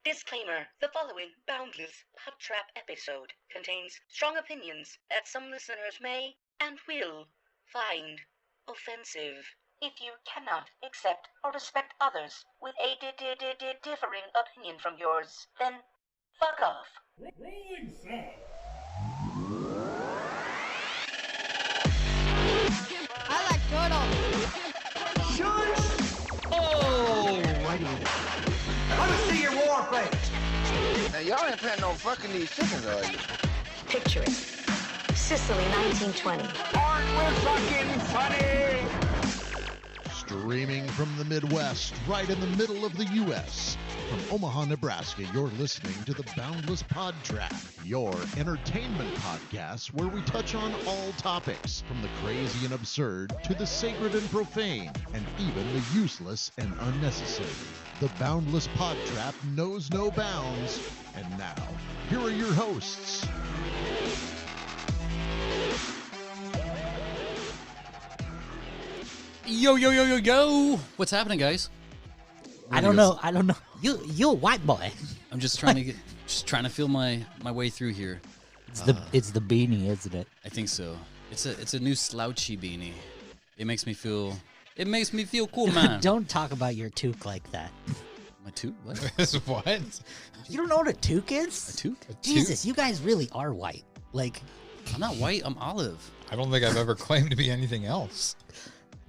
Disclaimer: the following Boundless PodTrap episode contains strong opinions that some listeners may and will find offensive. If you cannot accept or respect others with a differing opinion from yours, then fuck off. Rolling sound. I like turtles. Shush! Oh! Let me see your war face. Now, y'all ain't planning on fucking these chickens, are you? Picture it. Sicily, 1920. Aren't we fucking funny? Streaming from the Midwest, right in the middle of the U.S. From Omaha, Nebraska, you're listening to the Boundless PodTrap, your entertainment podcast where we touch on all topics, from the crazy and absurd to the sacred and profane, and even the useless and unnecessary. The Boundless PodTrap knows no bounds. And now, here are your hosts. Yo! What's happening, guys? I don't know. You a white boy. I'm just trying to feel my way through here. It's the beanie, isn't it? I think so. It's a new slouchy beanie. It makes me feel cool, man. Don't talk about your toque like that. My toque? What? What? You don't know what a toque is? A toque? Jesus, you guys really are white. Like, I'm not white. I'm olive. I don't think I've ever claimed to be anything else.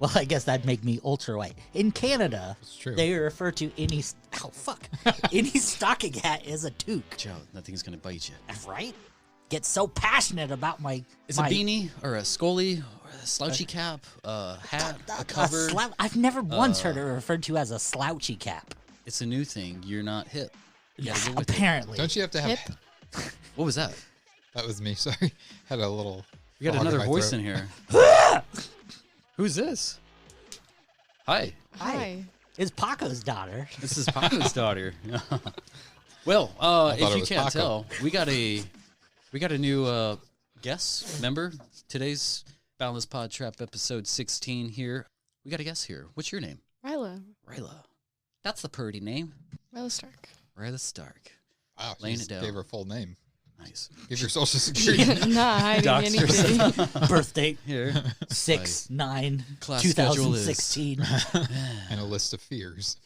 well, I guess that'd make me ultra white. In Canada, It's true. they refer to any stocking hat as a toque. Joe, that thing's gonna bite you. Right? Get so passionate about my. It's a beanie or a scully or a slouchy cap, a hat, a cover. I've never once heard it referred to as a slouchy cap. It's a new thing. You're not hip. You gotta get with it. Apparently. Don't you have to have... What was that? That was me, sorry. Had a little... We got frog another my voice throat. in here. Who's this? Hi. Hi. It's Paco's daughter. This is Paco's daughter. Well, thought if it you was can't Paco. tell, we got a new guest member. Today's Boundless PodTrap episode 16 here. We got a guest here. What's your name? Ryla. Ryla. That's the pretty name. Ryla Stark. Ryla Stark. Wow, she Laying just it down. gave her full name. Nice. Give your social security. Not hiding Dox anything. Birth date Here. 6/9/2016. And a list of fears.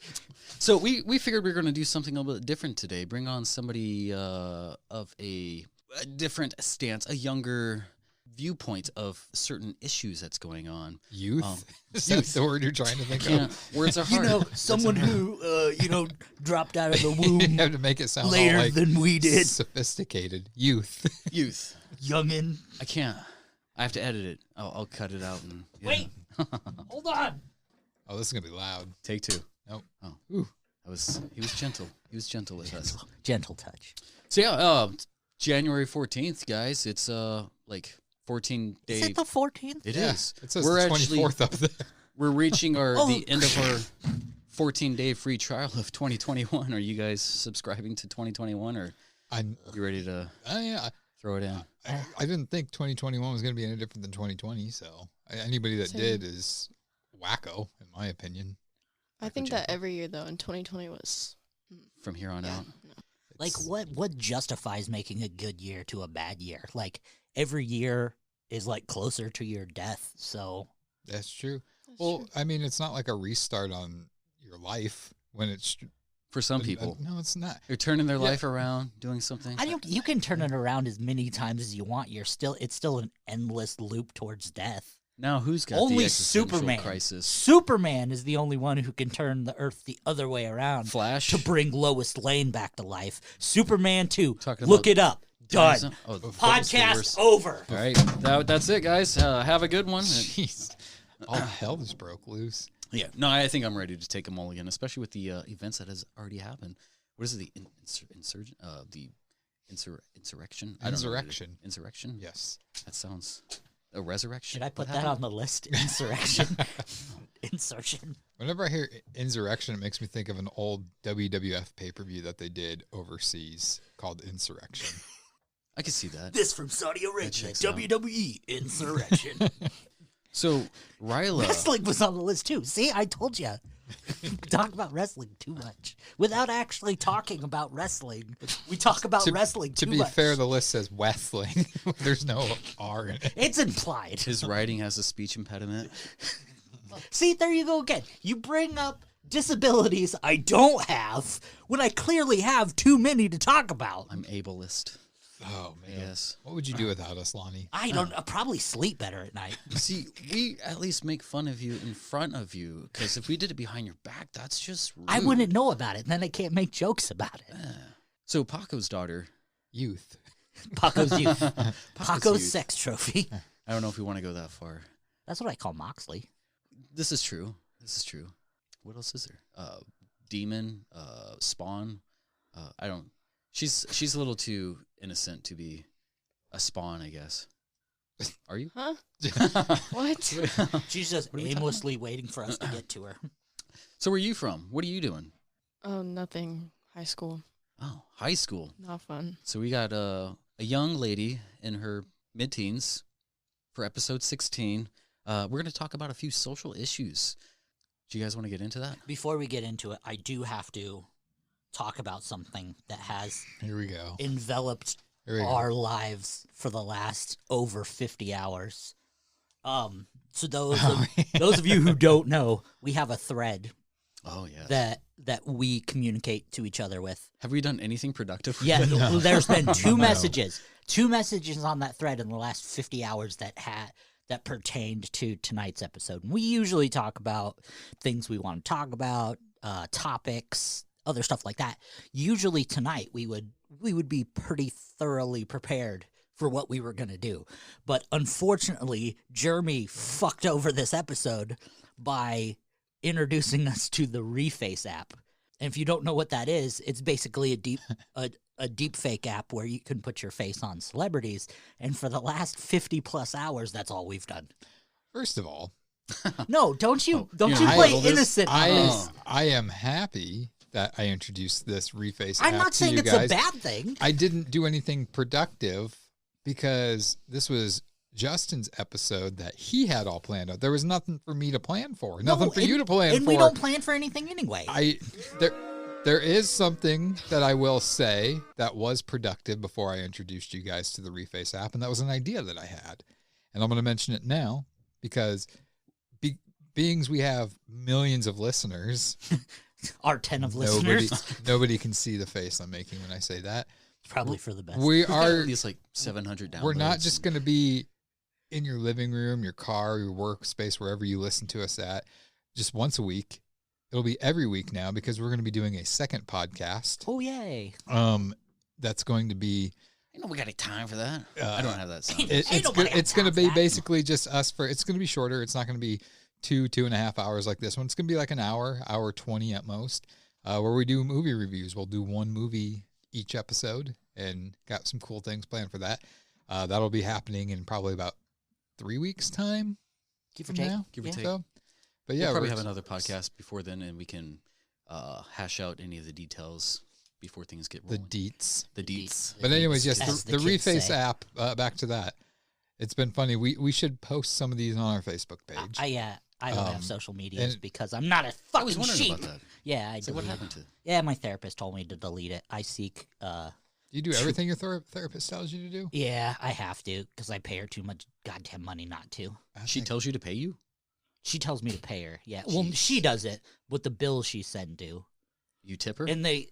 So we figured we were going to do something a little bit different today. Bring on somebody of a different stance, a younger viewpoint of certain issues that's going on. Youth? Is youth. that the word you're trying to think Can't, of? words are hard. You know, Words someone are hard. who, dropped out of the You womb have to make it sound all later like than we did. sophisticated. Youth. Youth. Youngin. I can't. I have to edit it. I'll cut it out. And yeah. Wait. Hold on. Oh, this is going to be loud. Take two. Nope. Oh, Ooh. he was gentle. He was gentle with us. Gentle touch. So yeah, January 14th, guys. It's like 14 day. Is it the 14th? It Yeah, is. It says We're the 24th up there. We're reaching Oh. the end of our 14-day free trial of 2021. Are you guys subscribing to 2021, or you ready to Yeah, throw it in? I didn't think 2021 was going to be any different than 2020, so anybody that Same. did is wacko, in my opinion. I think that every year, though, in 2020 was... From here on out. Like, what justifies making a good year to a bad year? Like, every year is, like, closer to your death, so... That's true. That's Well, true. I mean, it's not like a restart on your life when it's... For some people, No, it's not. they're turning their life around, doing something. You can turn it around as many times as you want. It's still an endless loop towards death. Now, who's got Only the existential Superman. crisis? Superman is the only one who can turn the Earth the other way around Flash to bring Lois Lane back to life. Superman 2. Talking Look about it up. Done. Oh, that was the Podcast worst. over. All right, that's it, guys. Have a good one. Jeez. All hell just broke loose. Yeah, no, I think I'm ready to take them all again, especially with the events that has already happened. What is it? The insurrection? Insurrection? I don't know what it is. Insurrection. Insurrection? Yes. That sounds a resurrection. Should I put What that on happened? the list? Insurrection. Insertion. Whenever I hear insurrection, it makes me think of an old WWF pay-per-view that they did overseas called Insurrection. I can see that. This from Saudi Arabia. checks out. WWE Insurrection. So, Ryla. Wrestling was on the list too. See, I told you. talk about wrestling too much without actually talking about wrestling. We talk about wrestling too much. To be fair, the list says wrestling. There's no R in it. It's implied. His writing has a speech impediment. See, there you go again. You bring up disabilities I don't have when I clearly have too many to talk about. I'm ableist. Oh, man. Yes. What would you do without us, Lonnie? I don't probably sleep better at night. See, we at least make fun of you in front of you, because if we did it behind your back, that's just rude. I wouldn't know about it, and then I can't make jokes about it. So Paco's daughter, Youth. Paco's youth. Paco's youth. sex trophy. I don't know if we want to go that far. That's what I call Moxley. This is true. What else is there? Demon, Spawn. I don't. She's a little too innocent to be a Spawn, I guess. Are you? Huh? What? She's just What are we aimlessly waiting for us to get to her. So where are you from? What are you doing? Oh, nothing. High school. Oh, high school. Not fun. So we got a young lady in her mid-teens for episode 16. We're going to talk about a few social issues. Do you guys want to get into that? Before we get into it, I do have to talk about something that has Here we go. enveloped Here we go. our lives for the last over 50 hours. So those of you who don't know, we have a thread Oh, yeah. that we communicate to each other with. Have we done anything productive? Yeah, No. there's been two No. messages. Two messages on that thread in the last 50 hours that pertained to tonight's episode. We usually talk about things we want to talk about, topics, other stuff like that. Usually tonight we would be pretty thoroughly prepared for what we were going to do. But unfortunately, Jeremy fucked over this episode by introducing us to the Reface app. And if you don't know what that is, it's basically a deep fake app where you can put your face on celebrities. And for the last 50 plus hours, that's all we've done. First of all, No, don't you you know, play handle this. innocent on this. I am happy that I introduced this Reface I'm app not to saying you it's guys. a bad thing. I didn't do anything productive because this was Justin's episode that he had all planned out. There was nothing for me to plan for, nothing for you to plan and for. we don't plan for anything anyway. There is something that I will say that was productive before I introduced you guys to the Reface app, and that was an idea that I had. And I'm going to mention it now because beings we have millions of listeners, Our 10 of listeners. nobody can see the face I'm making when I say that. Probably for the best. We are These like 700 downloads. We're not just going to be in your living room, your car, your workspace, wherever you listen to us at, just once a week. It'll be every week now because we're going to be doing a second podcast. Oh, yay. That's going to be. You know, we got any time for that. I don't have that sound. Ain't nobody have It's going to time for be that. basically just us it's going to be shorter. It's not going to be 2.5 hours like this one. It's going to be like an hour 20 at most, where we do movie reviews. We'll do one movie each episode and got some cool things planned for that. That'll be happening in probably about 3 weeks time. Give or from take. now. Give or Yeah. take. So, but yeah, We'll probably we're- have another podcast before then, and we can hash out any of the details before things get the rolling. deets. The deets. But anyways, yes, As the the kids Reface say. app. Back to that. It's been funny. We should post some of these on our Facebook page. I don't have social medias because I'm not a I was fucking wondering sheep. about that. Yeah, I So what delete it. happened to? Yeah, my therapist told me to delete it. I seek. You do everything your therapist tells you to do. Yeah, I have to because I pay her too much goddamn money not to. I She think- tells you to pay you? She tells me to pay her. Yeah, well, Jeez. she does it with the bills she sent due, You tip her? and they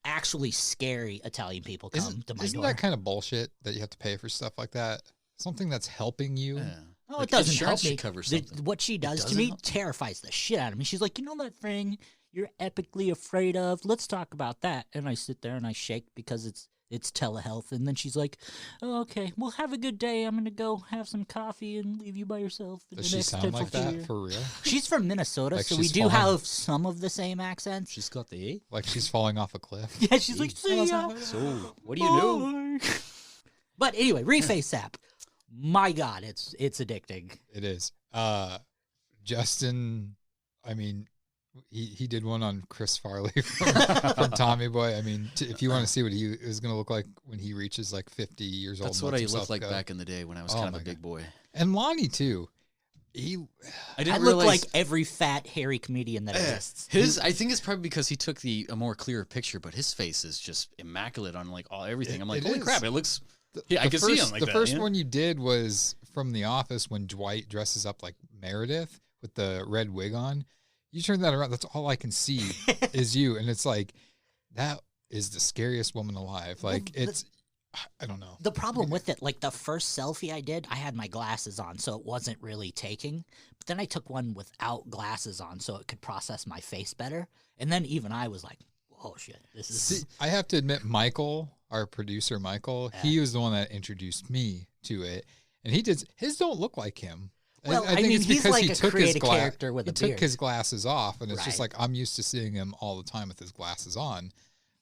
actually scary Italian people come to my Isn't door. that kind of bullshit that you have to pay for stuff like that? Something that's helping you. Yeah. Oh, Like, it doesn't insurance help me. should cover something. What she does to doesn't me help? terrifies the shit out of me. She's like, you know that thing you're epically afraid of? Let's talk about that. And I sit there and I shake because it's telehealth. And then she's like, oh, okay, well, have a good day. I'm going to go have some coffee and leave you by yourself. for Does the she next sound potential like that year." for real? She's from Minnesota, Like so we she's do falling- have some of the same accents. She's got the A? Like she's falling off a cliff. Yeah, she's like, see ya. So, what do you know? Bye." But anyway, Reface app. My God, it's addicting. It is. Justin, I mean, he did one on Chris Farley from Tommy Boy. I mean, if you want to see what he is going to look like when he reaches like 50 years old. That's and what lets I himself looked like go. back in the day when I was Oh kind of my a big boy. And Lonnie too. I I didn't I look realize like every fat, hairy comedian that exists. I think it's probably because he took a more clear picture, but his face is just immaculate on like everything. I'm like, holy crap, it looks. Yeah, I can see him like the that. first one you did was from The Office when Dwight dresses up like Meredith with the red wig on. You turn that around, that's all I can see is you, and it's like that is the scariest woman alive. Like I don't know. The problem with it, like the first selfie I did, I had my glasses on, so it wasn't really taking. But then I took one without glasses on, so it could process my face better. And then even I was like, "Oh shit, this is." See, I have to admit, Michael, our producer, Michael, he was the one that introduced me to it, and his don't look like him. Well, I think mean, it's he's because like he a took his creative character with he a took beard. his glasses off, and it's just Right. like I'm used to seeing him all the time with his glasses on.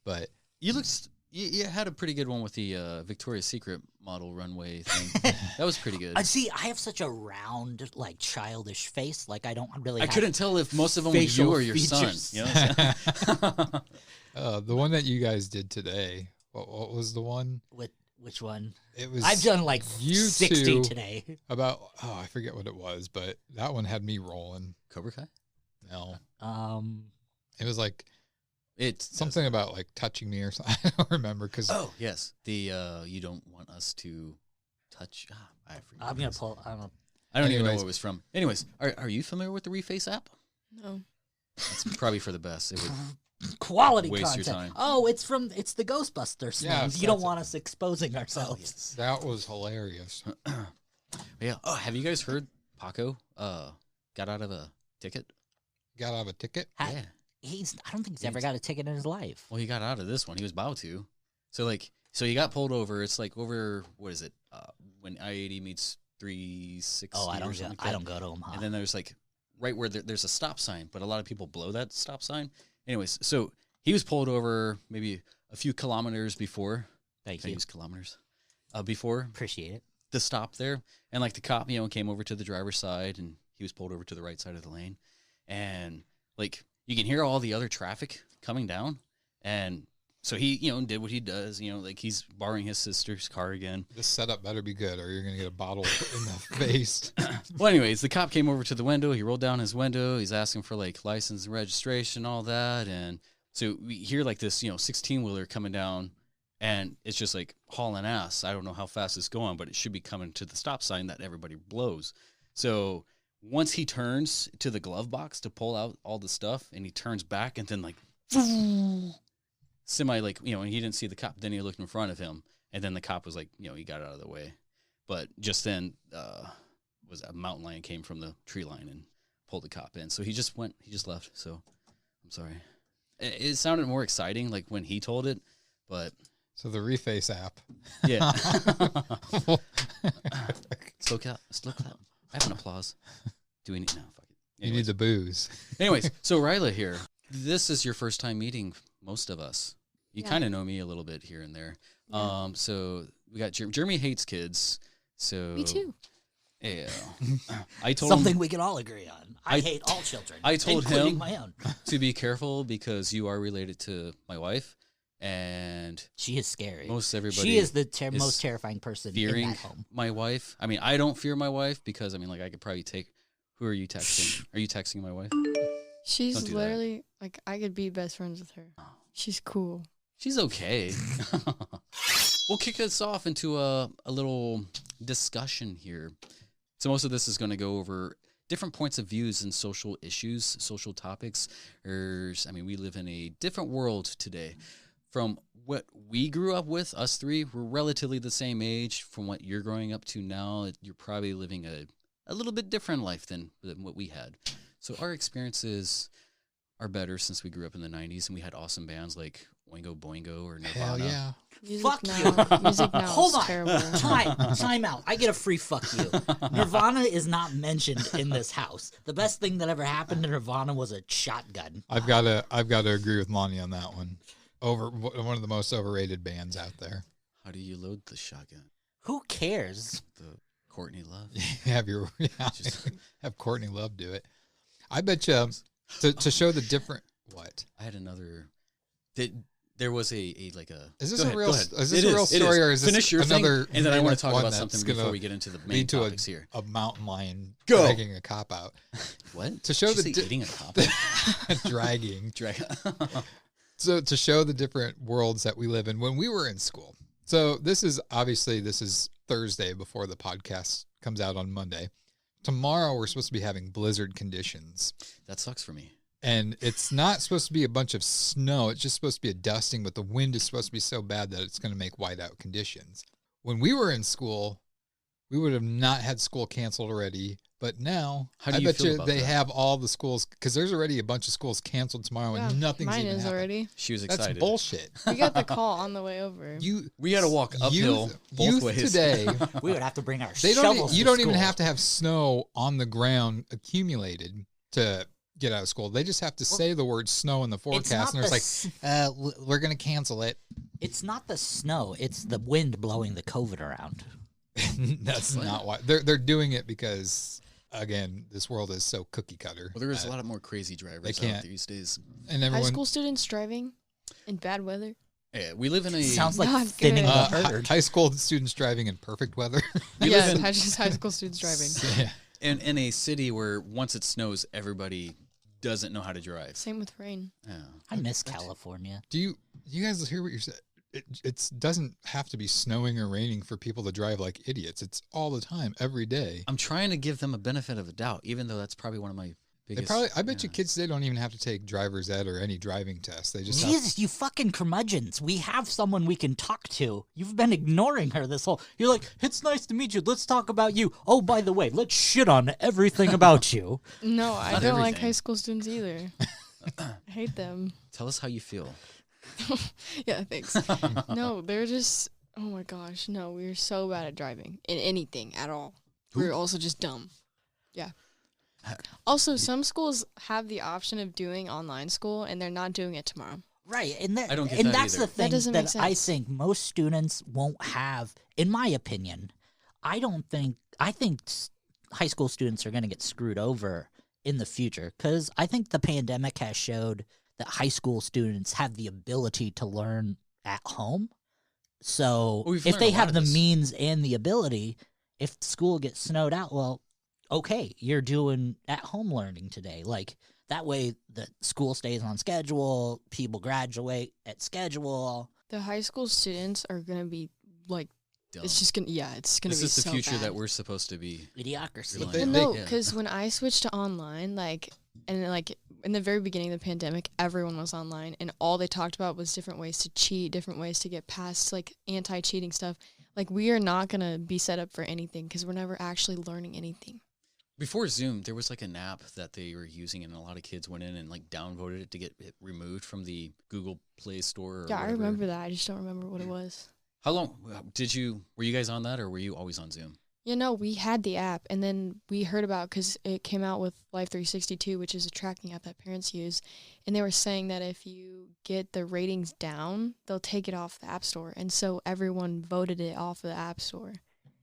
But You looked. You had a pretty good one with the Victoria's Secret model runway thing. That was pretty good. See, I have such a round, like childish face. Like I don't really. I have couldn't tell if most of them were facial you or your features. son. You know what I'm saying? the one that you guys did today, what was the one? Which one? It was I've done like you 60 two today. about I forget what it was, but that one had me rolling. Cobra Kai? No, It it was like It's something about like touching me or something. I don't remember because Oh yes, the you don't want us to touch. I forget. I'm gonna pull. I don't know. I don't even know Anyways. what it was from. Anyways, are you familiar with the Reface app? No. It's probably for the best. It would Quality Waste your content. time. Oh, it's the Ghostbusters. Yeah, things. You don't that's want us exposing ourselves. that was hilarious. Yeah. Oh, have you guys heard Paco got out of a ticket? Got out of a ticket. Ha- Yeah. I don't think he's ever got a ticket in his life. Well, he got out of this one. He was about to. So he got pulled over. It's like over what is it? When I-80 meets 360. Oh, I or don't. something like I that. don't go to him. Huh? And then there's like right where there's a stop sign, but a lot of people blow that stop sign. Anyways, so he was pulled over maybe a few kilometers before. Thank Can I you. use kilometers? Before Appreciate it. the stop there, and like the cop, came over to the driver's side, and he was pulled over to the right side of the lane, and like you can hear all the other traffic coming down, and so he, did what he does, like he's borrowing his sister's car again. This setup better be good, or you're gonna get a bottle in the face. Well, anyways, the cop came over to the window. He rolled down his window. He's asking for like license and registration, all that, and so we hear like this, 16-wheeler coming down, and it's just like hauling ass. I don't know how fast it's going, but it should be coming to the stop sign that everybody blows. So once he turns to the glove box to pull out all the stuff, and he turns back, and then like semi like and he didn't see the cop. Then he looked in front of him, and then the cop was like, he got out of the way. But just then, was a mountain lion came from the tree line and pulled the cop in. So he just left. So I'm sorry. It sounded more exciting like when he told it, but So the Reface app. yeah. Slow clap. I have an applause. Do we need no? Fuck it. You need the booze. Anyways, so Ryla here. This is your first time meeting most of us. You Yeah. kind of know me a little bit here and there. Yeah. So we got Jeremy hates kids. So Me too. Yeah. I told Something him we can all agree on. I hate all children. I told including him my own. to be careful because you are related to my wife, and She is scary. most everybody She is the is most terrifying person in fearing that home. my wife. I mean, I don't fear my wife because like I could probably take. Who are you texting? Are you texting my wife? Don't She's do that. literally like I could be best friends with her. She's cool. She's okay. We'll kick this off into a little discussion here. So most of this is going to go over different points of views and social issues, social topics. We live in a different world today. From what we grew up with, us three, we're relatively the same age. From what you're growing up to now, you're probably living a little bit different life than what we had. So our experiences are better since we grew up in the 90s and we had awesome bands like Oingo Boingo or Nirvana. Hell yeah. Music Fuck now, music now Hold is on. terrible. Time out. I get a free fuck you. Nirvana is not mentioned in this house. The best thing that ever happened to Nirvana was a shotgun. I've got to agree with Lonnie on that one. One of the most overrated bands out there. How do you load the shotgun? Who cares? The Courtney Love. Have Courtney Love do it. I bet you to show the different what. I had another. Did There was a like a. Is this Go a ahead, real? go ahead. Is this It a real is, it story, is. or is this Finish your another? thing, and then I want to talk one about that's something gonna before we get into the main lead to topics here. a mountain lion Go. dragging a cop out. What? To show Did you the say eating a cop? dragging. Drag. So to show the different worlds that we live in when we were in school. So this is Thursday before the podcast comes out on Monday. Tomorrow we're supposed to be having blizzard conditions. That sucks for me. And it's not supposed to be a bunch of snow. It's just supposed to be a dusting, but the wind is supposed to be so bad that it's going to make whiteout conditions. When we were in school, we would have not had school canceled already. But now, How do I you bet feel you about they that? have all the schools, because there's already a bunch of schools canceled tomorrow Yeah, and nothing's mine even is happened. already. She was That's excited. bullshit. We got the call on the way over. We got to walk uphill both youth ways. today, We would have to bring our they shovels. don't. You to don't even school. have to have snow on the ground accumulated to get out of school. They just have to say the word snow in the forecast, and not it's the like, we're going to cancel it. It's not the snow; it's the wind blowing the COVID around. That's not why they're doing it, because again, this world is so cookie cutter. Well, there is a lot of more crazy drivers can't- out these days. And High everyone, school students driving in bad weather. Yeah, we live in a. Sounds like Not thinning good. the herd. high school students driving in perfect weather. We Yes, live in- just high school students driving. Yeah. in a city where once it snows, everybody doesn't know how to drive. Same with rain. Yeah. I miss California. Do you guys hear what you're saying? It doesn't have to be snowing or raining for people to drive like idiots. It's all the time, every day. I'm trying to give them a benefit of a doubt, even though that's probably one of my They biggest. I bet you kids today don't even have to take driver's ed or any driving tests. They just have, Jesus, you fucking curmudgeons. We have someone we can talk to. You've been ignoring her this whole... You're like, it's nice to meet you. Let's talk about you. Oh, by the way, let's shit on everything about you. No, I Not don't like everything. high school students either. I hate them. Tell us how you feel. Yeah, thanks. No, they're just, oh my gosh, no, we're so bad at driving in anything at all. We're also just dumb. Yeah. Also, some schools have the option of doing online school, and they're not doing it tomorrow. Right, and I don't get and that that's either. the thing doesn't that, make I sense. think most students won't have. In my opinion, I think high school students are going to get screwed over in the future, because I think the pandemic has showed that high school students have the ability to learn at home. So Well, we've if learned they a lot have of the this. means and the ability, if school gets snowed out, well, okay, you're doing at home learning today. Like that way the school stays on schedule, people graduate at schedule. The high school students are going to be like, Dumb. it's just going to, yeah, it's going to This be is the so future bad. that we're supposed to be. Idiocracy. But they- Well, no, yeah. because when I switched to online, like, and like in the very beginning of the pandemic, everyone was online, and all they talked about was different ways to cheat, different ways to get past like anti-cheating stuff. Like, we are not gonna be set up for anything because we're never actually learning anything. Before Zoom, there was like an app that they were using, and a lot of kids went in and like downvoted it to get it removed from the Google Play Store. Or Yeah, I whatever. remember that. I just don't remember what it was. How long were you guys on that, or were you always on Zoom? You know, we had the app, and then we heard about, because it came out with Life 362, which is a tracking app that parents use, and they were saying that if you get the ratings down, they'll take it off the App Store, and so everyone voted it off of the App Store.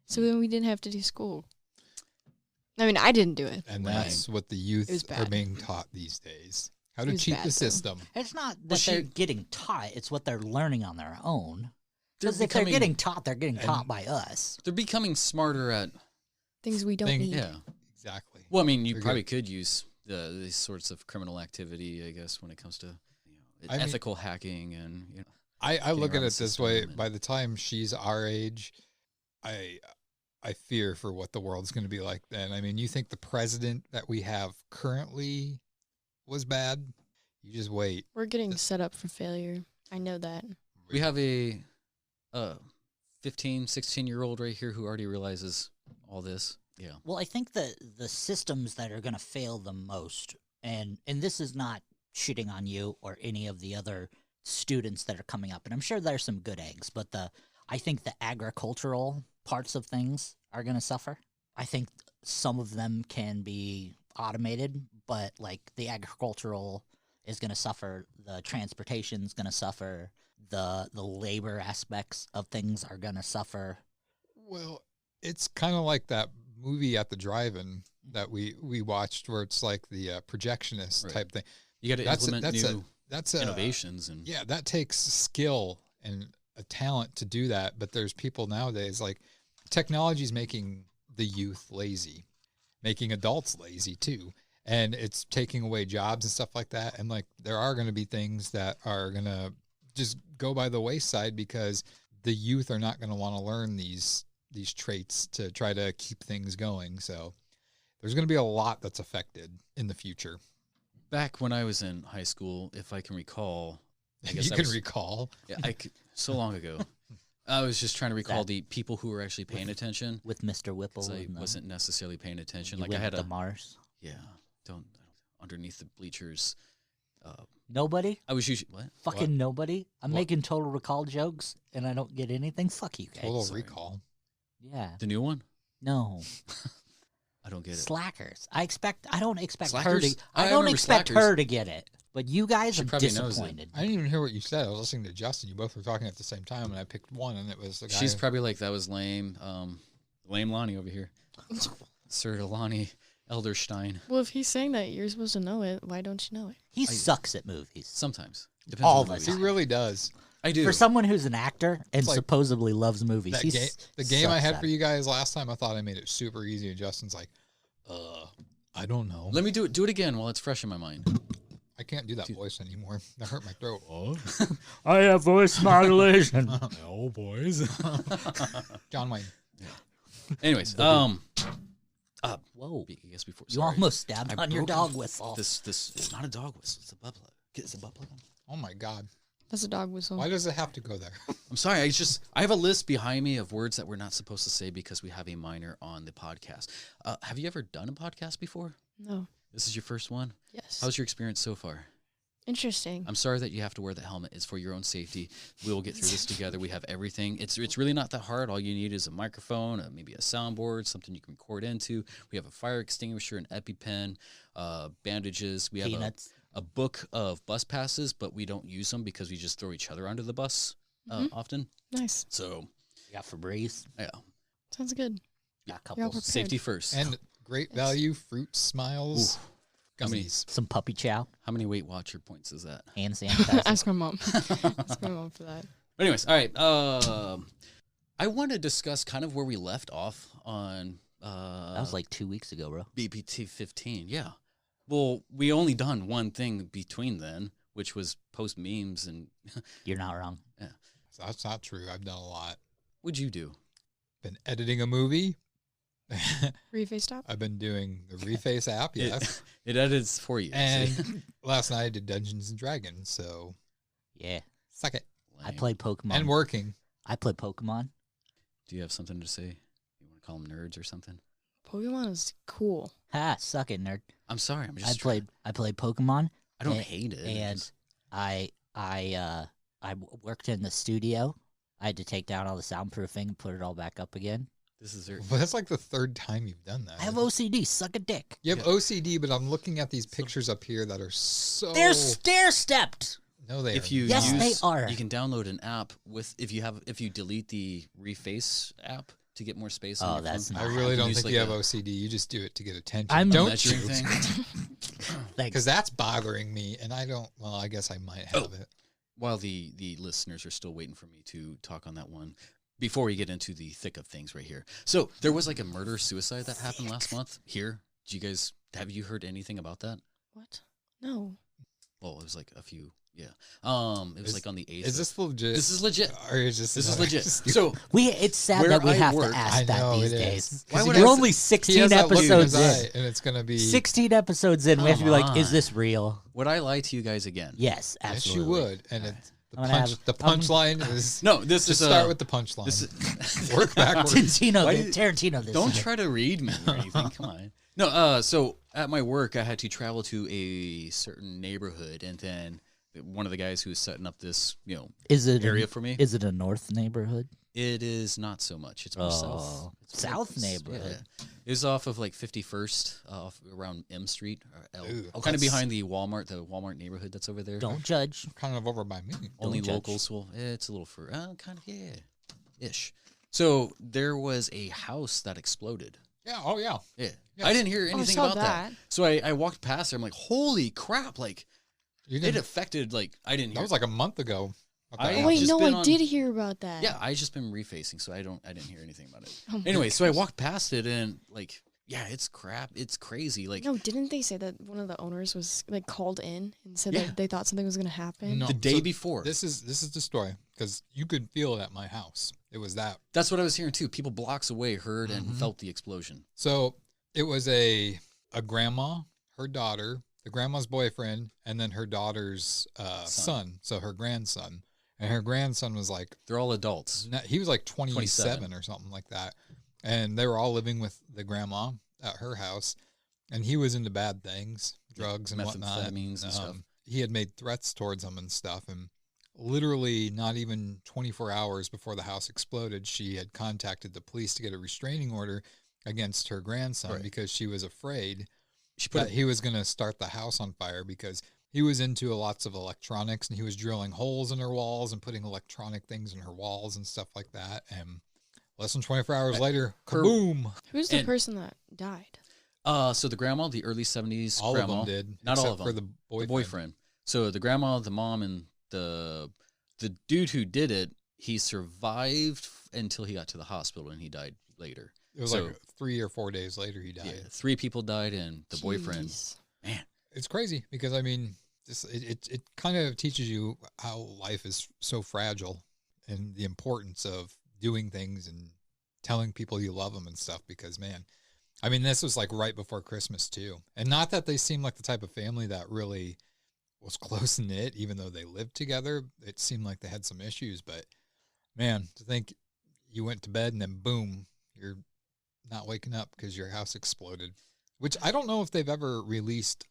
So then we didn't have to do school. I mean, I didn't do it. and Right. that's what the It was youth are bad. being taught these days. How to It was cheat bad, the though. system. It's not that Well, they're getting taught, it's what they're learning on their own. Because if they're becoming- getting taught, they're getting And- taught by us. They're becoming smarter at. Things we don't need. Yeah. Exactly. Well, I mean, you They're probably could use these sorts of criminal activity, I guess, when it comes to I mean- ethical hacking and I look at around it the this way. system and- By the time she's our age, I fear for what the world's going to be like then. I mean, you think the president that we have currently was bad? You just wait. We're getting set up for failure. I know that. we have a 15, 16-year-old right here who already realizes all this. Yeah. Well, I think the systems that are going to fail the most, and this is not shitting on you or any of the other students that are coming up, and I'm sure there's some good eggs, but I think the agricultural parts of things are going to suffer. I think some of them can be automated, but like the agricultural is going to suffer, the transportation is going to suffer, the labor aspects of things are going to suffer. Well, it's kind of like that movie at the drive-in that we watched, where it's like the projectionist Right. type thing. You got to That's implement that's new. that's innovations and yeah, that takes skill and a talent to do that. But there's people nowadays, like, technology's making the youth lazy, making adults lazy too. And it's taking away jobs and stuff like that. And like, there are going to be things that are going to just go by the wayside because the youth are not going to want to learn these traits to try to keep things going. So there's going to be a lot that's affected in the future. Back when I was in high school, if I can recall, I guess you can recall. Yeah, so long ago. I was just trying to recall the people who were actually paying attention. With Mr. Whipple. I wasn't necessarily paying attention. Like I had a Mars. Yeah, underneath the bleachers. Nobody? I was usually what? Fucking nobody. I'm making Total Recall jokes and I don't get anything. Fuck you guys. Total Recall. Yeah. The new one? No. I don't get it. Slackers. I don't expect Slackers? her to. I don't expect her to get it. But you guys are disappointed. I didn't even hear what you said. I was listening to Justin. You both were talking at the same time, and I picked one, and it was the guy. She's probably like, that was lame. Lame Lonnie over here. Sir Lonnie Elderstein. Well, if he's saying that you're supposed to know it, why don't you know it? He sucks at movies. Sometimes. Depends all the time. He really does. I do. For someone who's an actor and like supposedly loves movies. The game I had for you guys last time, I thought I made it super easy, and Justin's like, I don't know. Let me do it again while it's fresh in my mind. I can't do that voice anymore. That hurt my throat. I have voice modulation. No, boys. John Wayne. Yeah. Anyways, whoa! I guess before you almost stabbed on your dog whistle. This it's not a dog whistle. It's a butt plug. It's a butt plug. Oh my god. That's a dog whistle. Why does it have to go there? I'm sorry. I have a list behind me of words that we're not supposed to say because we have a minor on the podcast. Have you ever done a podcast before? No. This is your first one? Yes. How's your experience so far? Interesting. I'm sorry that you have to wear the helmet. It's for your own safety. We will get through this together. We have everything. It's really not that hard. All you need is a microphone, maybe a soundboard, something you can record into. We have a fire extinguisher, an EpiPen, bandages. We have a book of bus passes, but we don't use them because we just throw each other under the bus often. Nice. So, you got Febreze. Yeah. Sounds good. Got a couple. Safety first. And great value, fruit smiles, gummies. Some puppy chow. How many Weight Watcher points is that? Hand sanitizer. Ask my mom. Ask my mom for that. But anyways, all right. I want to discuss kind of where we left off on. That was like 2 weeks ago, bro. BPT 15. Yeah. Well, we only done one thing between then, which was post memes and. You're not wrong. Yeah. That's not true. I've done a lot. What'd you do? Been editing a movie. Reface stop? I've been doing the Reface app, yes. It edits for you. And last night I did Dungeons and Dragons, so yeah. Suck it. I played Pokemon. And working. I played Pokemon. Do you have something to say? You want to call them nerds or something? Pokemon is cool. Ha, suck it, nerd. I'm sorry. I'm just I played Pokemon. I don't hate it. And I worked in the studio. I had to take down all the soundproofing and put it all back up again. This is well, that's like the third time you've done that. I have OCD. Suck a dick. You have OCD, but I'm looking at these pictures up here that are so. They're stair-stepped. No, they if you yes, they are. You can download an app with if you delete the Reface app to get more space. Oh, on your that's phone. not. I really don't think you have OCD. You just do it to get attention. I'm don't measuring thing. Because that's bothering me, and I don't. Well, I guess I might have it. While the listeners are still waiting for me to talk on that one, before we get into the thick of things right here. So there was like a murder-suicide that happened last month here. Have you heard anything about that? What? No. Well, it was like a few, yeah. It was like on the 8th. Is this legit? This is legit. Or is this is legit. So it's sad that we have to ask that these days. We're only 16 episodes in. And it's going to be 16 episodes in. We have to be like, is this real? Would I lie to you guys again? Yes, absolutely. Yes, you would. And the punchline is no. This is start with the punchline. Work backwards. Tarantino. Don't try to read me or anything. Come on. No. So at my work, I had to travel to a certain neighborhood, and then one of the guys who was setting up this, area for me. Is it a north neighborhood? It is not so much. It's more south. It's south neighborhood. Yeah. It was off of like 51st, off around M Street, Ooh, kind of behind the Walmart neighborhood that's over there. Don't judge. Kind of over by me. Only locals will. It's a little for kind of ish. So there was a house that exploded. Yeah. Oh yeah. Yeah. Yes. I didn't hear anything about that. that. So I walked past there. I'm like, holy crap! Like, You It didn't, affected, like, I didn't hear. that was like a month ago. I- Oh, wait, just no, been I on- did hear about that. Yeah, I just been refacing, so I didn't hear anything about it. Oh my Anyway, so I gosh. walked past it and like, yeah, it's crap. It's crazy. Like No, didn't they say that one of the owners was like called in and said Yeah. that they thought something was gonna happen? No, the day so before. This is the story because you could feel it at my house. It was that. That's what I was hearing too. People blocks away heard and Mhm. felt the explosion. So it was a grandma, her daughter, the grandma's boyfriend, and then her daughter's son. So her grandson, and her grandson was like, They're all adults. he was like 27 27. or something like that, and they were all living with the grandma at her house, and he was into bad things, drugs and whatnot. Methamphetamines and stuff. He had made threats towards them and stuff, and literally not even 24 hours before the house exploded, she had contacted the police to get a restraining order against her grandson Right. because she was afraid She put that he was going to start the house on fire because he was into lots of electronics and he was drilling holes in her walls and putting electronic things in her walls and stuff like that. And less than 24 hours later, kaboom! Who's the And- person that died? So the grandma, the early 70s All grandma, of them did, not all except of them. for the The boyfriend. So the grandma, the mom, and the dude who did it, he survived until he got to the hospital and he died later. It was So- like 3 or 4 days later he died. Yeah, 3 people died and the boyfriend. Jeez. Man, It's crazy because I mean, it kind of teaches you how life is so fragile and the importance of doing things and telling people you love them and stuff. Because man, I mean, this was like right before Christmas too, and not that they seemed like the type of family that really was close knit, even though they lived together. It seemed like they had some issues, but man, to think you went to bed and then boom, you're not waking up because your house exploded. Which I don't know if they've ever released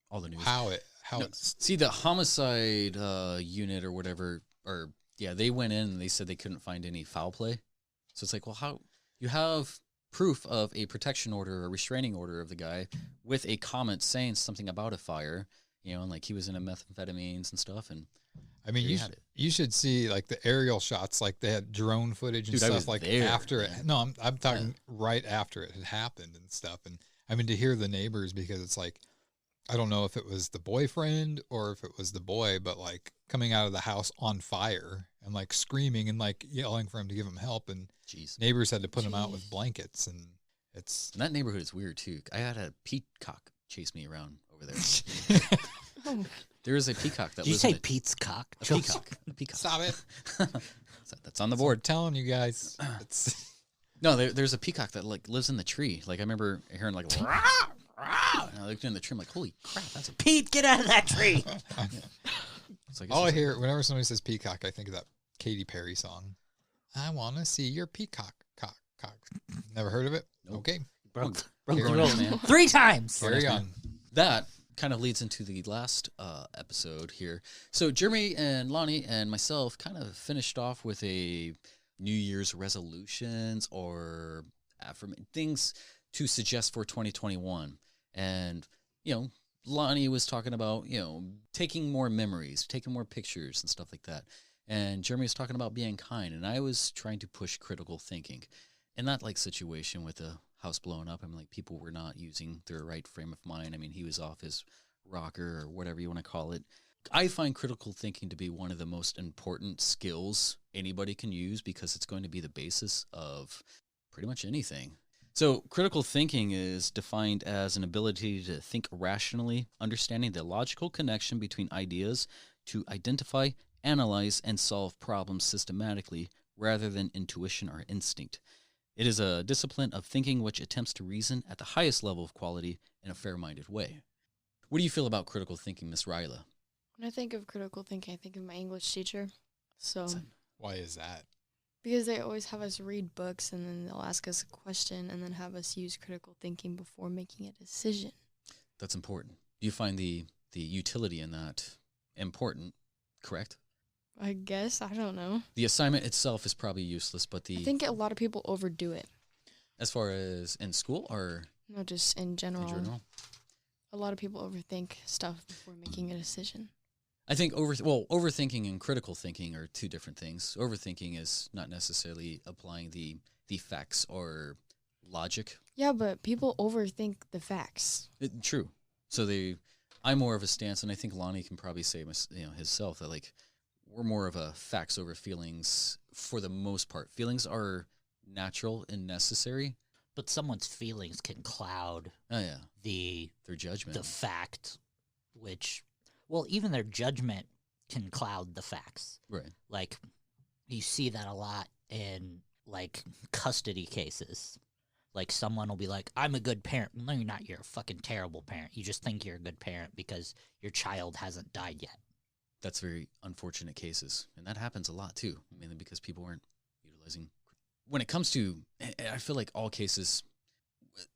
all the news. how No, it's see, the homicide unit or whatever, or yeah, they went in and they said they couldn't find any foul play. So it's like, well, how you have proof of a protection order or restraining order of the guy with a comment saying something about a fire, you know, and like he was into methamphetamines and stuff. And I mean, there you had it. you should see like the aerial shots, like they had drone footage and Dude, I was stuff like there, after it. man. No, I'm talking right after it had happened and stuff. And I mean, to hear the neighbors, because it's like, I don't know if it was the boyfriend or if it was the boy, but like coming out of the house on fire and like screaming and like yelling for him to give him help. And Jeez. neighbors had to put him out with blankets. And it's, And that neighborhood is weird too. I had a peacock chase me around over there. Oh, There is a peacock that Did you lives say in it. Pete's cock? A peacock. A peacock. stop it. That's on the I'm board. telling you guys. It's, No, there's a peacock that like lives in the tree. Like I remember hearing like, rah, rah, and I looked in the tree. I'm like, holy crap, that's a peacock. Pete, get out of that tree. It's like, all I this is- hear whenever somebody says peacock, I think of that Katy Perry song. I want to see your peacock. Cock. Never heard of it? Nope. Okay. Broke Carry the on, rules, man. 3 times. Carry man. on. That kind of leads into the last episode here. So Jeremy and Lonnie and myself kind of finished off with a New Year's resolutions or things to suggest for 2021. And, you know, Lonnie was talking about, you know, taking more memories, taking more pictures and stuff like that. And Jeremy was talking about being kind. And I was trying to push critical thinking. In that like situation with the house blowing up, I'm like, people were not using their right frame of mind. I mean, he was off his rocker or whatever you want to call it. I find critical thinking to be one of the most important skills anybody can use because it's going to be the basis of pretty much anything. So critical thinking is defined as an ability to think rationally, understanding the logical connection between ideas to identify, analyze, and solve problems systematically rather than intuition or instinct. It is a discipline of thinking which attempts to reason at the highest level of quality in a fair-minded way. What do you feel about critical thinking, Miss Ryla? when I think of critical thinking, I think of my English teacher. So, Why is that? because they always have us read books and then they'll ask us a question and then have us use critical thinking before making a decision. That's important. Do you find the utility in that important, correct? I guess. I don't know. The assignment itself is probably useless, but I think a lot of people overdo it. as far as in school or No, just in general. in general? A lot of people overthink stuff before making a decision. I think overthinking and critical thinking are two different things. Overthinking is not necessarily applying the facts or logic. Yeah, but people overthink the facts. True. So I'm more of a stance, and I think Lonnie can probably say, himself, that like we're more of a facts over feelings for the most part. Feelings are natural and necessary, But someone's feelings can cloud their judgment, the fact, which, well, even their judgment can cloud the facts. right? Like, you see that a lot in, like, custody cases. Like, someone will be like, I'm a good parent. No, you're not. You're a fucking terrible parent. You just think you're a good parent because your child hasn't died yet. That's very unfortunate cases, and that happens a lot too, mainly because people weren't utilizing. When it comes to, I feel like all cases,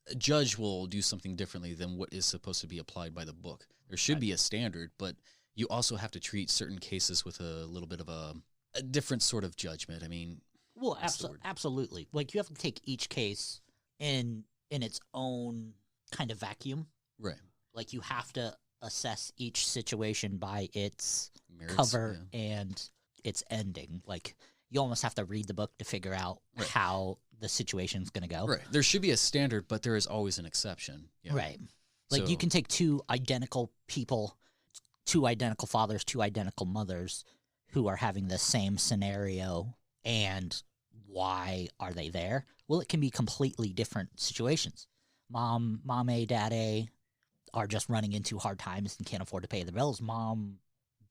a judge will do something differently than what is supposed to be applied by the book. There should be a standard, but you also have to treat certain cases with a little bit of a different sort of judgment. I mean, Well, absolutely. Like, you have to take each case in its own kind of vacuum. right? Like, you have to assess each situation by its Merits, cover and its ending. Like, you almost have to read the book to figure out how the situation's going to go. Right. There should be a standard, but there is always an exception. Yeah. Right. Like, So- you can take two identical people, two identical fathers, two identical mothers who are having the same scenario, and why are they there? Well, it can be completely different situations. Mom A, Dad A are just running into hard times and can't afford to pay the bills. Mom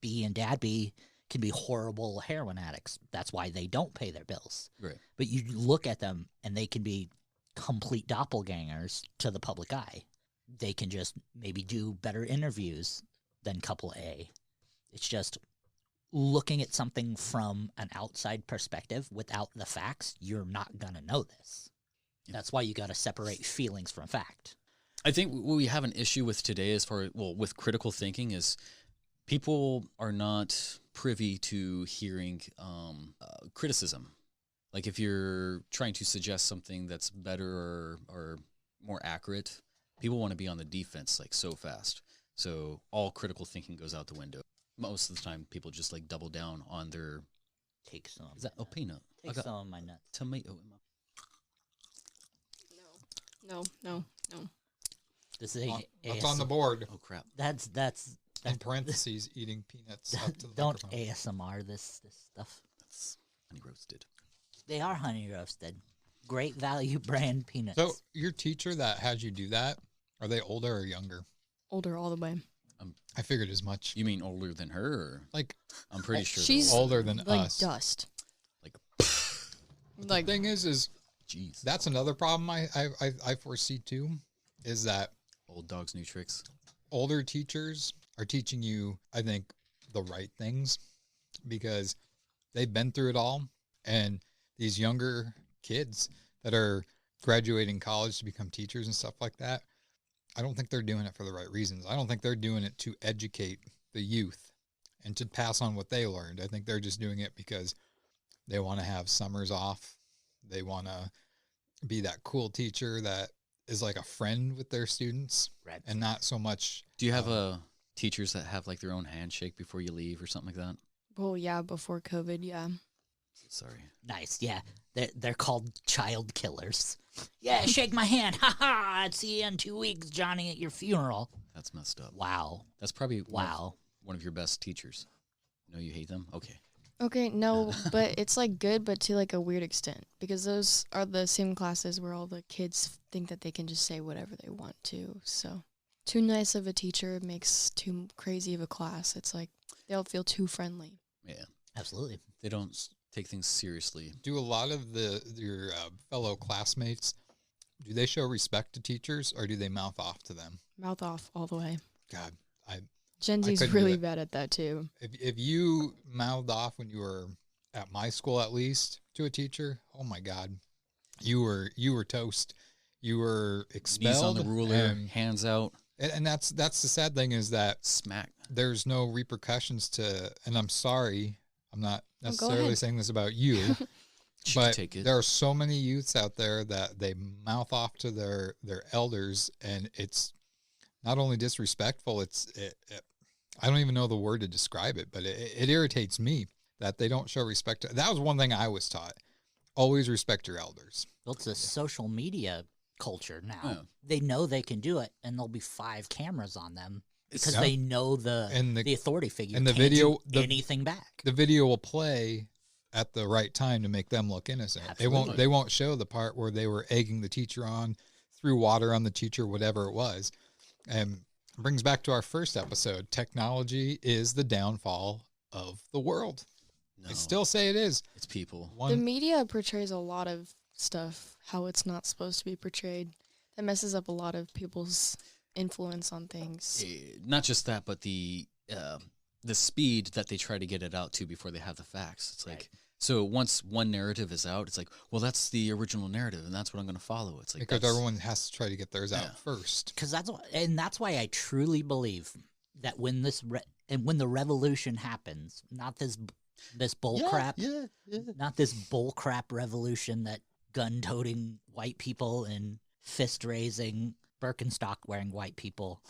B and Dad B can be horrible heroin addicts. That's why they don't pay their bills. Right. But you look at them and they can be complete doppelgangers to the public eye. They can just maybe do better interviews than couple A. It's just looking at something from an outside perspective without the facts, you're not going to know this. Yeah. That's why you got to separate feelings from fact. I think what we have an issue with today, with critical thinking, is people are not privy to hearing criticism. Like, if you're trying to suggest something that's better or more accurate, people want to be on the defense like so fast. So all critical thinking goes out the window. Most of the time, people just like double down on their. Take some. Is that peanut? Take some of my nuts. Tomato in my. No. This is That's on the board. Oh crap! That's In parentheses, eating peanuts up to the don't microphone. ASMR this stuff. That's honey roasted. They are honey roasted. Great value brand peanuts. So your teacher that had you do that, are they older or younger? Older all the way. I figured as much. You mean older than her? Or? Like, I'm pretty sure she's they're older than like us. dust. Like, Like The thing is jeez, that's another problem I foresee too, is that old dogs, new tricks. older teachers are teaching you, I think, the right things because they've been through it all. And these younger kids that are graduating college to become teachers and stuff like that, I don't think they're doing it for the right reasons. I don't think they're doing it to educate the youth and to pass on what they learned. I think they're just doing it because they want to have summers off. They want to be that cool teacher that is like a friend with their students, Right. and not so much. Do you have teachers that have like their own handshake before you leave or something like that? well, yeah, before COVID, yeah. Sorry. Nice, yeah. They're called child killers. Yeah, shake my hand. Ha ha! I'd see you in 2 weeks, Johnny, at your funeral. That's messed up. Wow. That's probably Wow. one of your best teachers. No, you hate them? Okay. Okay, no, but it's like good, but to like a weird extent because those are the same classes where all the kids think that they can just say whatever they want to. So, too nice of a teacher makes too crazy of a class. It's like they all feel too friendly. Yeah. Absolutely. They don't take things seriously. Do a lot of your fellow classmates, do they show respect to teachers or do they mouth off to them? Mouth off all the way. God, Gen I Z's couldn't do really that. bad at that too. if you mouthed off when you were at my school, at least to a teacher, oh my God, you were toast. You were expelled. Knees on the ruler, and, hands out, and that's the sad thing is that smack. there's no repercussions to. And I'm sorry, I'm not go necessarily ahead. saying this about you. She But could take it. there are so many youths out there that they mouth off to their elders, and it's not only disrespectful. I don't even know the word to describe it, but it irritates me that they don't show respect. That was one thing I was taught: always respect your elders. Well, it's a social media culture now. Yeah. They know they can do it, and there'll be 5 cameras on them because Yeah. they know the And the authority figure and the can't video- do anything back. The video will play at the right time to make them look innocent. Absolutely. They won't show the part where they were egging the teacher on, threw water on the teacher, whatever it was. And brings back to our first episode. Technology is the downfall of the world. No, I still say it is. it's people. The media portrays a lot of stuff how it's not supposed to be portrayed. That messes up a lot of people's influence on things. Not just that, but the speed that they try to get it out to before they have the facts. It's like, so once one narrative is out, it's like, well, that's the original narrative, and that's what I'm going to follow. It's like, Because everyone has to try to get theirs out first. Because that's why I truly believe that when when the revolution happens, not this bull crap, not this bull crap revolution that gun-toting white people and fist-raising Birkenstock wearing white people,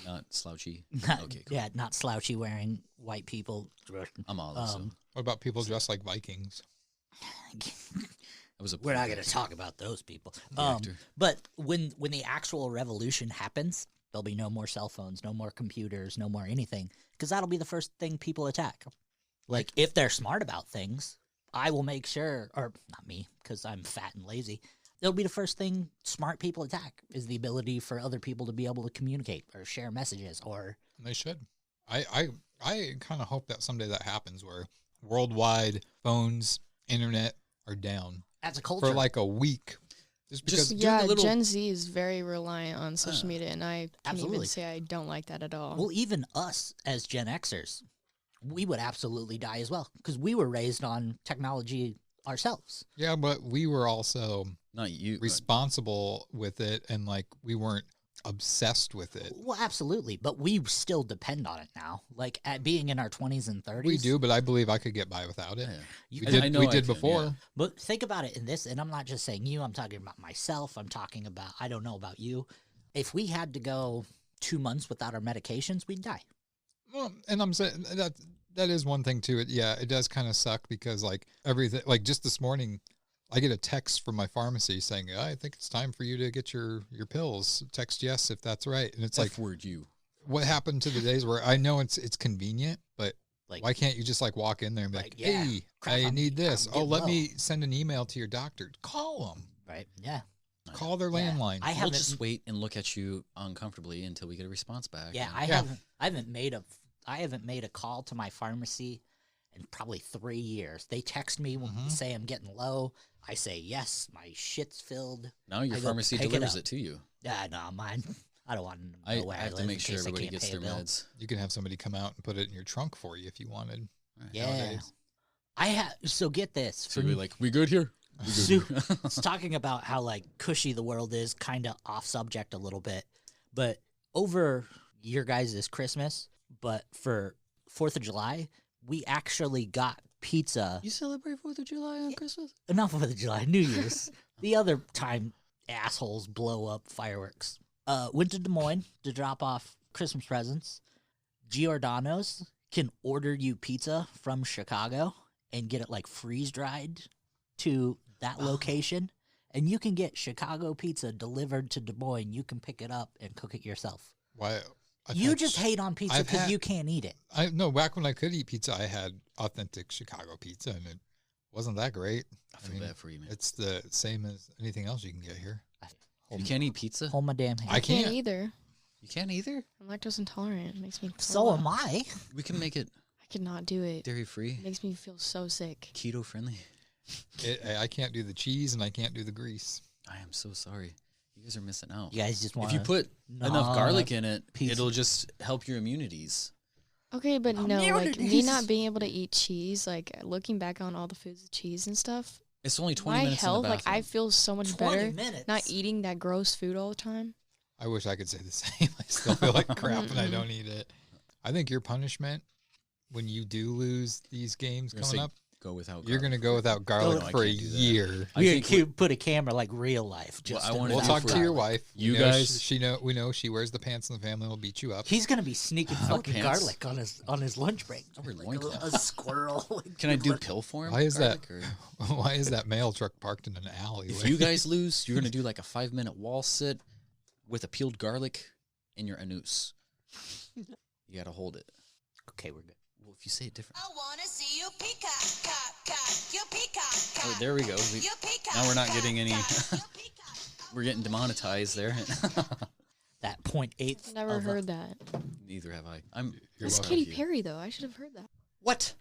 not slouchy. not, Okay, cool. yeah, not slouchy wearing white people. I'm all this. What about people dressed like Vikings? We're not going to talk about those people. Actor. But when the actual revolution happens, there'll be no more cell phones, no more computers, no more anything, because that'll be the first thing people attack. Like, if they're smart about things, I will make sure, or not me, because I'm fat and lazy, it'll be the first thing smart people attack, is the ability for other people to be able to communicate or share messages. Or They should. I kind of hope that someday that happens, where worldwide phones, internet are down as a culture. for like a week. Just because Yeah, Gen Z is very reliant on social media, and I can't Absolutely. even say I don't like that at all. Well, even us as Gen Xers, we would absolutely die as well, because we were raised on technology ourselves. Yeah, but we were also not you responsible with it, and like we weren't obsessed with it. Well, absolutely, but we still depend on it now. Like, at being in our 20s and 30s. We do, but I believe I could get by without it. Yeah. We did before. But think about it in this, and I'm not just saying you, I'm talking about myself. I'm talking about, I don't know about you. If we had to go 2 months without our medications, we'd die. Well, and I'm saying that is one thing too. Yeah, it does kind of suck because like everything, like just this morning, I get a text from my pharmacy saying, I think it's time for you to get your pills. Text yes if that's right. And it's like, word you. What happened to the days where I know it's convenient, but like, why can't you just like walk in there and be like, yeah, hey, crap, I need this. I'm Let getting me send an email to your doctor. Call them. Right. Yeah. Call their landline. We'll just wait and look at you uncomfortably until we get a response back. Yeah, I haven't made a call to my pharmacy in probably 3 years. They text me when they say I'm getting low. I say yes, my shit's filled. Now your pharmacy delivers it to you. Yeah, no, mine. I don't want to I know where I have live to make in sure case I everybody can't gets pay a their bill. meds. You can have somebody come out and put it in your trunk for you if you wanted. Yeah. So get this. So you're like, we good here? It's talking about how like cushy the world is, kind of off subject a little bit, but over your guys' Christmas, but for 4th of July, we actually got pizza. You celebrate 4th of July on Christmas? Not 4th of July, New Year's. The other time assholes blow up fireworks. Went to Des Moines to drop off Christmas presents. Giordano's can order you pizza from Chicago and get it like freeze dried to that location. And you can get Chicago pizza delivered to Des Moines. You can pick it up and cook it yourself. Why? You just hate on pizza because you can't eat it. Back when I could eat pizza, I had authentic Chicago pizza, and it wasn't that great. I feel bad for you, man. It's the same as anything else you can get here. You can't eat pizza? Hold my damn hand. I can't either. You can't either? I'm lactose intolerant. It makes me So am I. We can make it I could not do it. dairy free, It makes me feel so sick. keto friendly. I can't do the cheese, and I can't do the grease. I am so sorry. You guys are missing out. You guys just want If you put enough garlic in it, pizza. it'll just help your immunities. Okay, but no, like me Immunities. not being able to eat cheese, like looking back on all the foods with cheese and stuff, It's only 20 my minutes health, in the like I feel so much 20 better minutes. not eating that gross food all the time. I wish I could say the same. I still feel like crap when I don't eat it. I think your punishment when you do lose these games coming up, go without you're going to go without garlic No, I for a can't do that. year. I We think could put a camera like real life. Just I wanna We'll do talk for- to your wife. You We know guys- we know she wears the pants in the family. We'll beat you up. He's gonna be sneaking fucking pants. garlic on his lunch break. I wear Like loincloth. a squirrel. Can I do pill form? Why is that? garlic, or- Why is that mail truck parked in an alley? If you guys lose, you're going to do like a 5-minute wall sit with a peeled garlic in your anus. You got to hold it. Okay, we're good. Well, if you say it different. I want to see you peacock, cock, you peacock, Oh, there we go. Now we're not getting any. We're getting demonetized there. That 0.8. Never heard that. Neither have I. It's Katy Perry, though. I should have heard that. What?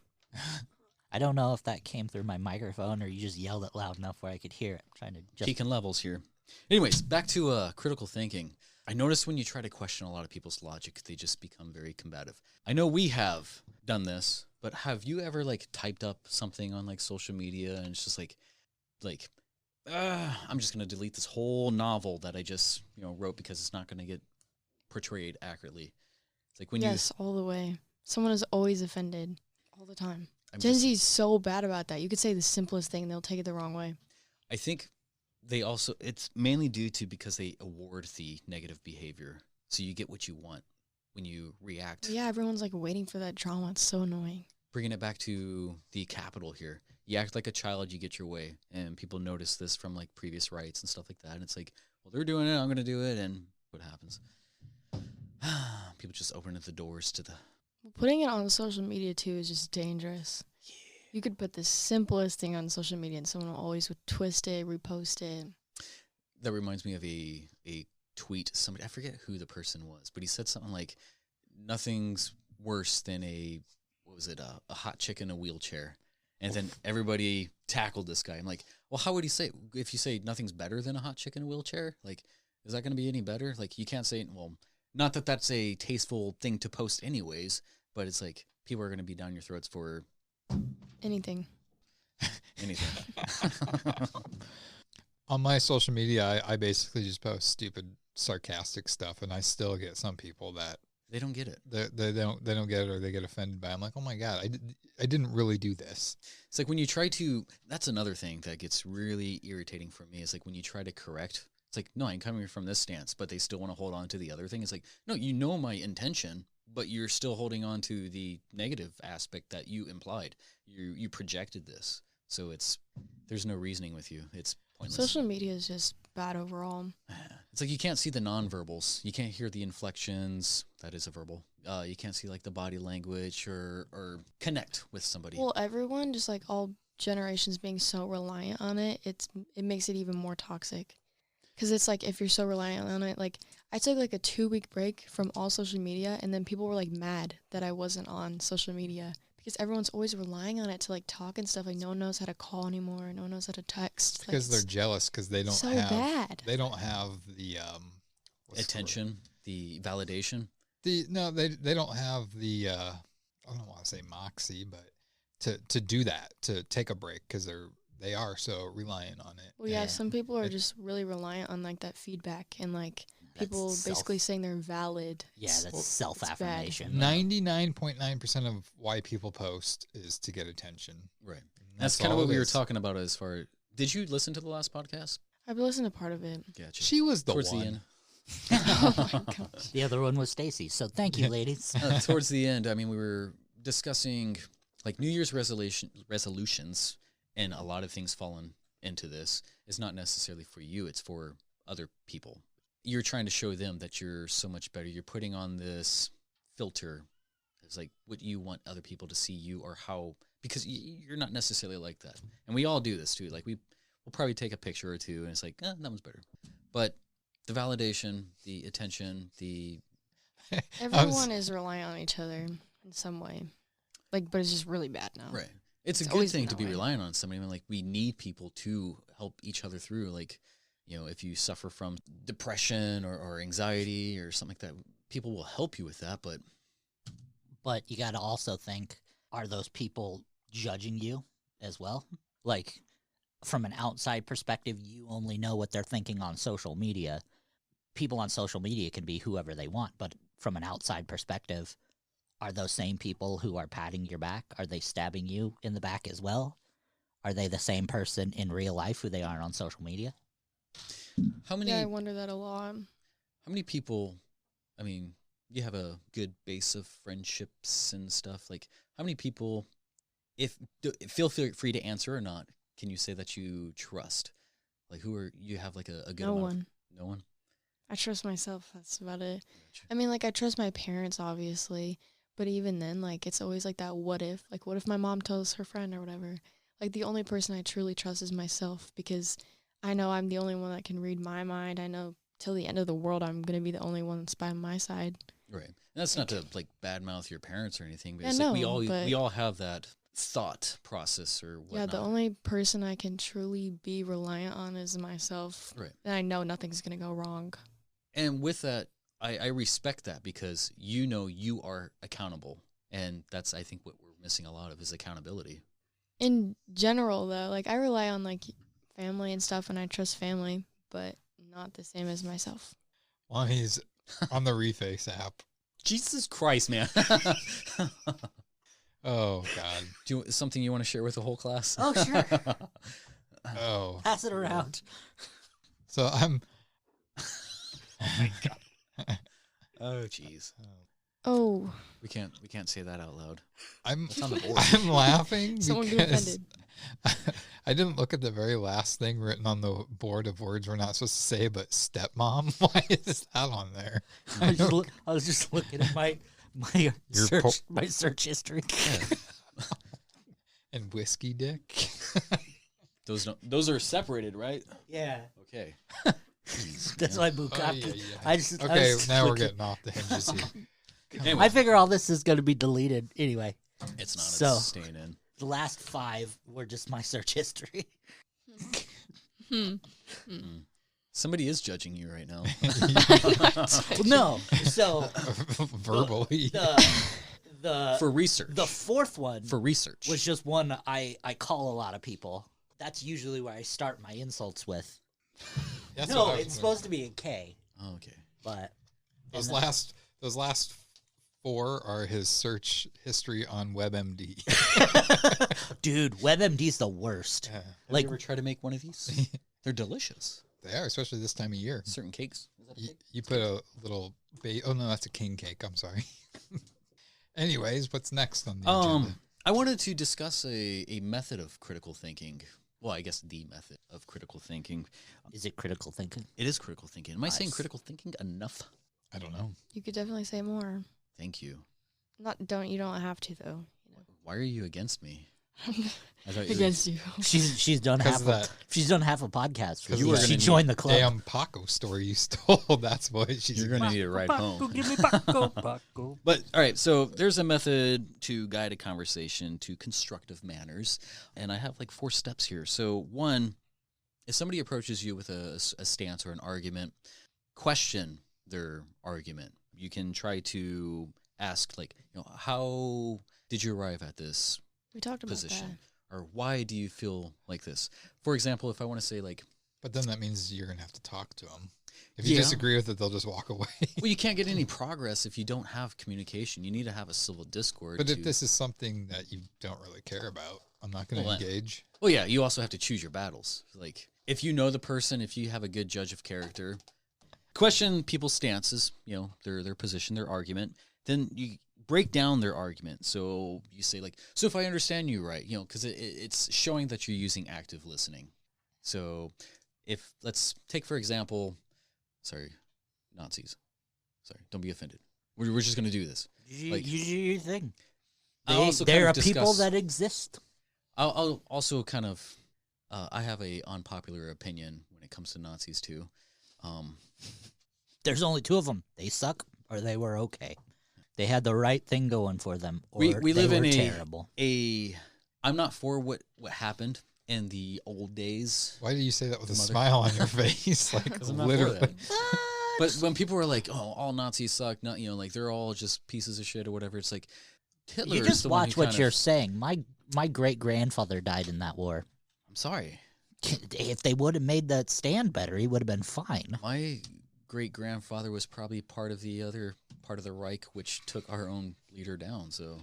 I don't know if that came through my microphone or you just yelled it loud enough where I could hear it. I'm trying to just... Peaking levels here. Anyways, back to critical thinking. I noticed when you try to question a lot of people's logic, they just become very combative. I know we have done this, but have you ever like typed up something on like social media and it's just like, I'm just going to delete this whole novel that I just, wrote because it's not going to get portrayed accurately. It's like when Yes, all the way. Someone is always offended all the time. I'm Gen Z is so bad about that. You could say the simplest thing and they'll take it the wrong way. I think it's mainly due to because they award the negative behavior. So you get what you want when you react. Yeah, everyone's like waiting for that drama. It's so annoying. Bringing it back to the Capitol here. You act like a child, you get your way. And people notice this from like previous rights and stuff like that. And it's like, well, they're doing it, I'm going to do it. And what happens? People just open the doors to the... Putting it on social media, too, is just dangerous. Yeah. You could put the simplest thing on social media and someone will always twist it, repost it. That reminds me of a tweet. Somebody, I forget who the person was, but he said something like, nothing's worse than a hot chick in a wheelchair. And then everybody tackled this guy. I'm like, well, how would he say, if you say nothing's better than a hot chick in a wheelchair? Like, is that going to be any better? Like, you can't say, well, not that that's a tasteful thing to post anyways, but it's like, people are going to be down your throats for... Anything. On my social media, I basically just post stupid, sarcastic stuff, and I still get some people that they don't get it. They don't get it, or they get offended by it. I'm like, oh my God, I didn't really do this. It's like when you try to, that's another thing that gets really irritating for me, is like when you try to correct, it's like, no, I'm coming from this stance, but they still want to hold on to the other thing. It's like, no, you know my intention, but you're still holding on to the negative aspect that you implied. You projected this. So there's no reasoning with you. It's pointless. Social media is just bad overall. It's like you can't see the nonverbals. You can't hear the inflections. That is a verbal. You can't see like the body language or connect with somebody. Well, everyone, just like all generations being so reliant on it, it makes it even more toxic. Because it's like, if you're so reliant on it, like I took like a 2-week break from all social media, and then people were like mad that I wasn't on social media because everyone's always relying on it to like talk and stuff. Like no one knows how to call anymore. No one knows how to text. Because they're jealous because they don't have they don't have the attention, the validation. They don't have the I don't want to say moxie, but to do that, to take a break, because they are so reliant on it. Well, yeah, some people are just really reliant on like that feedback and like people basically saying they're valid. Yeah, that's self-affirmation. 99.9% of why people post is to get attention. Right. That's kind of what we were talking about as far. Did you listen to the last podcast? I've listened to part of it. Gotcha. She was towards the one. The end. Oh my gosh. The other one was Stacy. So thank you, ladies. Towards the end, I mean, we were discussing like New Year's resolutions, and a lot of things fallen into this. It's not necessarily for you. It's for other people. You're trying to show them that you're so much better. You're putting on this filter. It's like what you want other people to see you, or how, because you're not necessarily like that. And we all do this too. Like we'll probably take a picture or two and it's like, that one's better. But the validation, the attention, everyone is relying on each other in some way. Like, but it's just really bad now. Right. It's a good thing to be relying on somebody. I mean, like we need people to help each other through. Like, if you suffer from depression or anxiety or something like that, people will help you with that. But you got to also think, are those people judging you as well? Like, from an outside perspective, you only know what they're thinking on social media. People on social media can be whoever they want, but from an outside perspective, are those same people who are patting your back, are they stabbing you in the back as well? Are they the same person in real life who they are on social media? How many? Yeah, I wonder that a lot. How many people, I mean, you have a good base of friendships and stuff. Like, how many people, feel free to answer or not, can you say that you trust? Like, you have like a good No amount one. No one? I trust myself. That's about it. I mean, like, I trust my parents, obviously. But even then, like, it's always like that what if. Like, what if my mom tells her friend or whatever? Like, the only person I truly trust is myself because I know I'm the only one that can read my mind. I know till the end of the world I'm going to be the only one that's by my side. Right. And that's not to, like, badmouth your parents or anything, but Yeah, it's like no, we all have that thought process or whatnot. Yeah, the only person I can truly be reliant on is myself. Right. And I know nothing's going to go wrong. And with that, I respect that because you know you are accountable. And that's, I think, what we're missing a lot of is accountability. In general, though, like, I rely on, like, family and stuff, and I trust family, but not the same as myself. Lonnie's on the Reface app. Jesus Christ, man. Oh, God. Do you, something you want to share with the whole class? Oh, sure. Oh. Pass it around. So I'm... Oh, my God. Oh, jeez. Oh. We can't say that out loud. It's on the board. I'm laughing Someone get because offended. I didn't look at the very last thing written on the board of words we're not supposed to say, but stepmom. Why is that on there? I was just looking at my search history. And whiskey dick. Those are separated, right? Yeah. Okay. That's why Bukaki. Oh, yeah. Okay, now we're getting off the hinges here. Anyway. I figure all this is going to be deleted anyway. It's not. So, it's staying in. The last 5 were just my search history. Somebody is judging you right now. No. So verbally. The for research. The 4th one for research was just one I call a lot of people. That's usually where I start my insults with. No, it's supposed to be a K. Oh, okay. But those last 4 are his search history on WebMD. Dude, WebMD's the worst. Have you ever tried to make one of these? They're delicious. They are, especially this time of year. Certain cakes. Is that a cake? You put a little oh no, that's a king cake. I'm sorry. Anyways, what's next on the agenda? I wanted to discuss a method of critical thinking. Well, I guess the method of critical thinking. Is it critical thinking? It is critical thinking. Am I saying critical thinking enough? I don't know. You could definitely say more. Thank you. You don't have to, though. Why are you against me? Against you. She's done half a podcast. Because she joined the club. Damn Paco story you stole. That's what she's. You're gonna need a ride home. Give me Paco. But all right, so there's a method to guide a conversation to constructive manners, and I have like 4 steps here. So 1, if somebody approaches you with a stance or an argument, question their argument. You can try to ask, like, how did you arrive at this We talked about position? Or why do you feel like this? For example, if I want to say, like... But then that means you're going to have to talk to them. If you disagree with it, they'll just walk away. Well, you can't get any progress if you don't have communication. You need to have a civil discord. But if this is something that you don't really care about, I'm not going to engage. Well, yeah, you also have to choose your battles. Like, if you know the person, if you have a good judge of character, question people's stances, their position, their argument, then you break down their argument. So you say, like, so if I understand you right, because it's showing that you're using active listening. So if, let's take, for example, Nazis. Sorry, don't be offended. We're just going to do this. You do your thing. There are people that exist. I'll also kind of, I have a unpopular opinion when it comes to Nazis too. There's only 2 of them. They suck or they were okay. They had the right thing going for them, or we live in terrible. I'm not for what happened in the old days. Why do you say that with a smile on your face? Like, literally. But when people were like, "Oh, all Nazis suck," not like they're all just pieces of shit or whatever, it's like Hitler. You just watch what you're saying. My great grandfather died in that war. I'm sorry. If they would have made that stand better, he would have been fine. My great-grandfather was probably part of the other part of the Reich, which took our own leader down. So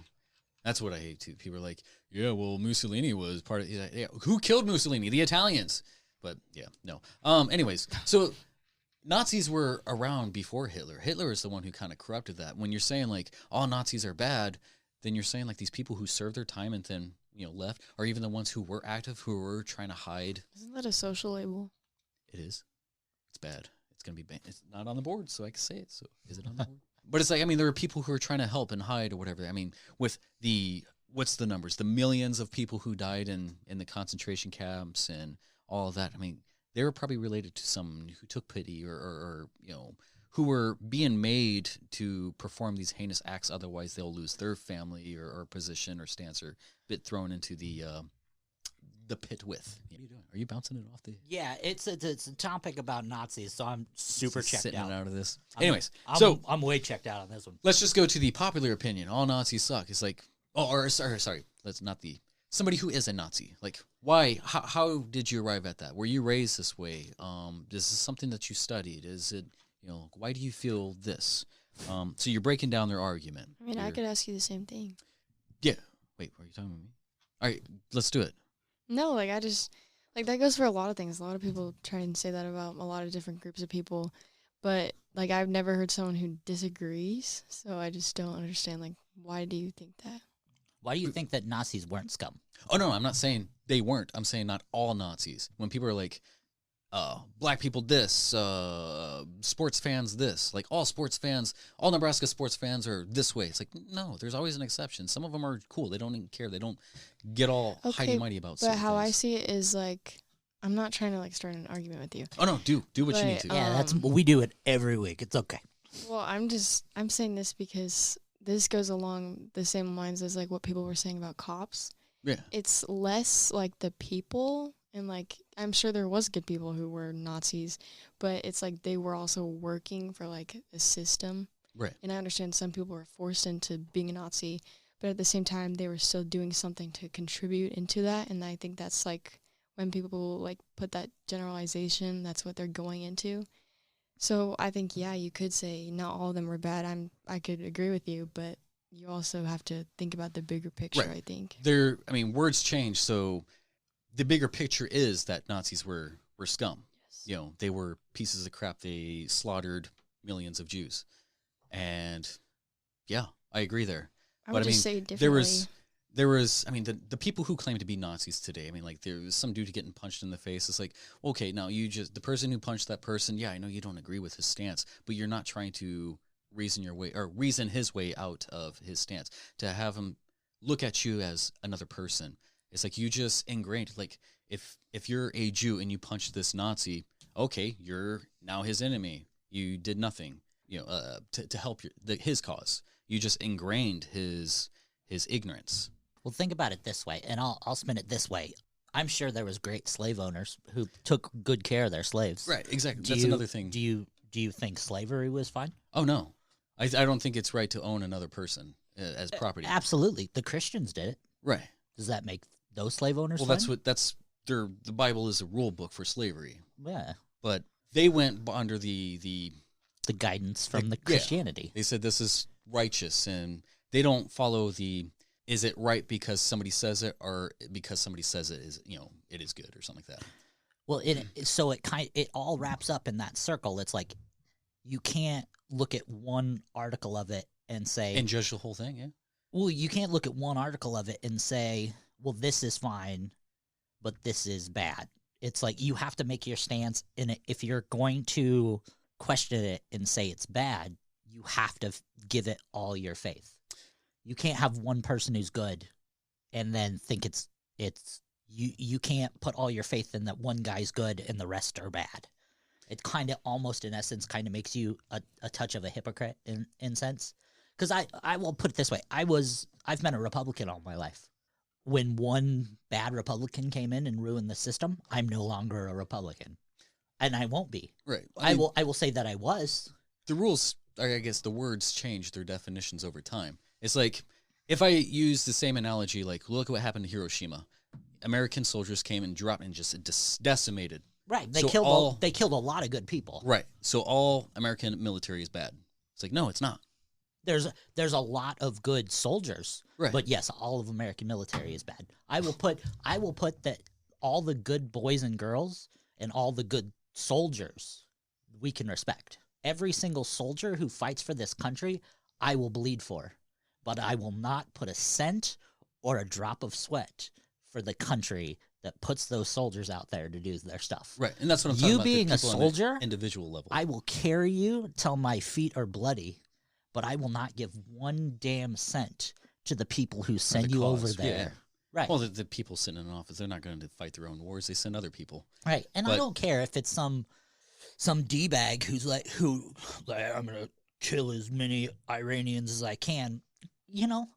that's what I hate too. People are like, yeah, well, Mussolini was part of... Yeah, who killed Mussolini? The Italians. But yeah, no. Anyways, so Nazis were around before Hitler. Hitler is the one who kind of corrupted that. When you're saying like all Nazis are bad, then you're saying like these people who served their time and then left, or even the ones who were active, who were trying to hide. Isn't that a social label? It is. It's bad. It's going to be it's not on the board, so I can say it. So is it on the board? But it's like, I mean, there are people who are trying to help and hide or whatever. I mean, with what's the numbers? The millions of people who died in the concentration camps and all of that. I mean, they were probably related to someone who took pity or who were being made to perform these heinous acts. Otherwise, they'll lose their family or position or stance or bit thrown into the pit with. What are you doing? Are you bouncing it off the? Yeah, it's a topic about Nazis, so I'm super checked sitting out. Out of this. Anyways, so I'm way checked out on this one. Let's just go to the popular opinion. All Nazis suck. It's like, sorry. Let's not somebody who is a Nazi. Like, why? How did you arrive at that? Were you raised this way? Is this something that you studied? Is it, why do you feel this? So you're breaking down their argument. I mean, I could ask you the same thing. Yeah. Wait, are you talking about me? All right, let's do it. No, like, I just, like, that goes for a lot of things. A lot of people try and say that about a lot of different groups of people. But, like, I've never heard someone who disagrees. So I just don't understand, like, why do you think that? Why do you think that Nazis weren't scum? Oh, no, I'm not saying they weren't. I'm saying not all Nazis. When people are like, black people this, sports fans this, like all Nebraska sports fans are this way. It's like, no, there's always an exception. Some of them are cool. They don't even care. They don't get all heidi-mighty about but how things. I see it is, like, I'm not trying to, like, start an argument with you. Oh, no, do what you need to. Yeah, we do it every week. It's okay. Well, I'm saying this because this goes along the same lines as, like, what people were saying about cops. Yeah. It's less, like, the people, and, like, I'm sure there was good people who were Nazis, but it's, like, they were also working for, like, a system. Right. And I understand some people were forced into being a Nazi, but at the same time, they were still doing something to contribute into that, and I think that's, like, when people, like, put that generalization, that's what they're going into. So I think, yeah, you could say not all of them were bad. I could agree with you, but you also have to think about the bigger picture, Right. I think. Words change, so the bigger picture is that Nazis were scum. Yes. They were pieces of crap. They slaughtered millions of Jews. And, yeah, I agree there. I would just say differently. There was, the people who claim to be Nazis today, like, there was some dude getting punched in the face. It's like, okay, now the person who punched that person, yeah, I know you don't agree with his stance, but you're not trying to reason his way out of his stance, to have him look at you as another person. It's like you just ingrained, like, if you're a Jew and you punch this Nazi, okay, you're now his enemy. You did nothing, to help his cause. You just ingrained his ignorance. Well, think about it this way, and I'll spin it this way. I'm sure there was great slave owners who took good care of their slaves. Right, exactly. That's another thing. Do you think slavery was fine? Oh, no. I don't think it's right to own another person as property. Absolutely. The Christians did it. Right. Does that make those slave owners fine? The Bible is a rule book for slavery. Yeah. But they went under the guidance from the Christianity. Yeah. They said this is righteous, and they don't follow is it right because somebody says it, or because somebody says it is, it is good or something like that. Well, it all wraps up in that circle. It's like you can't look at one article of it and say, and judge the whole thing. Yeah. Well, you can't look at one article of it and say, well, this is fine, but this is bad. It's like you have to make your stance in it. If you're going to question it and say it's bad, you have to give it all your faith. You can't have one person who's good and then think it's you can't put all your faith in that one guy's good and the rest are bad. It kind of almost in essence kind of makes you a touch of a hypocrite in sense. Because I will put it this way. I've been a Republican all my life. When one bad Republican came in and ruined the system, I'm no longer a Republican. And I won't be. Right. I will say that I was. The rules, I guess the words change their definitions over time. It's like, if I use the same analogy, like, look at what happened to Hiroshima. American soldiers came and dropped and just decimated. Right. They killed a lot of good people. Right. So all American military is bad. It's like, no, it's not. There's a lot of good soldiers. Right. But yes, all of American military is bad. I will put that all the good boys and girls and all the good soldiers we can respect. Every single soldier who fights for this country, I will bleed for. But I will not put a cent or a drop of sweat for the country that puts those soldiers out there to do their stuff. Right, and that's what I'm talking You about. being a people on the soldier, individual level. I will carry you till my feet are bloody, but I will not give one damn cent to the people who send you over there. Yeah. Right. Well, the people sitting in office, they're not going to fight their own wars. They send other people. Right. And I don't care if it's some D-bag who's like, I'm going to kill as many Iranians as I can. You know,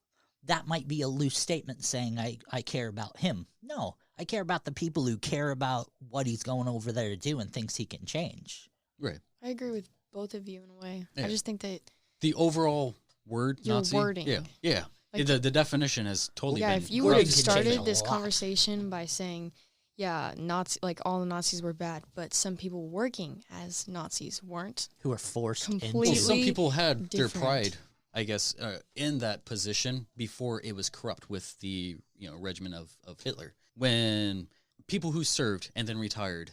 that might be a loose statement saying I care about him. No, I care about the people who care about what he's going over there to do and thinks he can change. Right. I agree with both of you in a way. Yeah. I just think that the overall word your Nazi. wording. Yeah. Like, the definition has totally been. Yeah, if you would have can change started a this lot. conversation by saying, yeah, Nazi, like all the Nazis were bad, but some people working as Nazis weren't. Who are forced Completely into Some people had different. their pride, I guess, in that position before it was corrupt with the regimen of Hitler. When people who served and then retired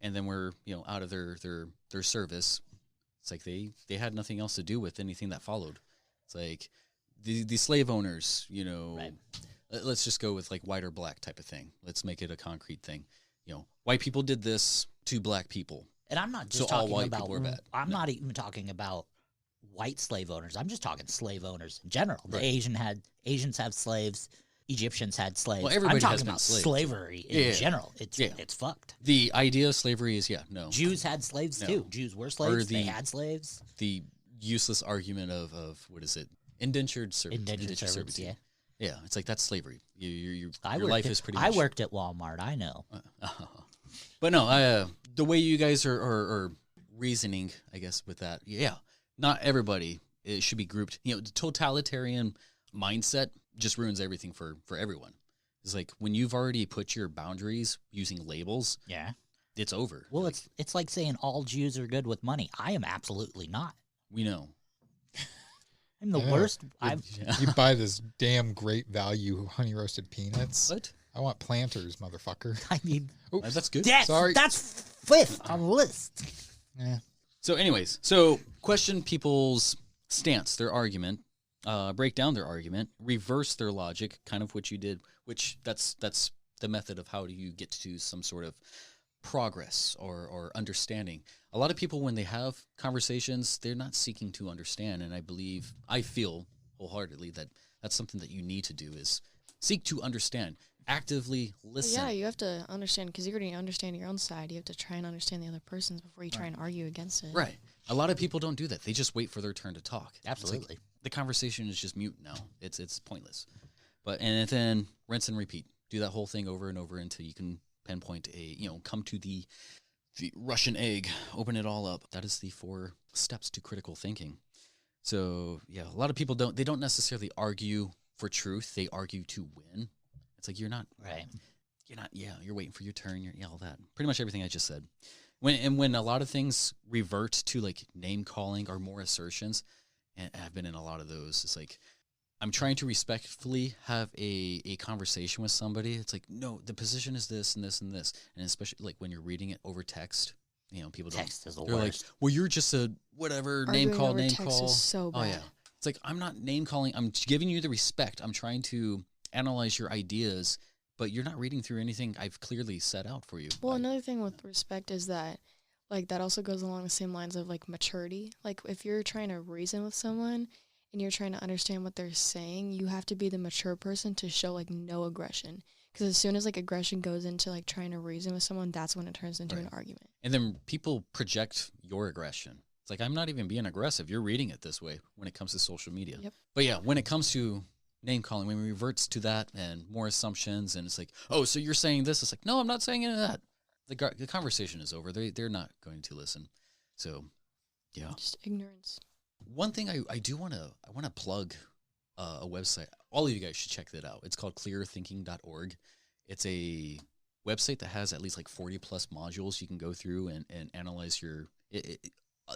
and then were out of their service, it's like they had nothing else to do with anything that followed. It's like the slave owners, Right. Let's just go with like white or black type of thing. Let's make it a concrete thing. White people did this to black people. And I'm not just So all talking white about. people are bad. I'm No. not even talking about white slave owners. I'm just talking slave owners in general. The Right. Asians have slaves. Egyptians had slaves. Well, everybody I'm has talking been about slaves. slavery in Yeah. general. It's fucked. The idea of slavery is no. Jews had slaves No. too. Jews were slaves. They the- had slaves. The useless argument of what is it? Indentured servitude. Indentured servants. Yeah. Yeah, it's like that's slavery. Your worked life at- is pretty I much. worked at Walmart. I know. But no, the way you guys are reasoning, I guess, with that, not everybody it should be grouped. The totalitarian mindset just ruins everything for everyone. It's like when you've already put your boundaries using labels, Yeah. it's over. Well, Like, it's like saying all Jews are good with money. I am absolutely not. we know. I'm the Yeah. worst. You buy this damn great value honey roasted peanuts. What? I want planters, motherfucker. I mean, Oops. That's good. Sorry. That's fifth on the list. Yeah. So, anyways, question people's stance, their argument, break down their argument, reverse their logic, kind of what you did, which that's the method of how do you get to some sort of progress or understanding. A lot of people, when they have conversations, they're not seeking to understand, and I feel wholeheartedly that that's something that you need to do is seek to understand, actively listen. Yeah, you have to understand, because you already understand your own side. You have to try and understand the other person's before you try and argue against it. Right. A lot of people don't do that. They just wait for their turn to talk. It's like Absolutely. the conversation is just mute now. It's pointless. And then rinse and repeat. Do that whole thing over and over until you can pinpoint come to the Russian egg, open it all up. That is the 4 steps to critical thinking. So yeah, a lot of people don't necessarily argue for truth. They argue to win. It's like you're not you're waiting for your turn. You're all that. Pretty much everything I just said. When a lot of things revert to like name calling or more assertions, and I've been in a lot of those, it's like I'm trying to respectfully have a conversation with somebody. It's like, no, the position is this and this and this. And especially like when you're reading it over text, people Text is the they're worst. like, well, you're just a whatever Arguing name call, over name text call. is so Oh bad. yeah. It's like, I'm not name calling. I'm giving you the respect. I'm trying to analyze your ideas, but you're not reading through anything I've clearly set out for you. Well, another thing with respect is that, like, that also goes along the same lines of, like, maturity. Like, if you're trying to reason with someone and you're trying to understand what they're saying, you have to be the mature person to show, like, no aggression. Because as soon as, like, aggression goes into, like, trying to reason with someone, that's when it turns into an argument. And then people project your aggression. It's like, I'm not even being aggressive. You're reading it this way when it comes to social media. Yep. But yeah, when it comes to name calling, when it reverts to that and more assumptions, and it's like, oh, so you're saying this? It's like, no, I'm not saying any of that. The conversation is over. They're not going to listen. So, yeah. Just ignorance. One thing I do want to plug a website. All of you guys should check that out. It's called clearthinking.org. It's a website that has at least like 40 plus modules you can go through and analyze your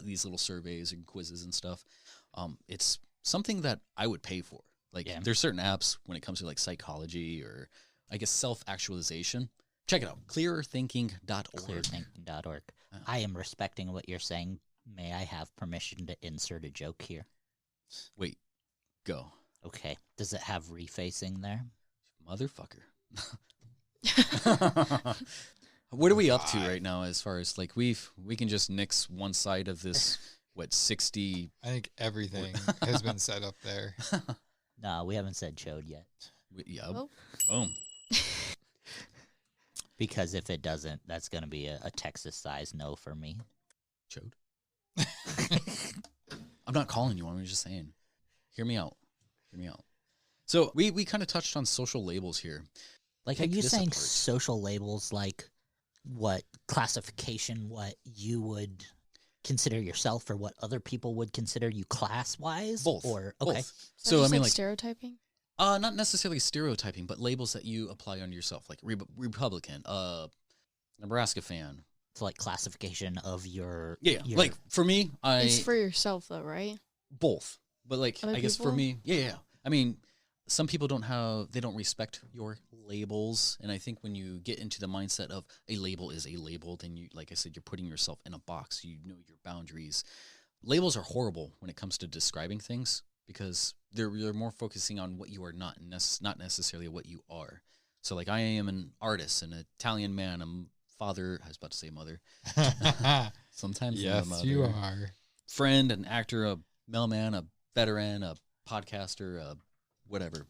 these little surveys and quizzes and stuff. It's something that I would pay for. Like there's certain apps when it comes to like psychology or I guess self-actualization. Check it out. Clearthinking.org. Clearthinking.org. I am respecting what you're saying. May I have permission to insert a joke here? Wait. Go. Okay. Does it have refacing there? Motherfucker. What are we up to right now as far as like we can just nix one side of this 60? I think everything has been set up there. No, we haven't said chode yet. Oh. Boom. Because if it doesn't, that's going to be a Texas size no for me. Chode. I'm not calling you. I'm just saying. Hear me out. So we kind of touched on social labels here. Like, Pick are you this saying apart. social labels like what classification, what you would consider yourself or what other people would consider you class-wise? Both. Or, Both. okay. So, I mean, like, stereotyping? not necessarily stereotyping, but labels that you apply on yourself, like Republican, Nebraska fan. It's like classification of your... Yeah, your- like, for me, It's for yourself, though, right? both. But, like, Other I guess for people? me, yeah. I mean, some people they don't respect your labels. And I think when you get into the mindset of a label is a label, then you, like I said, you're putting yourself in a box. You know your boundaries. Labels are horrible when it comes to describing things because they're more focusing on what you are not necessarily what you are. So, like, I am an artist, an Italian man, a father. I was about to say mother. Sometimes I'm a Yes, mother. you are. Friend, an actor, a mailman, a veteran, a podcaster, a whatever.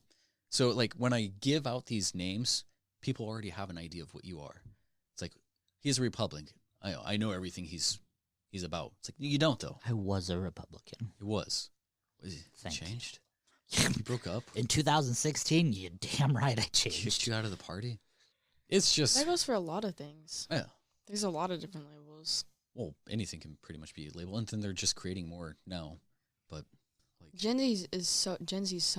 So, like, when I give out these names, people already have an idea of what you are. It's like, he's a Republican. I know everything he's about. It's like, you don't, though. I was a Republican. It was. Was it Thank you. changed? You broke up? In 2016, you damn right I Kicked changed. you out of the party? It's just, That goes for a lot of things. yeah. There's a lot of different labels. Well, anything can pretty much be a label. And then they're just creating more now. But, like, Gen Z is so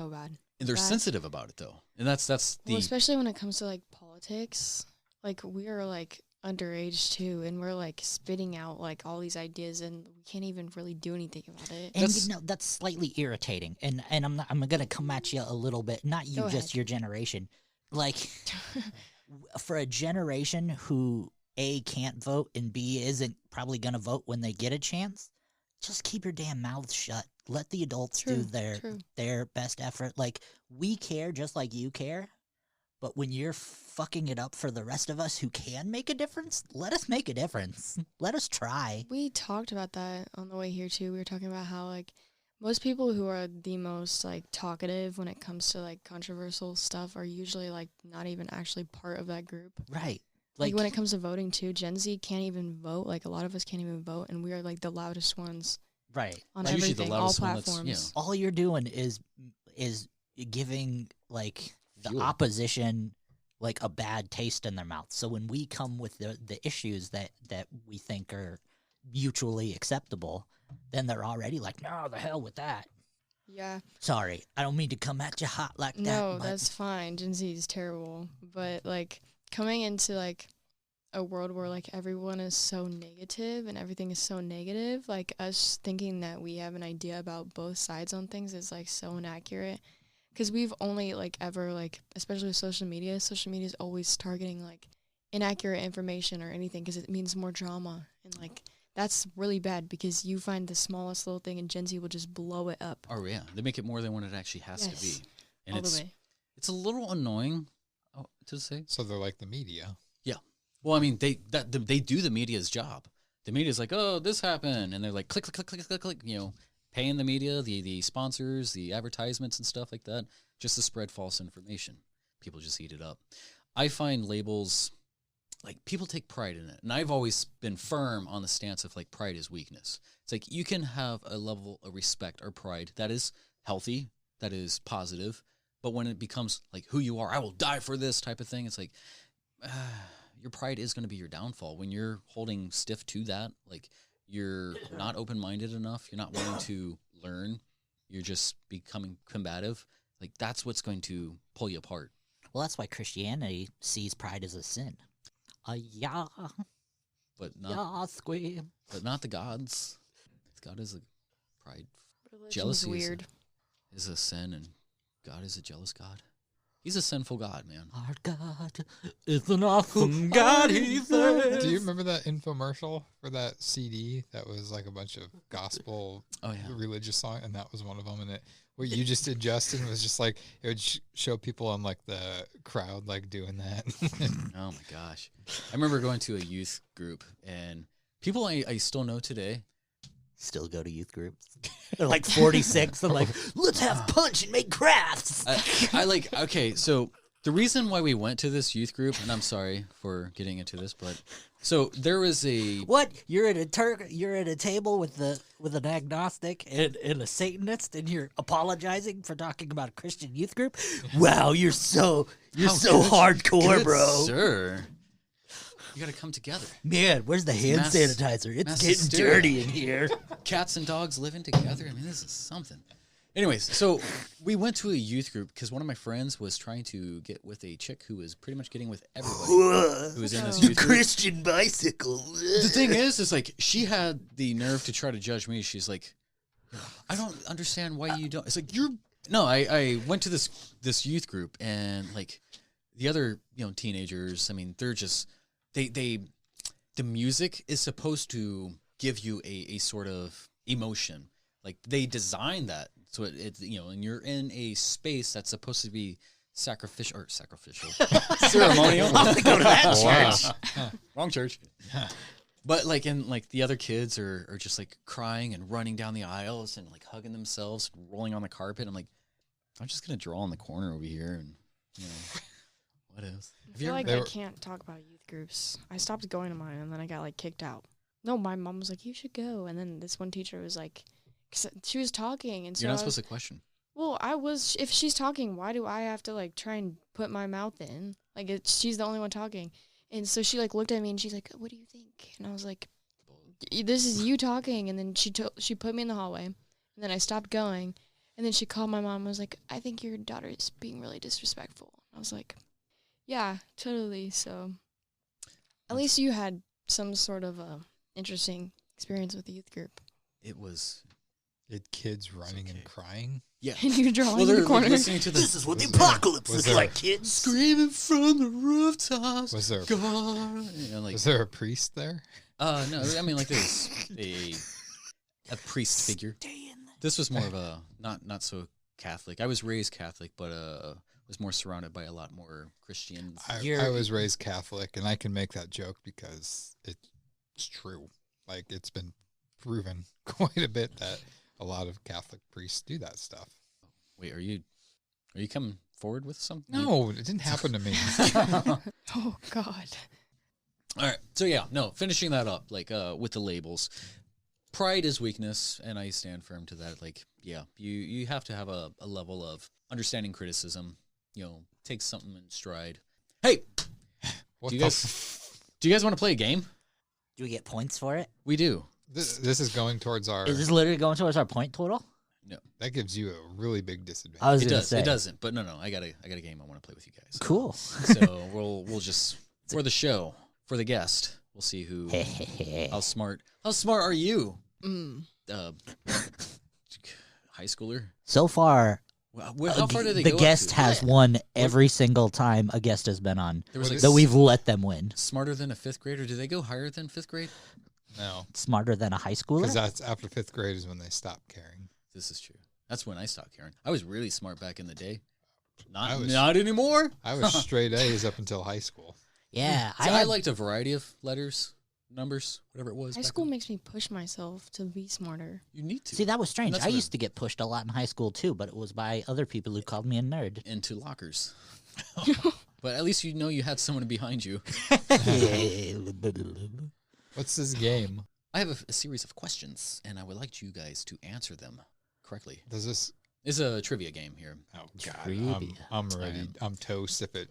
bad. and they're That- sensitive about it, though. And that's the... Well, especially when it comes to like politics. Like we are like underage too, and we're like spitting out like all these ideas, and we can't even really do anything about it. And you know, that's slightly irritating. And I'm gonna come at you a little bit. Not you, Go just ahead. your generation. Like for a generation who A, can't vote, and B, isn't probably gonna vote when they get a chance, just keep your damn mouths shut. Let the adults do True. their best effort. Like, we care just like you care, but when you're fucking it up for the rest of us who can make a difference, let us make a difference. Let us try. We talked about that on the way here too. We were talking about how like most people who are the most like talkative when it comes to like controversial stuff are usually like not even actually part of that group. Right. Like when it comes to voting too, Gen Z can't even vote. Like a lot of us can't even vote, and we are like the loudest ones. Right. On It's usually the everything, all loudest one that's, platforms. All you're doing is giving like the Fuel. opposition like a bad taste in their mouth. So when we come with the issues that we think are mutually acceptable, then they're already like, no, the hell with that. Yeah. Sorry, I don't mean to come at you hot like that. No, but that's fine. Gen Z is terrible. But like coming into like a world where like everyone is so negative and everything is so negative, like us thinking that we have an idea about both sides on things is like so inaccurate. Because we've only like ever like, especially with social media is always targeting like inaccurate information or anything because it means more drama. And like that's really bad because you find the smallest little thing and Gen Z will just blow it up. Oh, yeah. They make it more than what it actually has to Yes. be. And All the way. it's a little annoying to say. So they're like the media. Yeah. Well, I mean, they do the media's job. The media's like, oh, this happened. And they're like, click, click, click, click, click, click, you know, paying the media, the sponsors, the advertisements and stuff like that, just to spread false information. People just eat it up. I find labels, like, people take pride in it. And I've always been firm on the stance of, like, pride is weakness. It's like, you can have a level of respect or pride that is healthy, that is positive. But when it becomes, like, who you are, I will die for this type of thing, it's like, your pride is going to be your downfall. When you're holding stiff to that, like, you're not open-minded enough, you're not willing to learn, you're just becoming combative, like, that's what's going to pull you apart. Well, that's why Christianity sees pride as a sin. Yeah. But not, Yeah, squee. but not the gods. God is a pride. Religion's Jealousy weird. is a sin, and God is a jealous God. He's a sinful God, man. Our God is an awesome God, he says. Do you remember that infomercial for that CD that was like a bunch of gospel religious song, and that was one of them? And what you just did, Justin, was just like it would show people on like the crowd like doing that. Oh my gosh, I remember going to a youth group, and people I still know today still go to youth groups. They're like 46. I'm like, let's have punch and make crafts. Okay, so the reason why we went to this youth group, and I'm sorry for getting into this, but so there was a what? You're at a table with an agnostic and a Satanist, and you're apologizing for talking about a Christian youth group. Wow, you're so hardcore, bro. Sir. You got to come together. Man, where's the hand sanitizer? It's getting dirty in here. Cats and dogs living together. I mean, this is something. Anyways, so we went to a youth group because one of my friends was trying to get with a chick who was pretty much getting with everybody who was in this youth group. Christian bicycle. The thing is like she had the nerve to try to judge me. She's like, I don't understand why you don't. It's like I went to this youth group, and like the other teenagers. I mean, they're just. The music is supposed to give you a sort of emotion. Like they designed that so it and you're in a space that's supposed to be sacrificial ceremonial. Go to that church. Wrong church. But like the other kids are just like crying and running down the aisles and like hugging themselves, rolling on the carpet. I'm like, I'm just gonna draw in the corner over here and what else? I feel like I can't talk about youth groups. I stopped going to mine, and then I got, like, kicked out. No, my mom was like, you should go. And then this one teacher was like, cause she was talking. And so you're not supposed to question. Well, if she's talking, why do I have to, like, try and put my mouth in? Like, she's the only one talking. And so she, like, looked at me, and she's like, what do you think? And I was like, this is you talking. And then she put me in the hallway. And then I stopped going. And then she called my mom and was like, I think your daughter is being really disrespectful. I was like, yeah, totally. So at least you had some sort of interesting experience with the youth group. It was... It kids running and crying? Yeah. And you're drawing in the corner. Listening to this is what the apocalypse is like, kids. Screaming from the rooftops. Was there was there a priest there? No, I mean like there's a priest figure. This was more of a not so Catholic. I was raised Catholic, but was more surrounded by a lot more Christians. I was raised Catholic, and I can make that joke because it's true. Like, it's been proven quite a bit that a lot of Catholic priests do that stuff. Wait, are you coming forward with something? No, it didn't happen to me. Oh, God. All right. So, yeah, no, finishing that up, like, with the labels. Pride is weakness, and I stand firm to that. Like, yeah, you have to have a level of understanding criticism, take something in stride. Hey, do you guys want to play a game? Do we get points for it? We do. This is going towards our... Is this literally going towards our point total? No. That gives you a really big disadvantage. I was going to say. It doesn't, but no, I got a game I want to play with you guys. Cool. So we'll just, for the show, for the guest, we'll see who, how smart are you? High schooler? So far, how far did they the go guest up to? has won every single time a guest has been on. There was like that we've let them win. Smarter than a fifth grader? Did they go higher than fifth grade? No. Smarter than a high schooler? Because that's after fifth grade is when they stop caring. This is true. That's when I stopped caring. I was really smart back in the day. Not anymore. I was straight A's up until high school. Yeah. I liked a variety of letters, numbers, whatever it was. High school makes me push myself to be smarter. You need to. See, that was strange. I used to get pushed a lot in high school, too, but it was by other people who called me a nerd. Into lockers. But at least you had someone behind you. What's this game? I have a series of questions, and I would like you guys to answer them correctly. Does this... It's a trivia game here. Oh God, I'm ready. I'm toast if it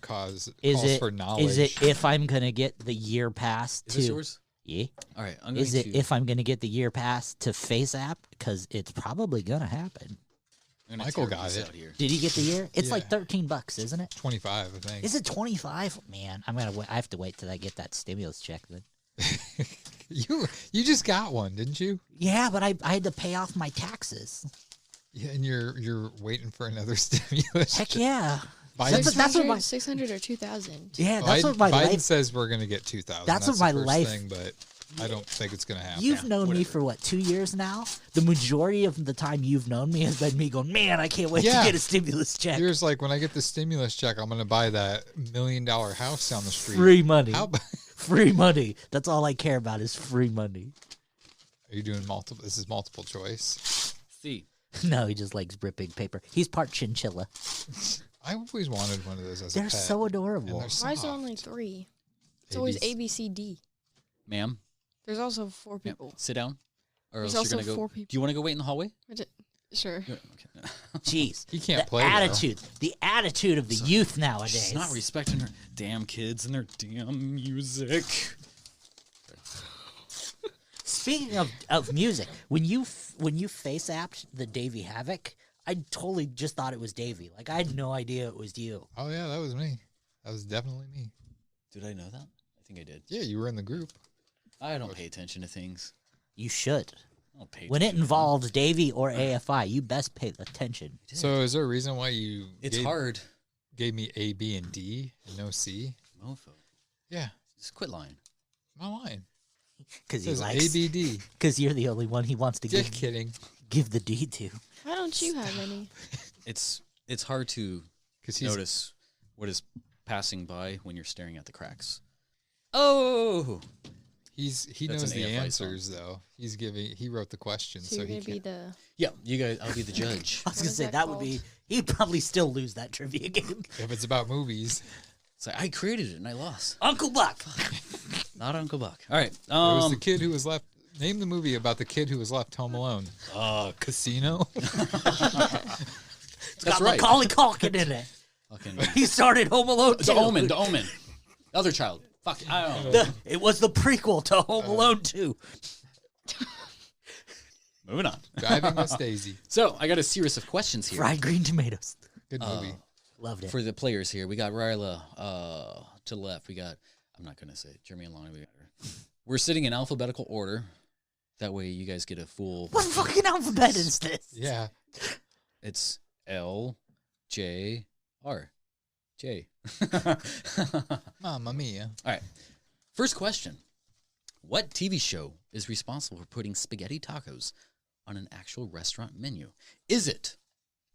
calls for knowledge. Is it if I'm gonna get the year pass to? Is this yours? Yeah. All right. Is it if I'm gonna get the year pass to Face App? Because it's probably gonna happen. Michael got it. Did he get the year? It's like $13, isn't it? 25, I think. Is it 25? Man, I have to wait till I get that stimulus check then. You just got one, didn't you? Yeah, but I had to pay off my taxes. Yeah, and you're waiting for another stimulus. Heck yeah. Biden, That's what my 600 or 2,000. yeah. That's what my Biden life. says we're gonna get 2,000. That's what my the first life- thing, but I don't think it's gonna happen. You've known me for what, 2 years now? The majority of the time you've known me has been me going, man, I can't wait to get a stimulus check. Yours like when I get the stimulus check, I'm gonna buy that $1 million house down the street. Free money. How about? Free money. That's all I care about is free money. Are you doing multiple? This is multiple choice. See. No, he just likes ripping paper. He's part chinchilla. I always wanted one of those as a They're pet. so adorable. Why Why is there only 3? It's always A, B, C, D. Ma'am. There's also 4 people. Sit down. Or There's else you're also gonna go. 4 people. Do you want to go wait in the hallway? Sure. Okay. Jeez. He can't the play, though. attitude. The attitude of the youth nowadays. She's not respecting her damn kids and their damn music. Speaking of music, when you face apped the Davey Havoc, I totally just thought it was Davey. Like, I had no idea it was you. Oh yeah, that was me. That was definitely me. Did I know that? I think I did. Yeah, you were in the group. I don't pay attention to things. You should. I don't pay When it attention. involves Davey or AFI, you best pay attention. So is there a reason why you hard. Gave me A, B, and D and no C? Mofo. Yeah. Just quit lying. I'm not lying. Because he Says likes ABD. Because you're the only one he wants to Just kidding. give the D to. Why don't you have any? It's hard to he's- notice what is passing by when you're staring at the cracks. Oh, He That's knows an the AFI answers though. He wrote the question, So so you're he going to be can. the... yeah. You guys, I'll be the judge. I was What going to is say, that that would be... He'd probably still lose that trivia game. If it's about movies, It's like I created it and I lost. Uncle Buck. Not Uncle Buck. All right. it was the kid who was left. Name the movie about the kid who was left home alone. Casino. It's got right. Macaulay Culkin in it. Fucking He started Home Alone 2. The Omen. The Omen. Other child. Fuck. I don't know. It was the prequel to Home Alone 2. Moving on. Driving Miss Daisy. So I got a series of questions here. Fried green tomatoes. Good movie. Loved it. For the players here, we got Ryla to the left. We got, I'm not going to say it, Jeremy and Lonnie. We got her. We're sitting in alphabetical order. That way you guys get a full. What fucking alphabet is this? Yeah. It's L, J, R. J. Mamma mia. All right. First question. What TV show is responsible for putting spaghetti tacos on an actual restaurant menu? Is it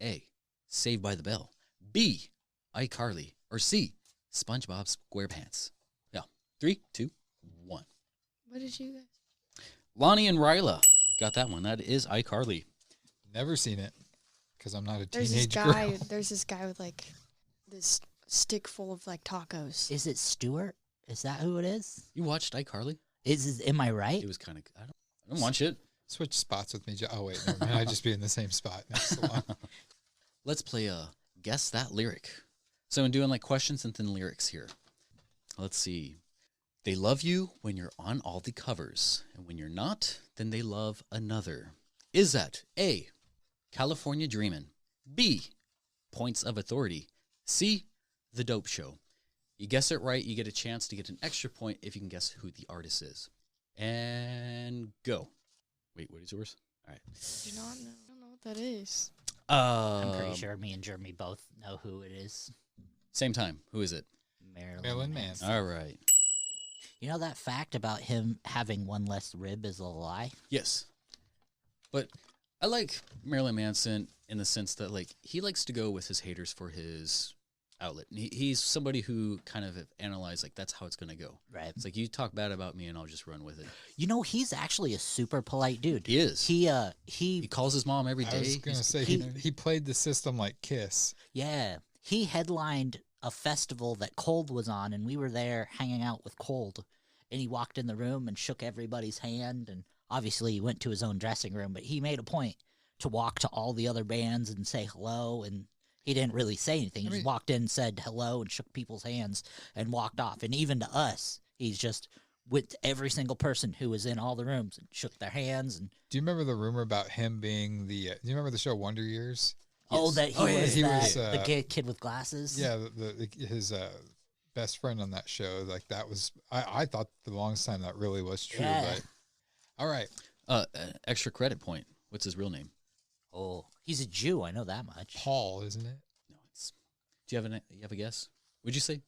A, Saved by the Bell, B, iCarly, or C, SpongeBob SquarePants? Yeah. 3, 2, 1. What did you guys... Lonnie and Ryla got that one. That is iCarly. Never seen it because I'm not a There's this teenage guy. girl. There's this guy with like this stick full of like tacos. Is it Stewart? Is that who it is? You watched iCarly? Am I right? It was kind of. I don't watch it. Switch spots with me. Oh wait, never mind. I'd just be in the same spot next to one. Let's play a guess that lyric. So I'm doing like questions and then lyrics here. Let's see. They love you when you're on all the covers, and when you're not, then they love another. Is that A, California Dreamin', B, Points of Authority, C, The Dope Show? You guess it right, you get a chance to get an extra point if you can guess who the artist is. And go. Wait, what is yours? All right. Do not know. I don't know what that is. I'm pretty sure me and Jeremy both know who it is. Same time. Who is it? Marilyn Manson. All right. You know that fact about him having one less rib is a lie? Yes. But I like Marilyn Manson in the sense that, like, he likes to go with his haters for his outlet. And he's somebody who kind of analyzed, like, that's how it's going to go. Right. It's like, you talk bad about me and I'll just run with it. You know, he's actually a super polite dude. He is. He calls his mom every day. I was gonna say he played the system like Kiss. Yeah. He headlined a festival that Cold was on, and we were there hanging out with Cold. And he walked in the room and shook everybody's hand, and obviously he went to his own dressing room, but he made a point to walk to all the other bands and say hello, and he didn't really say anything. He just walked in, said hello, and shook people's hands and walked off. And even to us, he's just went to every single person who was in all the rooms and shook their hands. And Do you remember the rumor about him being the? Do you remember the show Wonder Years? Oh, that he was the kid with glasses. Yeah, his best friend on that show. Like that was, I thought the longest time that really was true. Yeah. But all right, Extra credit point. What's his real name? Oh, he's a Jew. I know that much. Paul, isn't it? No, it's. Do you have a guess? Would you say?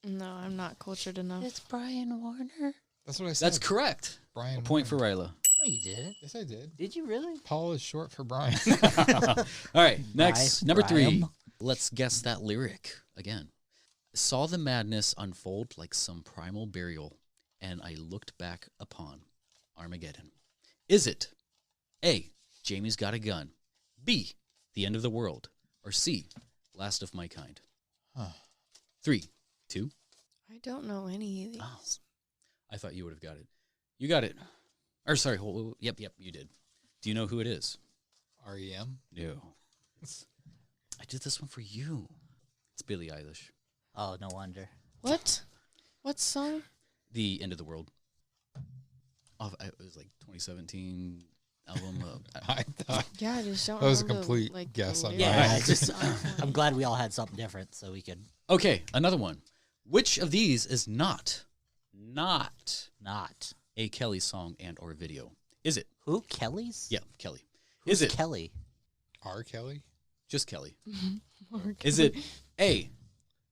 No, I'm not cultured enough. It's Brian Warner. That's what I said. That's correct. Brian. A point Warner. for Ryla. No, you did. Yes, I did. Did you really? Paul is short for Brian. All right, next, number 3. Brian. Let's guess that lyric again. Saw the madness unfold like some primal burial, and I looked back upon Armageddon. Is it A, Jamie's got a gun, B, the end of the world, or C, last of my kind? 3, 2. I don't know any of these. Oh, I thought you would have got it. You got it. Or sorry, yep, you did. Do you know who it is? REM? No. I did this one for you. It's Billie Eilish. Oh, no wonder. What? What song? The End of the World. Oh, it was like 2017 album. I thought Yeah, I just don't. that was a remember, complete like, guess on lyrics. mine. Yeah, it's just, I'm glad we all had something different so we could Okay, another one. Which of these is not not. a Kelly song and or video? Is it? Who? Kelly's? Yeah, Kelly. Who's Is it Kelly? R. Kelly? just Kelly? Okay. Is it A,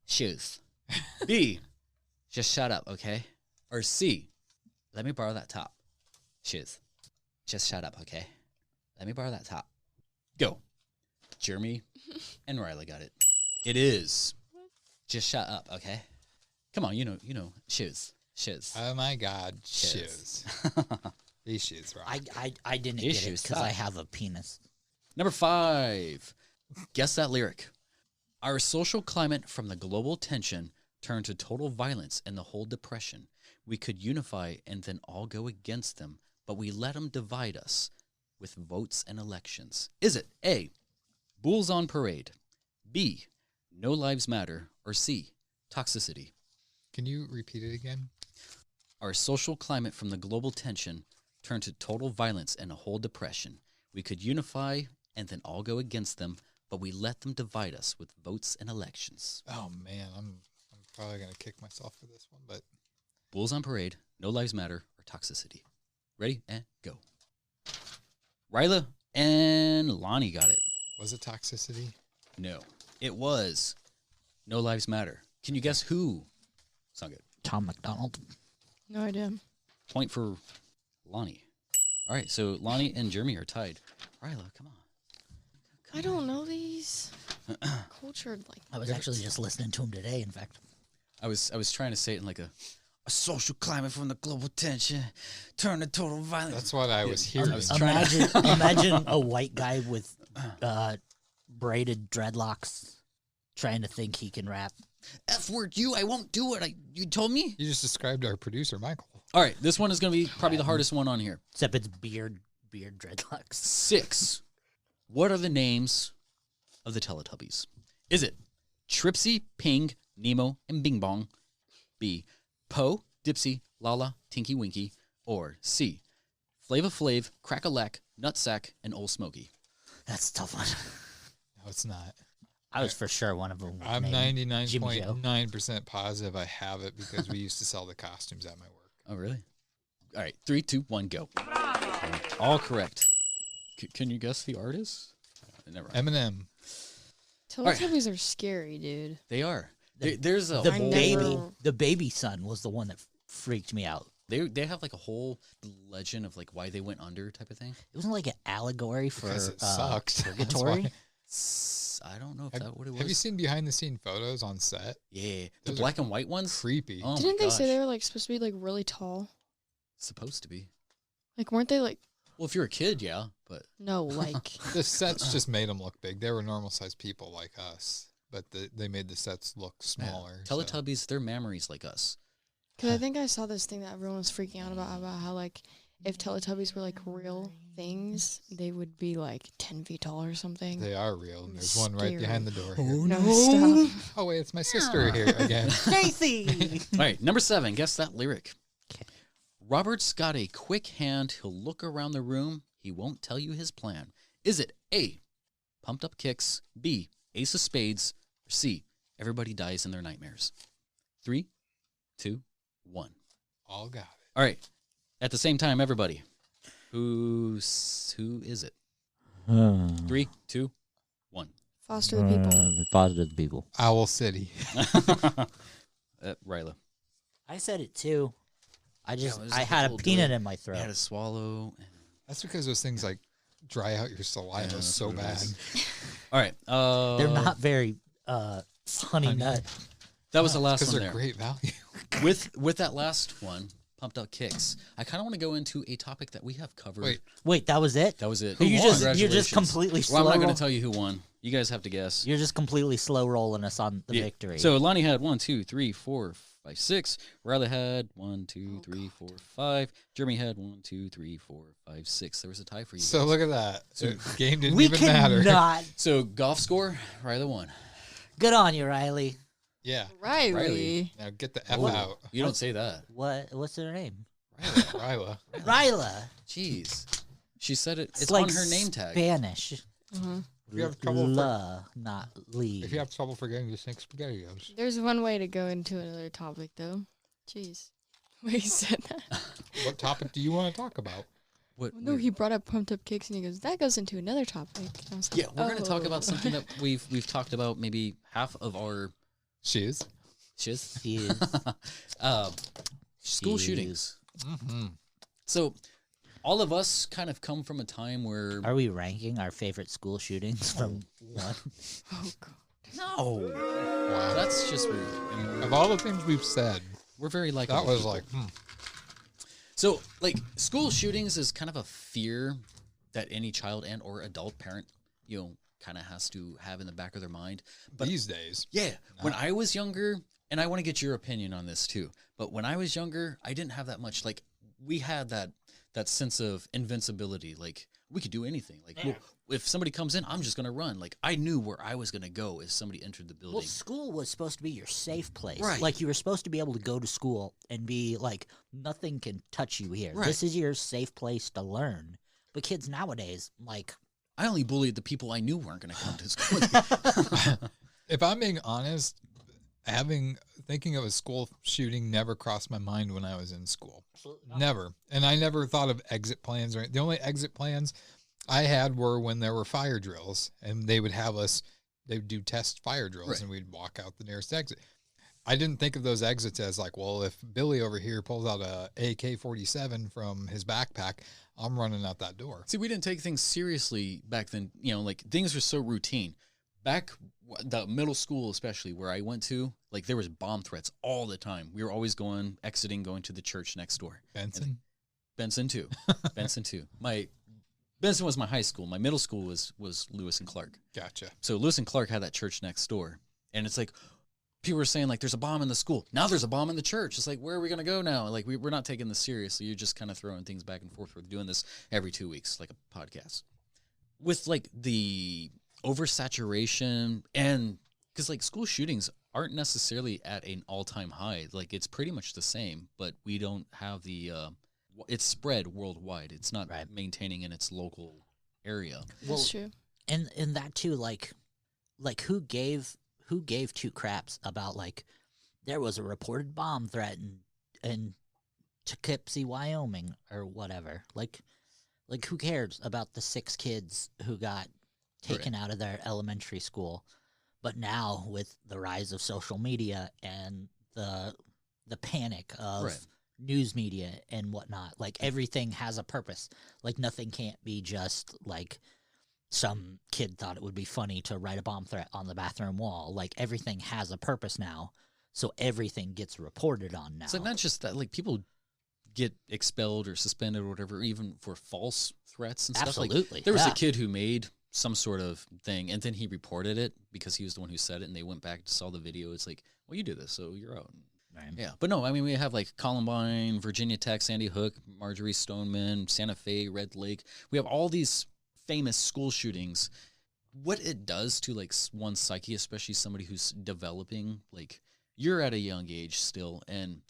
shoes, B, just shut up, okay? Or C, let me borrow that top. Shoes, just shut up, okay? Let me borrow that top. Go. Jeremy and Ryla got it. It is. Just shut up, okay? Come on, you know, shoes. Oh my God, Shoes. shoes. These shoes rock. I didn't These get it shoes because I suck. have a penis. Number 5. Guess that lyric. Our social climate from the global tension turned to total violence and the whole depression. We could unify and then all go against them, but we let them divide us with votes and elections. Is it A, Bulls on Parade, B, No Lives Matter, or C, Toxicity? Can you repeat it again? Our social climate from the global tension turned to total violence and a whole depression. We could unify and then all go against them, but we let them divide us with votes and elections. Oh man, I'm probably gonna kick myself for this one, but Bulls on Parade, No Lives Matter, or Toxicity. Ready? And go. Ryla and Lonnie got it. was it Toxicity? No. It was No Lives Matter. Can you guess who sung it? Tom McDonald. No idea. Point for Lonnie. All right, so Lonnie and Jeremy are tied. Ryla, come on. I don't know these. Cultured like. I was actually just listening to him today, in fact. I was trying to say it in like a social climate from the global tension, turn to total violence. That's what I was hearing. I was trying Imagine a white guy with braided dreadlocks trying to think he can rap. F word you, I won't do it. You told me? You just described our producer, Michael. All right, this one is going to be probably the hardest one on here. Except it's beard dreadlocks. 6. What are the names of the Teletubbies? Is it Tripsy, Ping, Nemo, and Bing Bong? B, Poe, Dipsy, Lala, Tinky Winky? Or C, Flava Flav, Crack-a-Lack, Nutsack, and Old Smoky? That's a tough one. No, it's not. I was for sure one of them. was I'm named Jimmy Joe. 99.9% positive I have it because we used to sell the costumes at my work. Oh, really? All right, 3, 2, 1, go. All correct. Can you guess the artist? Never mind. Eminem. Teletubbies are scary, dude. They are. There's a The whole baby son was the one that freaked me out. They have like a whole legend of like why they went under type of thing. It wasn't like an allegory for Because it sucked. That's purgatory. why. I don't know if that what it was. Have you seen behind the scene photos on set? Yeah, the Those are black and white ones. Creepy. Oh Didn't my they say gosh. they were like supposed to be like really tall? Supposed to be. Like weren't they like Well, if you're a kid, yeah, but no like The sets just made them look big. They were normal sized people like us, but they made the sets look smaller. so- Teletubbies, they're memories like us. because I think I saw this thing that everyone was freaking out about how like if Teletubbies were like real things, they would be like 10 feet tall or something. They are real. And there's one right Scary. behind the door. Oh, Here. No, stop. Oh wait, it's my sister here again. Casey. All right, number 7. Guess that lyric. 'Kay. Robert's got a quick hand. He'll look around the room. He won't tell you his plan. Is it A, pumped up kicks, B, ace of spades, or C, everybody dies in their nightmares? 3, 2, 1. All got it. All right. At the same time, everybody. Who is it? 3, 2, 1. Foster the people. Foster the people. Owl City. Ryla. I said it too. I it was I like had a little peanut delay. in my I throat. had to swallow. That's because those things like dry out your saliva that's so what it bad. is. All right. They're not very honey nut. That was the last Because one they're there. great value. With that last one, pumped out kicks. I kind of want to go into a topic that we have covered. Wait, that was it? That was it. You're just Congratulations. completely slow. Well, I'm not going roll- to tell you who won. You guys have to guess. You're just completely slow rolling us on the victory. So Lonnie had 1, 2, 3, 4, 5, 6. Riley had 1, 2, 3, 4, 5. Jeremy had 1, 2, 3, 4, 5, 6. There was a tie for you. So guys. look at that. So The game didn't we even matter. cannot. So golf score, Riley won. Good on you, Riley. Yeah. Riley. Now get the F Oh, out. You don't say that. What's her name? Ryla. Ryla. Jeez. She said it. It's, It's like on her name tag. Spanish. If you have trouble, not Lee. if you have trouble forgetting, just think SpaghettiOs. There's one way to go into another topic, though. Jeez. He said that. What topic do you want to talk about? What? No, he brought up pumped up kicks, and he goes, "That goes into another topic." And I was like, Yeah, we're going to talk "Oh." about something that we've talked about maybe half of our Shiz. shiz. Fuse. School Fuse. shootings. Mm-hmm. So all of us kind of come from a time where Are we ranking our favorite school shootings from one? Oh god. no, Wow. that's just rude. And Of all the things we've said, we're very like that was like, So, like, school shootings is kind of a fear that any child and or adult parent, kind of has to have in the back of their mind. But these days. yeah, when I was younger, and I want to get your opinion on this too, but when I was younger, I didn't have that much. Like, we had that sense of invincibility. Like, we could do anything. Like, well, if somebody comes in, I'm just going to run. Like, I knew where I was going to go if somebody entered the building. Well, school was supposed to be your safe place. Right. Like, you were supposed to be able to go to school and be like, nothing can touch you here. Right. This is your safe place to learn. But kids nowadays, like, I only bullied the people I knew weren't going to come to school. If I'm being honest, thinking of a school shooting never crossed my mind when I was in school. Never. And I never thought of exit plans. The only exit plans I had were when there were fire drills, and they would do test fire drills, Right. and we'd walk out the nearest exit. I didn't think of those exits as like, well, if Billy over here pulls out a AK-47 from his backpack, I'm running out that door. See, we didn't take things seriously back then. Like, things were so routine. Back the middle school, especially where I went to, like, there was bomb threats all the time. We were always going to the church next door. Benson? Benson too. Benson too. Benson was my high school. My middle school was Lewis and Clark. Gotcha. So Lewis and Clark had that church next door, and it's like people were saying like, "There's a bomb in the school." Now there's a bomb in the church. It's like, where are we gonna go now? Like, we're not taking this seriously. You're just kind of throwing things back and forth. We're doing this every 2 weeks, like a podcast, with like the oversaturation, and because like school shootings aren't necessarily at an all-time high. Like, it's pretty much the same, but we don't have the it's spread worldwide. It's not maintaining in its local area. That's true. and that too, like who gave two craps about, like, there was a reported bomb threat in Poughkeepsie, Wyoming, or whatever. Like who cares about the 6 kids who got taken out of their elementary school? But now, with the rise of social media and the panic of news media and whatnot, like, everything has a purpose. Like, nothing can't be just like some kid thought it would be funny to write a bomb threat on the bathroom wall. Like, everything has a purpose now, so everything gets reported on now. It's like not just that, like, people get expelled or suspended or whatever, even for false threats and stuff. Absolutely, Like, there was yeah. a kid who made some sort of thing, and then he reported it because he was the one who said it, and they went back to saw the video. It's like, well, you did this, so you're out. Right. Yeah, but no, I mean, we have like Columbine, Virginia Tech, Sandy Hook, Marjorie Stoneman, Santa Fe, Red Lake. We have all these famous school shootings. What it does to like one's psyche, especially somebody who's developing, like, you're at a young age still, and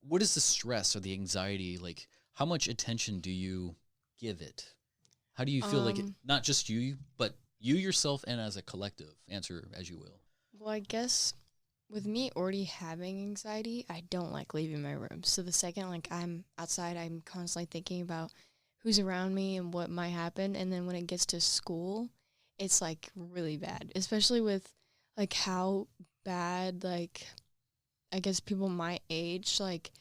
what is the stress or the anxiety? Like, how much attention do you give it? How do you feel like it, not just you, but you yourself and as a collective? Answer as you will. Well, I guess with me already having anxiety, I don't like leaving my room. So the second like I'm outside, I'm constantly thinking about who's around me and what might happen. And then when it gets to school, it's like really bad, especially with like how bad, like, I guess people my age, like,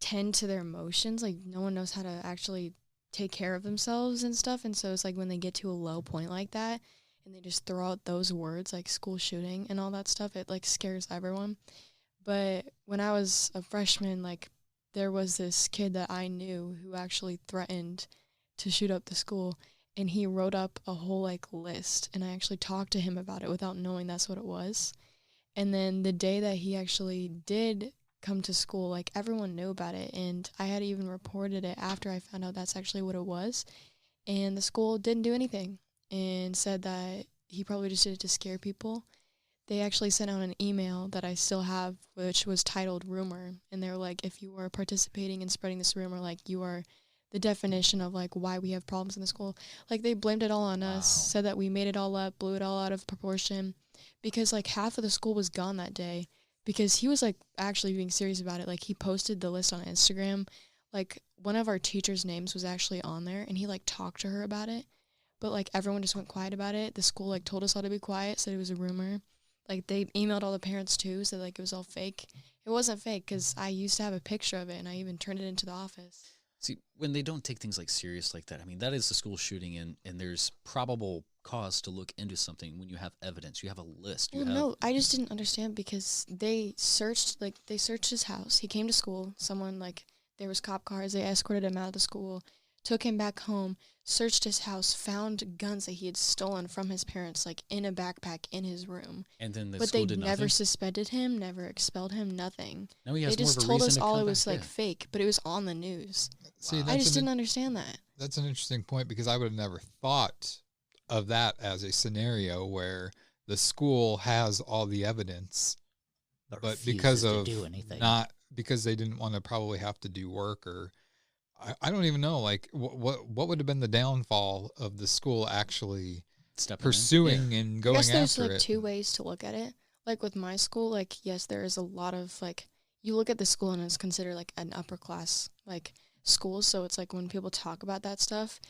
tend to their emotions. Like, no one knows how to actually take care of themselves and stuff. And so it's like when they get to a low point like that and they just throw out those words like school shooting and all that stuff, it like scares everyone. But when I was a freshman, like, there was this kid that I knew who actually threatened to shoot up the school, and he wrote up a whole like list, and I actually talked to him about it without knowing that's what it was. And then the day that he actually did come to school, like, everyone knew about it, and I had even reported it after I found out that's actually what it was, and the school didn't do anything and said that he probably just did it to scare people. They actually sent out an email that I still have, which was titled rumor, and they were like, if you are participating in spreading this rumor, like, you are the definition of like why we have problems in the school. Like, they blamed it all on us, said that we made it all up, blew it all out of proportion, because like half of the school was gone that day, because he was like actually being serious about it. Like, he posted the list on Instagram. Like, one of our teachers' names was actually on there, and he like talked to her about it, but like everyone just went quiet about it. The school like told us all to be quiet, said it was a rumor. Like, they emailed all the parents too, said like it was all fake. It wasn't fake, because I used to have a picture of it, and I even turned it into the office. See, when they don't take things like serious like that, I mean, that is a school shooting, and there's probable cause to look into something when you have evidence. You have a list. Well, no, I just didn't understand, because they searched his house. He came to school. Someone, like, there was cop cars. They escorted him out of the school, took him back home, searched his house, found guns that he had stolen from his parents, like, in a backpack in his room. And then but they never suspended him, never expelled him, nothing. Now he has they more just of a told us reason to all come it was back, like fake, but it was on the news. See, I just didn't understand that. That's an interesting point, because I would have never thought of that as a scenario where the school has all the evidence, but because of because they didn't want to probably have to do work, or I don't even know, like, what would have been the downfall of the school actually pursuing and going after it? I guess there's like two ways to look at it. Like, with my school, like, yes, there is a lot of, like, you look at the school and it's considered like an upper class like school, so it's like when people talk about that stuff,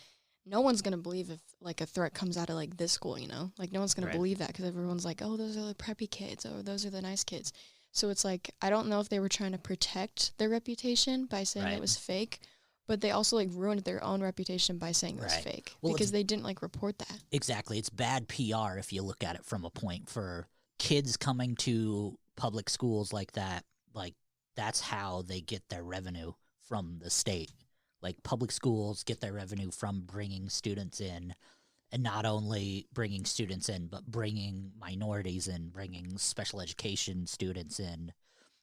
no one's gonna believe if like a threat comes out of like this school, you know, like no one's gonna believe that, because everyone's like, oh, those are the preppy kids, or those are the nice kids. So it's like, I don't know if they were trying to protect their reputation by saying it was fake, but they also like ruined their own reputation by saying it was fake, because they didn't like report that. Exactly. It's bad PR if you look at it from a point for kids coming to public schools like that. Like, that's how they get their revenue from the state. Like, public schools get their revenue from bringing students in, and not only bringing students in, but bringing minorities in, bringing special education students in.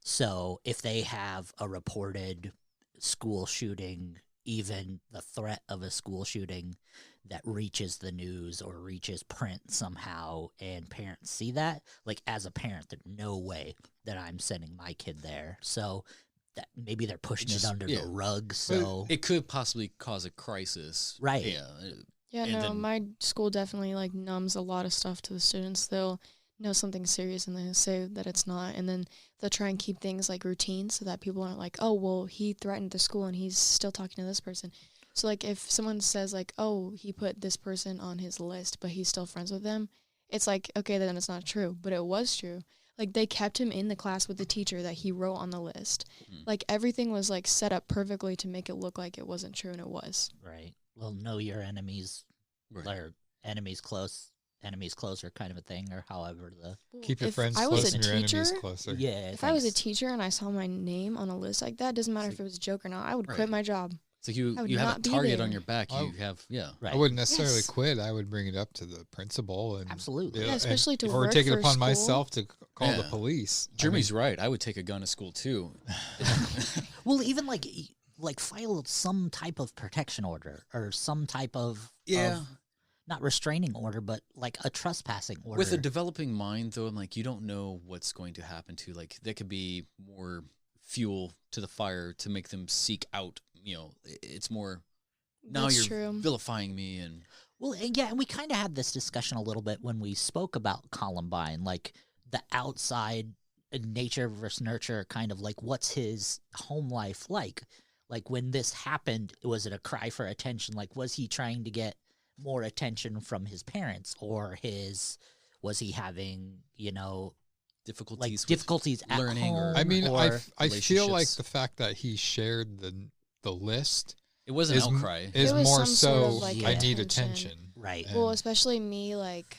So if they have a reported school shooting, even the threat of a school shooting that reaches the news or reaches print somehow, and parents see that, like, as a parent, there's no way that I'm sending my kid there. So that maybe they're pushing it under the rug. So it could possibly cause a crisis. Right. Yeah. Yeah, And no, then- my school definitely like numbs a lot of stuff to the students. They'll know something serious and they'll say that it's not, and then they'll try and keep things like routine so that people aren't like, oh, well, he threatened the school and he's still talking to this person. So like if someone says like, oh, he put this person on his list, but he's still friends with them, it's like, okay, then it's not true, but it was true. Like, they kept him in the class with the teacher that he wrote on the list. Like, everything was like set up perfectly to make it look like it wasn't true, and it was. Right. Well, know your enemies, or enemies closer kind of a thing, or however the... Keep your If friends I was close a and your teacher, enemies closer. Yeah. If I was a teacher and I saw my name on a list like that, doesn't matter if it was a joke or not, I would quit my job. It's like you I would have not a be target there. on your back. You have, I wouldn't necessarily quit. I would bring it up to the principal. And Absolutely. Yeah, especially to or work take it for upon school. myself to call the police. Jeremy's right. I would take a gun to school too. Well, even like file some type of protection order or some type of not restraining order, but like a trespassing order. With a developing mind, though, I'm like, you don't know what's going to happen to. Like, that could be more fuel to the fire to make them seek out. You know, it's more. Now That's you're true. vilifying me, and Well, and yeah, and we kind of had this discussion a little bit when we spoke about Columbine, like the outside nature versus nurture, kind of like what's his home life like. Like when this happened, was it a cry for attention? Like was he trying to get more attention from his parents, or was he having, difficulties at learning home? I mean, or I feel like the fact that he shared the list. It was an outcry. Is It was more some sort so of, like, I need attention. attention. Right. And- Well, especially me, like,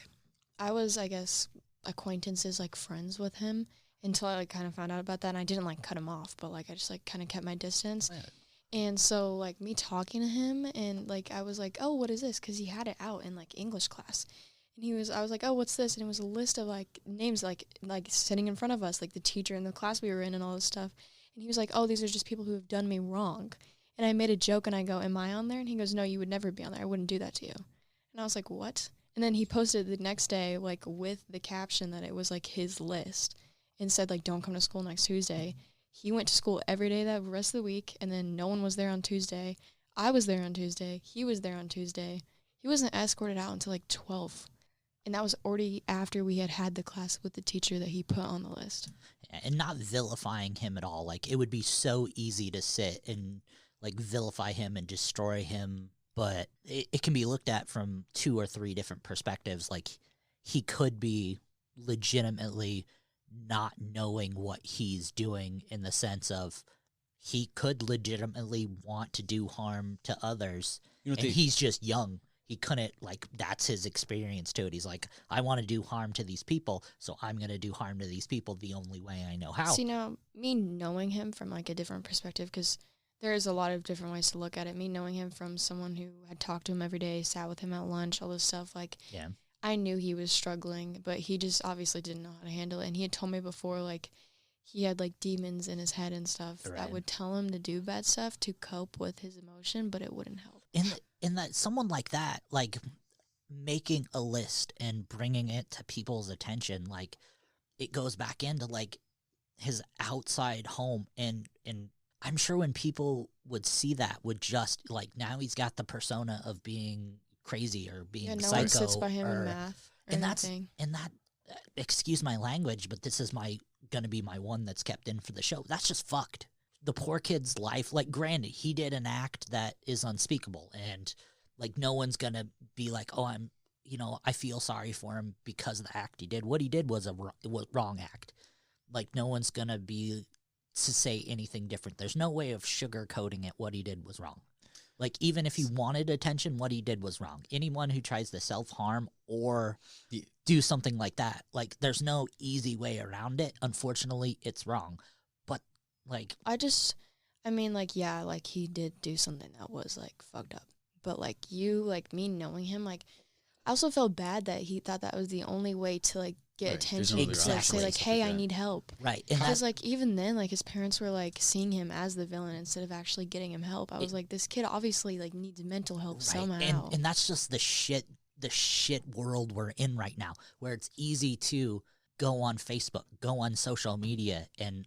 I was, I guess, acquaintances, like, friends with him until I, like, kind of found out about that, and I didn't, like, cut him off, but, like, I just, like, kind of kept my distance. Right. And so, like, me talking to him, and, like, I was like, oh, what is this? Because he had it out in, like, English class. And I was like, oh, what's this? And it was a list of, like, names, like sitting in front of us, like, the teacher in the class we were in and all this stuff. And he was like, oh, these are just people who have done me wrong. And I made a joke, and I go, am I on there? And he goes, no, you would never be on there. I wouldn't do that to you. And I was like, what? And then he posted the next day, like, with the caption that it was, like, his list and said, like, don't come to school next Tuesday. He went to school every day that rest of the week, and then no one was there on Tuesday. I was there on Tuesday. He was there on Tuesday. He wasn't escorted out until, like, 12. And that was already after we had the class with the teacher that he put on the list. And not vilifying him at all. Like, it would be so easy to sit and, like, vilify him and destroy him, but it can be looked at from 2 or 3 different perspectives. Like, he could be legitimately not knowing what he's doing, in the sense of he could legitimately want to do harm to others, and he's just young. He couldn't, like, that's his experience to it. He's like, I want to do harm to these people, so I'm going to do harm to these people the only way I know how. See, now, me knowing him from, like, a different perspective, because there is a lot of different ways to look at it. Me knowing him from someone who had talked to him every day, sat with him at lunch, all this stuff, like, yeah. I knew he was struggling, but he just obviously didn't know how to handle it. And he had told me before, like, he had, like, demons in his head and stuff that would tell him to do bad stuff to cope with his emotion, but it wouldn't help. And that someone like that, like, making a list and bringing it to people's attention, like, it goes back into, like, his outside home. And I'm sure when people would see that, would just, like, now he's got the persona of being crazy or being no psycho. one sits by him in math or anything. Excuse my language, but this is gonna be my one that's kept in for the show. That's just fucked. The poor kid's life, like, granted, he did an act that is unspeakable, and, like, no one's gonna be like, oh, I feel sorry for him because of the act he did. What he did was a wrong act. Like, no one's gonna be to say anything different. There's no way of sugarcoating it. What he did was wrong. Like, even if he wanted attention, what he did was wrong. Anyone who tries to self-harm or do something like that, like, there's no easy way around it. Unfortunately, it's wrong. But, like, yeah, like, he did do something that was, like, fucked up. But, like, me knowing him, like, I also felt bad that he thought that was the only way to, like, get attention. No to, like, say, like, hey, I need help. Right. Because, like, even then, like, his parents were, like, seeing him as the villain instead of actually getting him help. I was like, this kid obviously, like, needs mental help somehow. And that's just the shit world we're in right now, where it's easy to go on Facebook, go on social media, and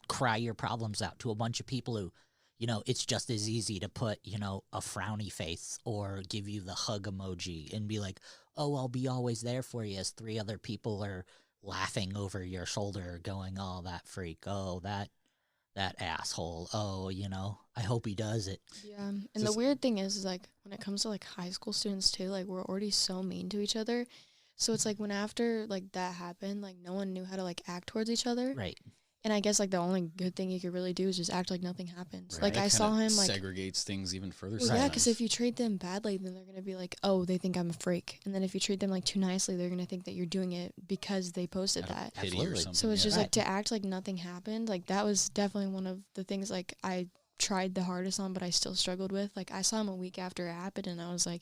cry your problems out to a bunch of people who, it's just as easy to put, a frowny face or give you the hug emoji and be like, oh, I'll be always there for you, as 3 other people are laughing over your shoulder going, oh, that freak, oh, that asshole, oh, I hope he does it. Yeah, and the weird thing is, like, when it comes to, like, high school students, too, like, we're already so mean to each other. So it's, like, when after, like, that happened, like, no one knew how to, like, act towards each other. Right. And I guess, like, the only good thing you could really do is just act like nothing happened. Right. Like, I saw him, like... segregates things even further. Well, yeah, because if you treat them badly, then they're going to be like, oh, they think I'm a freak. And then if you treat them, like, too nicely, they're going to think that you're doing it because they posted that. Pity or something. So it's just, like, to act like nothing happened. Like, that was definitely one of the things, like, I tried the hardest on, but I still struggled with. Like, I saw him a week after it happened, and I was like,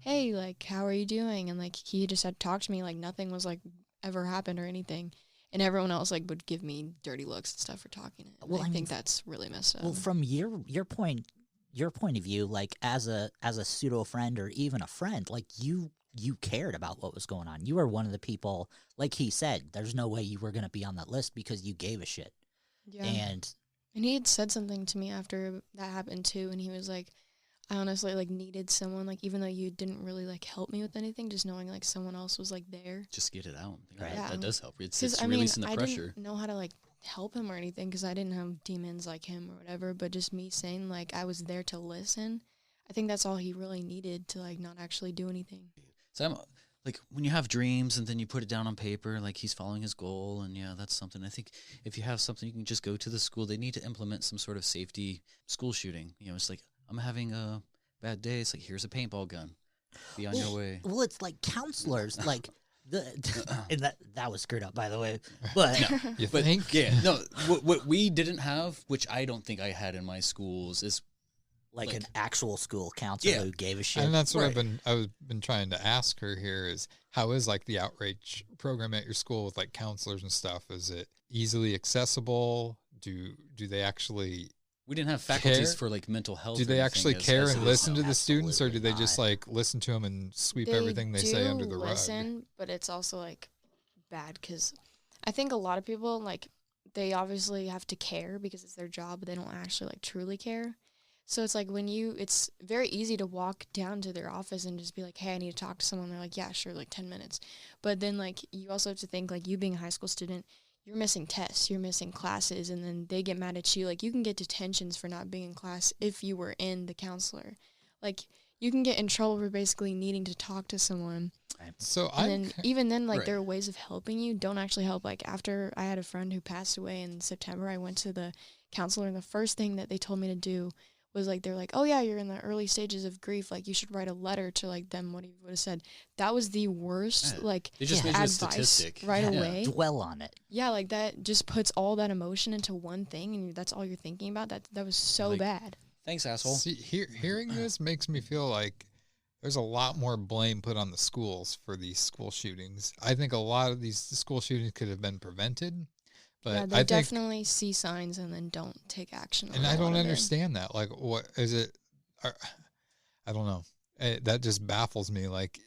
hey, like, how are you doing? And, like, he just had talked to me like nothing was, like, ever happened or anything. And everyone else, like, would give me dirty looks and stuff for talking. Well, I think that's really messed up. Well, from your point of view, like, as a pseudo friend or even a friend, like, you cared about what was going on. You were one of the people, like he said, there's no way you were going to be on that list because you gave a shit. Yeah. And he had said something to me after that happened too, and he was like, I honestly, like, needed someone, like, even though you didn't really, like, help me with anything, just knowing, like, someone else was, like, there. Just get it out. Yeah. That does help. It's releasing the pressure. I didn't know how to, like, help him or anything because I didn't have demons like him or whatever, but just me saying, like, I was there to listen. I think that's all he really needed to, like, not actually do anything. So I'm like, when you have dreams and then you put it down on paper, like he's following his goal, and yeah, that's something. I think if you have something, you can just go to the school. They need to implement some sort of safety school shooting. You know, it's like, I'm having a bad day. It's like, here's a paintball gun. Be on your way. Well, it's like counselors, like and that was screwed up, by the way. But You think? Yeah, no. What we didn't have, which I don't think I had in my schools, is like an actual school counselor who gave a shit. And that's what Right. I've been trying to ask her here is how is like the outreach program at your school with like counselors and stuff? Is it easily accessible? Do they actually we didn't have faculties care? for like mental health. do or they anything actually as care it and is listen now. to the students, or do they Absolutely just not. like listen to them and sweep everything they say under the rug? Listen, but it's also like bad because I think a lot of people like they obviously have to care because it's their job, but they don't actually like truly care. So it's like it's very easy to walk down to their office and just be like, hey, I need to talk to someone. They're like, yeah, sure, like 10 minutes. But then like you also have to think like you being a high school student, you're missing tests, you're missing classes, and then they get mad at you. Like you can get detentions for not being in class if you were in the counselor. Like you can get in trouble for basically needing to talk to someone. So And then even then, like Right. there are ways of helping you don't actually help. Like after I had a friend who passed away in September, I went to the counselor, and the first thing that they told me to do was like, they're like, oh yeah, you're in the early stages of grief. Like you should write a letter to like them, what he would have said. That was the worst, Yeah. like They just made you a advice statistic. right Yeah. away. Dwell on it. Yeah, like that just puts all that emotion into one thing, and that's all you're thinking about. That was so Like, bad. Thanks, asshole. see, hearing this makes me feel like there's a lot more blame put on the schools for these school shootings. I think a lot of these school shootings could have been prevented, but Yeah, they I think, definitely see signs and then don't take action. and on I a lot don't of it. understand that. Like, what is it? I don't know. That just baffles me. Like,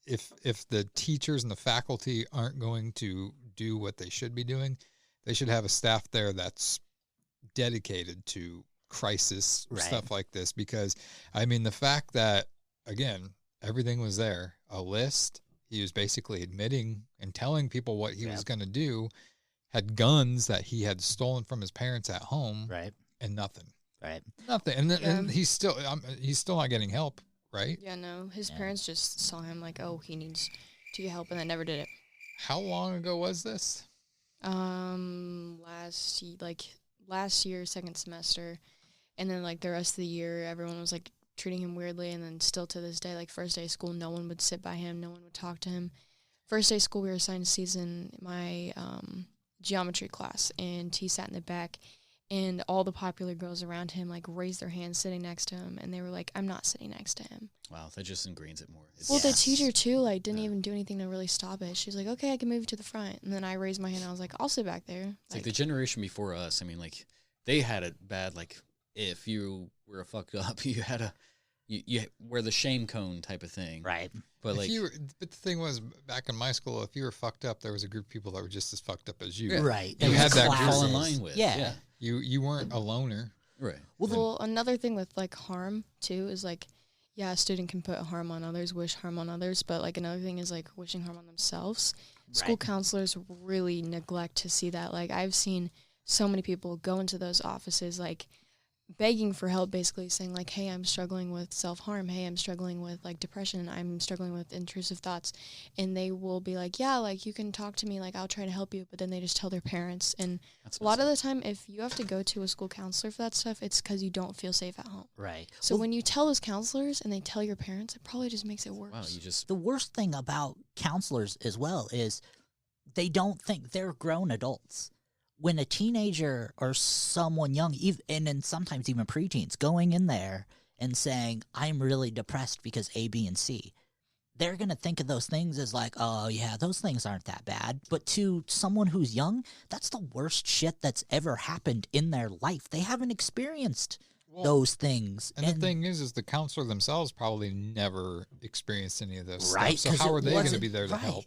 if the teachers and the faculty aren't going to do what they should be doing, they should have a staff there that's dedicated to crisis Right. stuff like this. Because, I mean, the fact that, again, everything was there, a list, he was basically admitting and telling people what he was going to do, had guns that he had stolen from his parents at home, Right. and nothing. Right. Nothing. And, then, Yeah. and he's still not getting help, right? Yeah, no, his Yeah. parents just saw him like, oh, he needs to get help, and they never did it. How long ago was this? Last year, second semester, and then like the rest of the year, everyone was like treating him weirdly, and then still to this day, like first day of school, no one would sit by him, no one would talk to him. First day of school, we were assigned seats in my geometry class, and he sat in the back, and all the popular girls around him like raised their hands sitting next to him, and they were like, I'm not sitting next to him. Wow, that just ingrains it more. Well, the Yes. teacher too, like, didn't even do anything to really stop it. She's like, okay, I can move you to the front. And then I raised my hand. I was like, I'll sit back there. It's like the generation before us. I mean, like they had it bad. Like if you were a fucked up, you had a you wear the shame cone type of thing, Right. But If like you were, but the thing was, back in my school, if you were fucked up, there was a group of people that were just as fucked up as you. Yeah. Right. You There was had that fall in classes. line with, Yeah. You weren't a loner. right. Well, another thing with like harm too is like, yeah, a student can put harm on others, wish harm on others, but like another thing is like wishing harm on themselves. School Right. counselors really neglect to see that. Like I've seen so many people go into those offices like begging for help, basically saying like, hey, I'm struggling with self-harm. Hey, I'm struggling with like depression. I'm struggling with intrusive thoughts. And they will be like, yeah, like you can talk to me, like I'll try to help you. But then they just tell their parents. And That's a lot of the time, if you have to go to a school counselor for that stuff, it's because you don't feel safe at home. Right. So Well, when you tell those counselors and they tell your parents, it probably just makes it worse. wow, you just the worst thing about counselors as well is they don't think they're grown adults. When a teenager or someone young, and then sometimes even preteens, going in there and saying, I'm really depressed because A, B, and C, they're going to think of those things as like, oh, yeah, those things aren't that bad. But to someone who's young, that's the worst shit that's ever happened in their life. They haven't experienced those things. And the thing is the counselor themselves probably never experienced any of those Right, stuff. So 'cause how it are they going to wasn't- be there to right. help?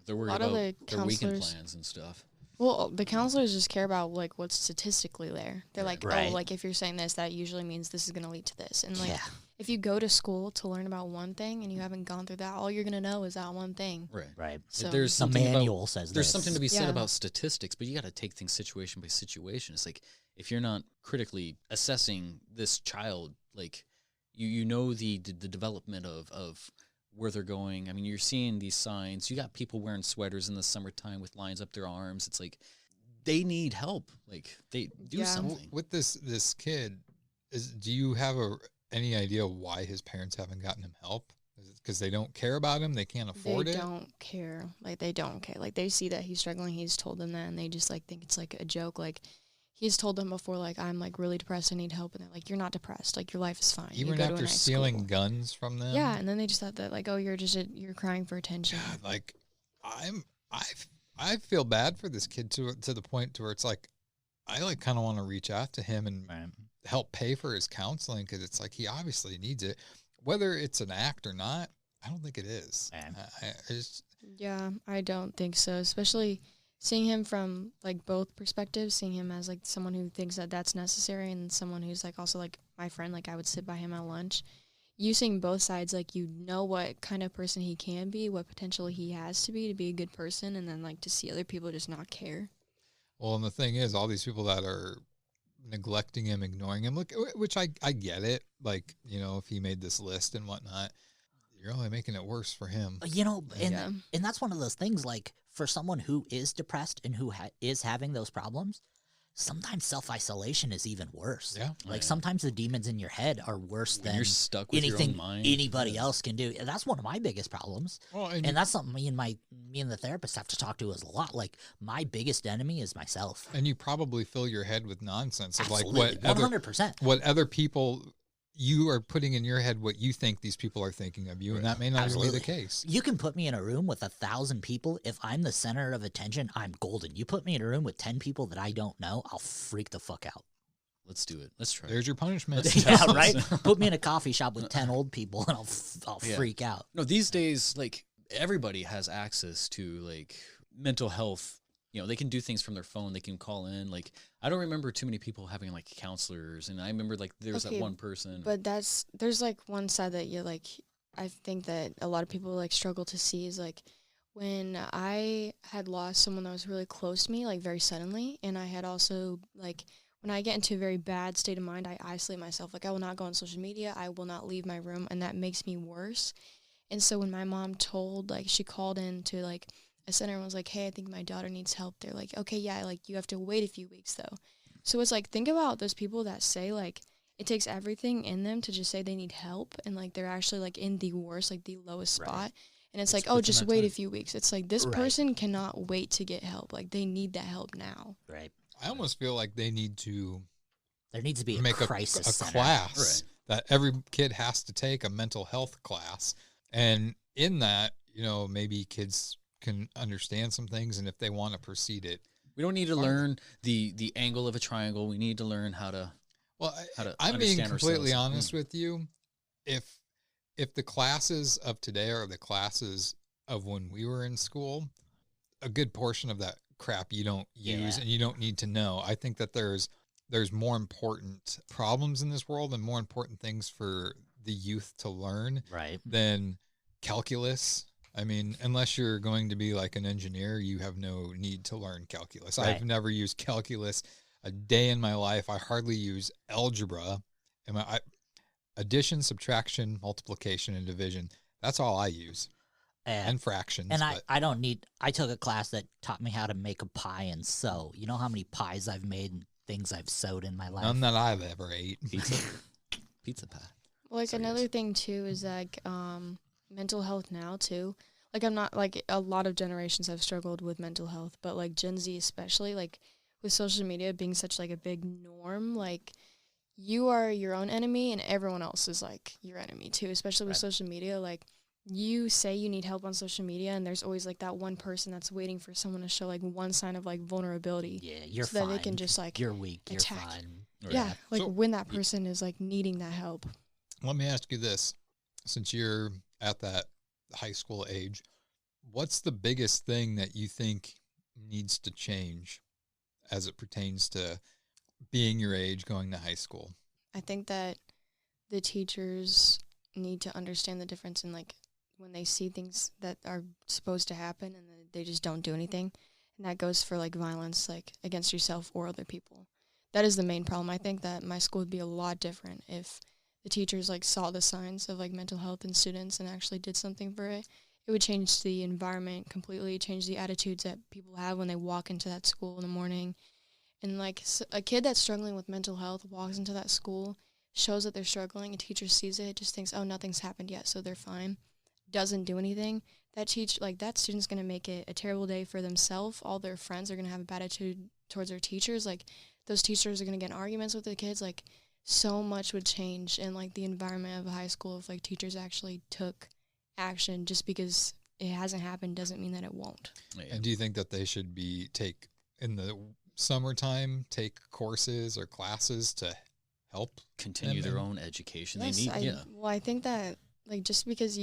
they're worried lot of about the their weekend counselors- plans and stuff. Well, the counselors just care about like what's statistically there. They're like, Right. oh, like if you're saying this, that usually means this is going to lead to this. And like, Yeah. if you go to school to learn about one thing and you haven't gone through that, all you're going to know is that one thing. Right. So There's The something manual about, says there's this. something to be said Yeah. about statistics, but you got to take things situation by situation. It's like if you're not critically assessing this child, like you know the development of where they're going. I mean, you're seeing these signs. You got people wearing sweaters in the summertime with lines up their arms. It's like they need help. Like they do Yeah. something. With this kid, do you have any idea why his parents haven't gotten him help? Is it because they don't care about him? They can't afford they it? don't care. Like they don't care. Like they see that he's struggling. He's told them that, and they just like think it's like a joke. Like he's told them before, like I'm like really depressed. I need help, and they're like, you're not depressed. Like your life is fine. You Even go to a after nice stealing school. guns from them? Yeah, and then they just thought that like, oh, you're you're crying for attention. God, like I feel bad for this kid to the point to where it's like I like kind of want to reach out to him and help pay for his counseling because it's like he obviously needs it, whether it's an act or not. I don't think it is. I just, Yeah, I don't think so. Especially seeing him from like both perspectives, seeing him as like someone who thinks that that's necessary and someone who's like also like my friend, like I would sit by him at lunch. You seeing both sides, like you know what kind of person he can be, what potential he has to be a good person, and then like to see other people just not care. well, and the thing is, all these people that are neglecting him, ignoring him, look, which I get it. Like, you know, if he made this list and whatnot, you're only making it worse for him. You know, and Yeah. and that's one of those things. Like for someone who is depressed and who is having those problems, sometimes self-isolation is even worse. Yeah. Like sometimes the demons in your head are worse When than you're stuck with your anything own mind. anybody else can do. And that's one of my biggest problems. Well, And that's something me and the therapist have to talk to us a lot. Like my biggest enemy is myself. And you probably fill your head with nonsense of Absolutely, like what 100%. what other people you are putting in your head what you think these people are thinking of you, and that may not even be the case. You can put me in a room with 1,000 people. If I'm the center of attention, I'm golden. You put me in a room with 10 people that I don't know, I'll freak the fuck out. Let's do it. Let's try. There's your punishment. Yeah, right? Put me in a coffee shop with 10 old people and I'll Yeah. freak out. No, these days, like everybody has access to like mental health. You know, they can do things from their phone. They can call in. Like, I don't remember too many people having like counselors. And I remember like there was that Okay, one person. But there's like one side that you're like, I think that a lot of people like struggle to see is like when I had lost someone that was really close to me, like very suddenly, and I had also like when I get into a very bad state of mind, I isolate myself. Like I will not go on social media. I will not leave my room, and that makes me worse. And so when my mom she called in to like a center and was like, hey, I think my daughter needs help. They're like, okay, yeah, like you have to wait a few weeks though. So it's like, think about those people that say like, it takes everything in them to just say they need help. And like, they're actually like in the worst, like the lowest spot. And it's like, oh, within just that wait a time. few weeks. It's like, this Right. person cannot wait to get help. Like they need that help now. Right. I almost feel like they need to There needs to be a make crisis a center. class that every kid has to take, a mental health class. And in that, you know, maybe kids can understand some things, and if they want to proceed it. We don't need to learn the angle of a triangle. We need to learn how to. Well, how to I'm being understand completely ourselves. honest with you. If the classes of today are the classes of when we were in school, a good portion of that crap you don't use Yeah. and you don't need to know. I think that there's more important problems in this world and more important things for the youth to learn Right. than calculus. I mean, unless you're going to be like an engineer, you have no need to learn calculus. Right. I've never used calculus a day in my life. I hardly use algebra. Addition, subtraction, multiplication, and division. That's all I use. And fractions. And but I don't need, I took a class that taught me how to make a pie and sew. You know how many pies I've made and things I've sewed in my life? none that I've ever ate. Pizza pie. Like So, another yes. thing too is like mental health now too. Like I'm not like a lot of generations have struggled with mental health, but like Gen Z especially, like with social media being such like a big norm, like you are your own enemy and everyone else is like your enemy too, especially with social media. Like you say you need help on social media and there's always like that one person that's waiting for someone to show like one sign of like vulnerability. Yeah, you're so fine. that they can just like You're weak. attack. You're fine. Yeah, like So- when that person is like needing that help. Let me ask you this. Since you're at that high school age, what's the biggest thing that you think needs to change as it pertains to being your age, going to high school? I think that the teachers need to understand the difference in, like, when they see things that are supposed to happen and they just don't do anything. And that goes for, like, violence, like, against yourself or other people. That is the main problem. I think that my school would be a lot different if the teachers, like, saw the signs of, like, mental health in students and actually did something for it. It would change the environment completely, change the attitudes that people have when they walk into that school in the morning. And, like, a kid that's struggling with mental health walks into that school, shows that they're struggling, a teacher sees it, just thinks, oh, nothing's happened yet, so they're fine, doesn't do anything. That student's going to make it a terrible day for themselves. All their friends are going to have a bad attitude towards their teachers. Like, those teachers are going to get in arguments with the kids. Like, so much would change in, like, the environment of a high school if, like, teachers actually took action. Just because it hasn't happened doesn't mean that it won't. And do you think that they should take in the summertime, take courses or classes to help continue their own education? Yes, they need, Well, I think that, like, just because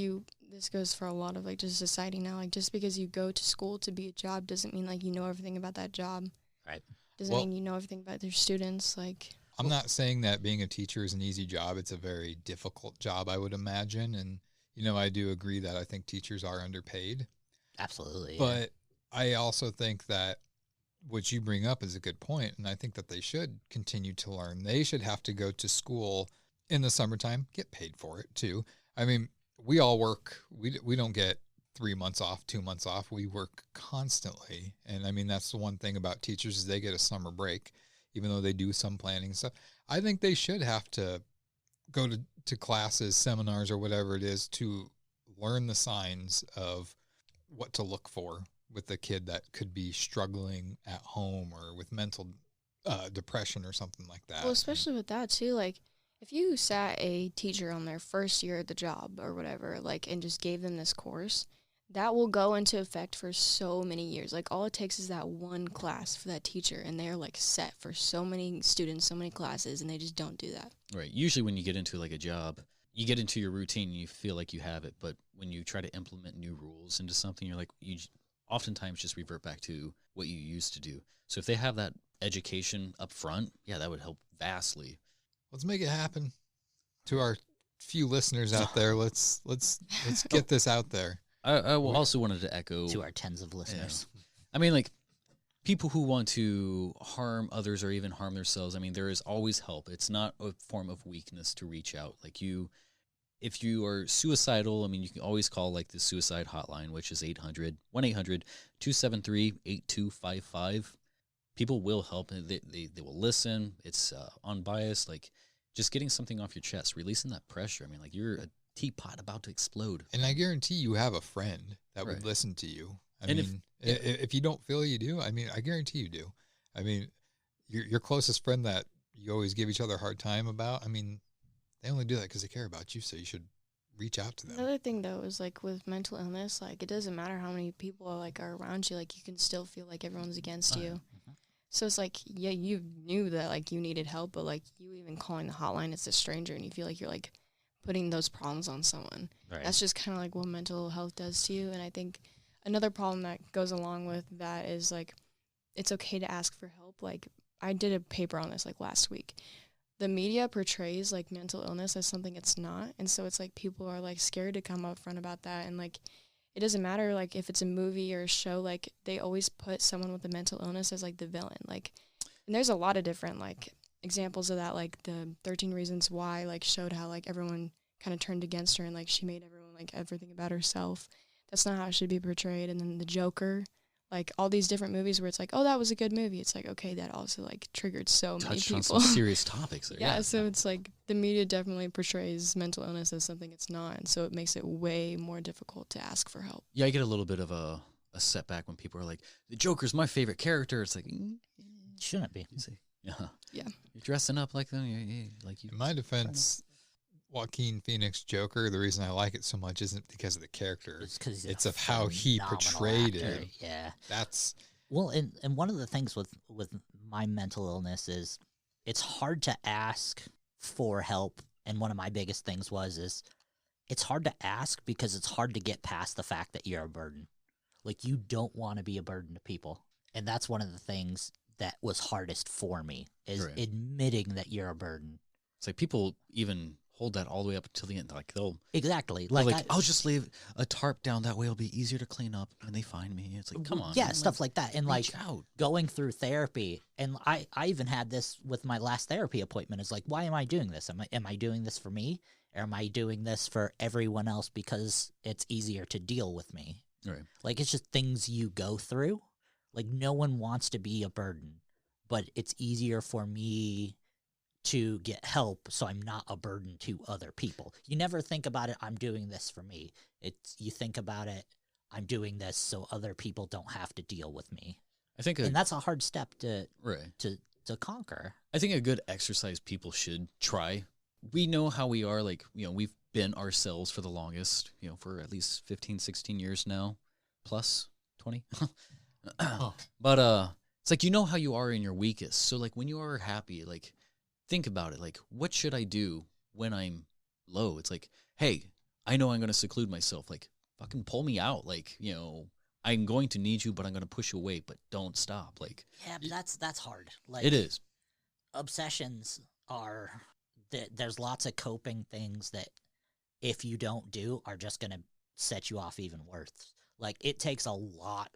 this goes for a lot of, like, just society now, like, just because you go to school to be a job doesn't mean, like, you know everything about that job. Right. Doesn't mean you know everything about their students. Like, I'm not saying that being a teacher is an easy job. It's a very difficult job, I would imagine. And, I do agree that I think teachers are underpaid. Absolutely. But I also think that what you bring up is a good point, and I think that they should continue to learn. They should have to go to school in the summertime, get paid for it too. I mean, we all work. We don't get 3 months off, 2 months off. We work constantly, and I mean that's the one thing about teachers is they get a summer break, even though they do some planning stuff. I think they should have to go to classes, seminars, or whatever it is to learn the signs of what to look for with a kid that could be struggling at home or with mental depression or something like that. well, especially with that too, like, if you sat a teacher on their first year at the job or whatever, like, and just gave them this course, that will go into effect for so many years. Like, all it takes is that one class for that teacher, and they're, like, set for so many students, so many classes, and they just don't do that. Right. Usually when you get into, like, a job, you get into your routine and you feel like you have it, but when you try to implement new rules into something, you're like, you oftentimes just revert back to what you used to do. So if they have that education up front, yeah, that would help vastly. Let's make it happen. To our few listeners out there, let's get this out there. I also wanted to echo to our tens of listeners. Yeah. I mean, like, people who want to harm others or even harm themselves, I mean, there is always help. It's not a form of weakness to reach out. Like, if you are suicidal, I mean, you can always call, like, the suicide hotline, which is 1-800-273-8255. People will help. They will listen. It's unbiased. Like, just getting something off your chest, releasing that pressure. I mean, like, you're a teapot about to explode. And I guarantee you have a friend that would listen to you. I mean, if you don't feel you do, I mean, I guarantee you do. I mean, your closest friend that you always give each other a hard time about, I mean, they only do that because they care about you, so you should reach out to them. Another thing, though, is, like, with mental illness, like, it doesn't matter how many people are around you. Like, you can still feel like everyone's against you. Mm-hmm. So it's like, yeah, you knew that, like, you needed help, but, like, you even calling the hotline, it's a stranger, and you feel like you're, like, putting those problems on someone. Right. That's just kind of like what mental health does to you. And I think another problem that goes along with that is, like, it's okay to ask for help. Like, I did a paper on this, like, last week. The media portrays, like, mental illness as something it's not. And so it's like people are, like, scared to come up front about that. And, like, it doesn't matter, like, if it's a movie or a show, like, they always put someone with a mental illness as, like, the villain. Like, and there's a lot of different, like, examples of that. Like, the 13 Reasons Why, like, showed how, like, everyone kind of turned against her and, like, she made everyone, like, everything about herself. That's not how it should be portrayed. And then the Joker, like, all these different movies where it's like, oh, that was a good movie. It's like, okay, that also, like, triggered so many people. Touched on some serious topics there. Yeah, so it's like the media definitely portrays mental illness as something it's not, and so it makes it way more difficult to ask for help. Yeah, I get a little bit of a setback when people are like, the Joker's my favorite character. It's like, shouldn't be. Yeah. Yeah. You're dressing up like them. Like you. In my defense, Joaquin Phoenix Joker, the reason I like it so much isn't because of the character. It's of how he portrayed it. Yeah. That's well, and one of the things with my mental illness is it's hard to ask for help. And one of my biggest things is it's hard to ask because it's hard to get past the fact that you're a burden. Like, you don't want to be a burden to people. And that's one of the things that was hardest for me is Right. admitting that you're a burden. It's like people even hold that all the way up until the end. Like they'll Exactly. I'll just leave a tarp down that way. It'll be easier to clean up when they find me. It's like, come on. Yeah, man, stuff like that. And like reach out. going through therapy. And I even had this with my last therapy appointment. It's like, why am I doing this? Am I doing this for me? Or am I doing this for everyone else because it's easier to deal with me? Right. Like, it's just things you go through. Like, no one wants to be a burden, but it's easier for me to get help so I'm not a burden to other people. You never think about it, I'm doing this for me. You think about it, I'm doing this so other people don't have to deal with me. I think, And that's a hard step to right. to conquer. I think a good exercise people should try. We know how we are. Like, we've been ourselves for the longest, for at least 15, 16 years now, plus 20. But it's like, how you are in your weakest. So like when you are happy, like think about it. Like, what should I do when I'm low? It's like, hey, I know I'm going to seclude myself. Like, fucking pull me out. Like, I'm going to need you, but I'm going to push you away, but don't stop. Like, Yeah, but that's hard. Like, it is. Obsessions are there's lots of coping things that if you don't do are just going to set you off even worse. Like, it takes a lot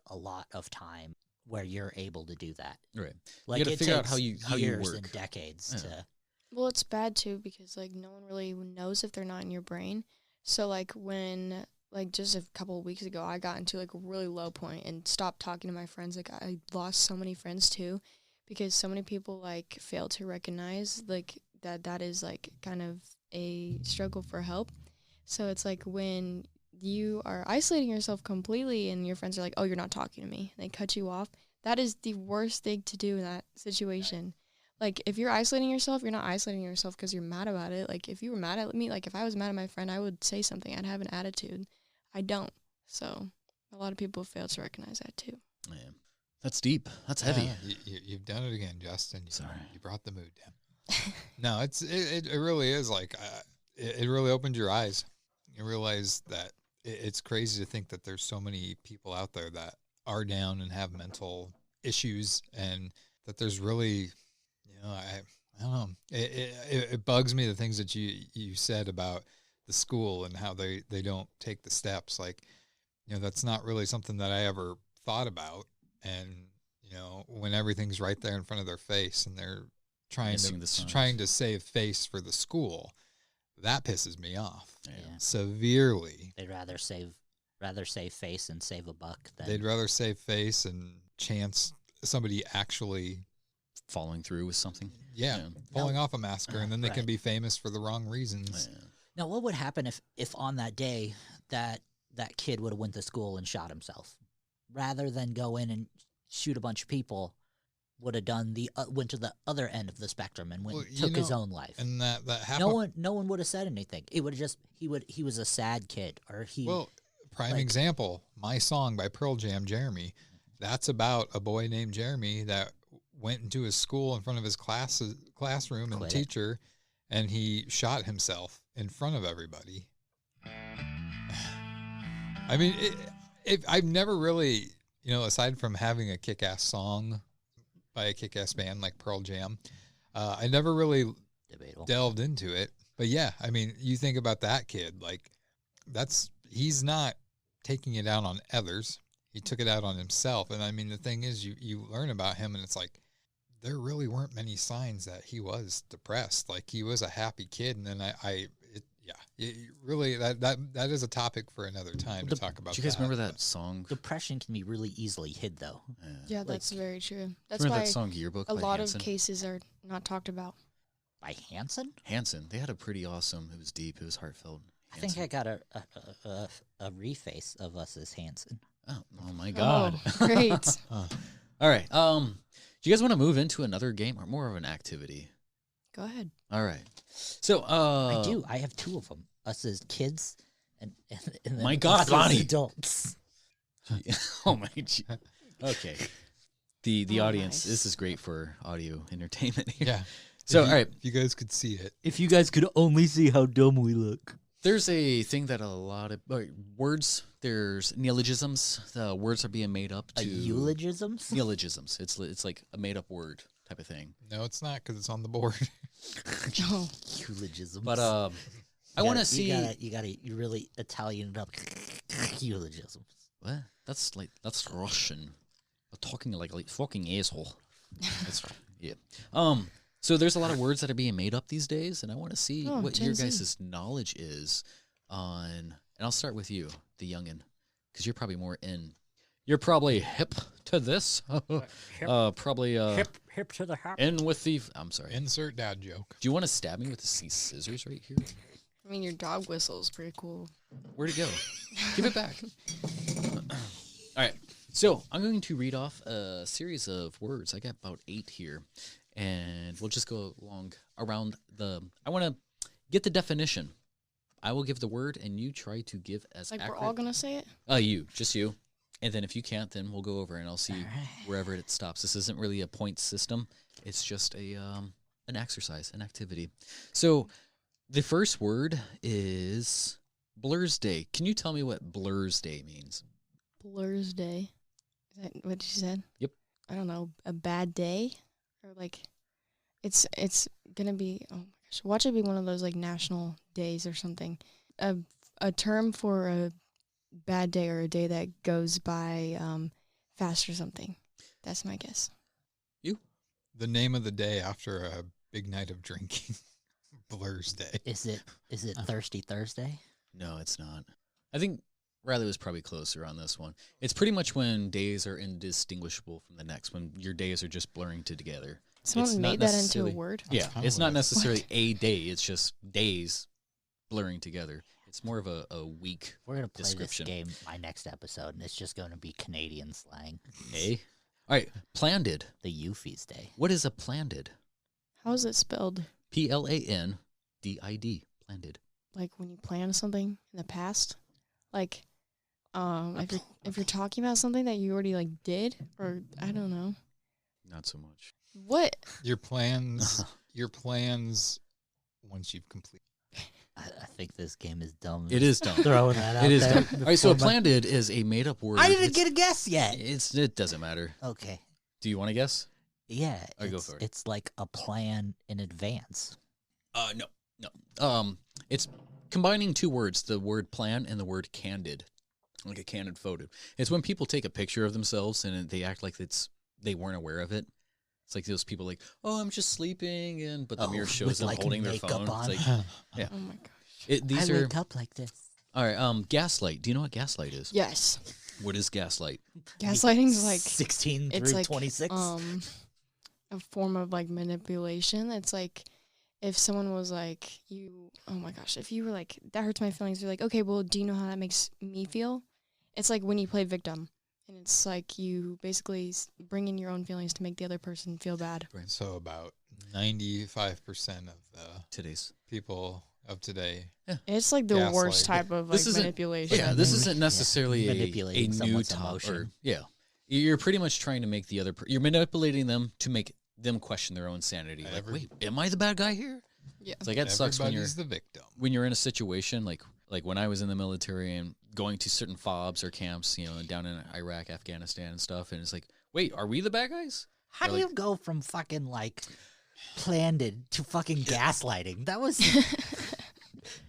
of time where you're able to do that. Right. Like, You got to it figure out takes how you years work. and decades Yeah. to. Well, it's bad too because like no one really knows if they're not in your brain. So like when like just a couple of weeks ago I got into like a really low point and stopped talking to my friends. Like I lost so many friends too because so many people like fail to recognize like that is like kind of a struggle for help. So it's like when you are isolating yourself completely and your friends are like, "Oh, you're not talking to me." They cut you off. That is the worst thing to do in that situation. Like, if you're isolating yourself, you're not isolating yourself because you're mad about it. Like, if you were mad at me, like, if I was mad at my friend, I would say something. I'd have an attitude. I don't. So, a lot of people fail to recognize that, too. Man, that's deep. That's heavy. You've done it again, Justin. Sorry. You brought the mood down. No, it really is like, it really opened your eyes. You realize that it's crazy to think that there's so many people out there that are down and have mental issues and that there's really... I don't know. It bugs me the things that you said about the school and how they don't take the steps. Like, that's not really something that I ever thought about. And when everything's right there in front of their face and they're trying to save face for the school, that pisses me off severely. They'd rather save face and save a buck. They'd rather save face and chance somebody actually following through with something. Pulling off a massacre, and then they can be famous for the wrong reasons. Now, what would happen if on that day that kid would have went to school and shot himself, rather than go in and shoot a bunch of people? Would have done went to the other end of the spectrum and took his own life. And that happened. No one would have said anything. It would have just he was a sad kid, or he. Well, prime example, my song by Pearl Jam, Jeremy. That's about a boy named Jeremy that went into his school in front of his classroom and teacher, and he shot himself in front of everybody. I mean, I've never really, aside from having a kick-ass song by a kick-ass band like Pearl Jam, I never really delved into it. But yeah, I mean, you think about that kid, like he's not taking it out on others. He took it out on himself. And I mean, the thing is, you learn about him and it's like, there really weren't many signs that he was depressed. Like, he was a happy kid. And then really, that is a topic for another time to talk about. Do you guys remember that song? Depression can be really easily hid, though. Yeah, that's very true. That's remember why that song Yearbook a by lot Hanson? of cases are not talked about. By Hanson? Hanson. They had a pretty awesome, it was deep, it was heartfelt. I think I got a reface of us as Hanson. Oh my God. Oh, great. All right. Do you guys want to move into another game or more of an activity? Go ahead. All right. So I do. I have two of them. Us as kids and then my God, us Lonnie. as adults. Oh my. Okay. The audience. Nice. This is great for audio entertainment here. Yeah. So all right. If you guys could see it. If you guys could only see how dumb we look. There's a thing that a lot of words There's neologisms. The words are being made up to eulogisms. Neologisms. It's like a made up word type of thing. No, it's not because it's on the board. Oh. Eulogisms. But I want to see. You gotta really Italian it up. Eulogisms. What? That's Russian. I'm talking like fucking asshole. That's yeah. So there's a lot of words that are being made up these days, and I want to see what your guys' knowledge is on. And I'll start with you, the youngin, because you're probably more in. You're probably hip to this. Probably hip to the hop. in with the. I'm sorry. Insert dad joke. Do you want to stab me with the scissors right here? I mean, your dog whistle is pretty cool. Where'd it go? Give it back. All right. So I'm going to read off a series of words. I got about 8 here, and we'll just go around the. I want to get the definition. I will give the word, and you try to give as Like accurate. we're all gonna say it. Just you, and then if you can't, then we'll go over and I'll see wherever it stops. This isn't really a point system. It's just a an exercise, an activity. So the first word is Blur's Day. Can you tell me what Blur's Day means? Blur's Day. Is that what you said? Yep. I don't know. A bad day, or like, it's gonna be. Oh my gosh! Watch it be one of those like national days or something. A term for a bad day or a day that goes by fast or something. That's my guess. You? The name of the day after a big night of drinking. Blur's Day. Is it Thirsty Thursday? No, it's not. I think Riley was probably closer on this one. It's pretty much when days are indistinguishable from the next, when your days are just blurring together. Someone made that into a word? Yeah, it's not necessarily a day. It's just days blurring together. It's more of a weak We're going to play description. this game my next episode, and it's just going to be Canadian slang. Hey? All right, planded. The Euphies Day. What is a planded? How is it spelled? Plandid. Planded. Like when you plan something in the past? Like, if you're talking about something that you already like did, or I don't know. Not so much. What? Your plans once you've completed. I think this game is dumb. It is dumb. Throwing that out It is there. dumb. All right, so a planded is a made-up word. I didn't get a guess yet. It doesn't matter. Okay. Do you want to guess? Yeah. All right, go for it. It's like a plan in advance. No. It's combining two words, the word plan and the word candid, like a candid photo. It's when people take a picture of themselves and they act like they weren't aware of it. It's like those people like, oh, I'm just sleeping, but the mirror shows them like holding their makeup phone. on. It's like, yeah. Oh my gosh. These I are wake up like this. all right. Gaslight. Do you know what gaslight is? Yes. What is gaslight? Gaslighting's like 16 it's through like 26. A form of like manipulation. It's like if someone was like oh my gosh, if you were like, that hurts my feelings, you're like, okay, well, do you know how that makes me feel? It's like when you play victim, and it's like you basically bring in your own feelings to make the other person feel bad. Right. So about 95% of the Today's people of today. It's like the worst Gaslight. type of like isn't- manipulation. Yeah, this isn't necessarily Manipulating a new someone's top. emotion. You're pretty much trying to make the other. You're manipulating them to make them question their own sanity. Like, wait, am I the bad guy here? Yeah. It's like that sucks when you're Everybody's the victim. when you're in a situation like when I was in the military and going to certain FOBs or camps, down in Iraq, Afghanistan, and stuff, and it's like, wait, are we the bad guys? How do like- you go from fucking like planned to fucking gaslighting? That was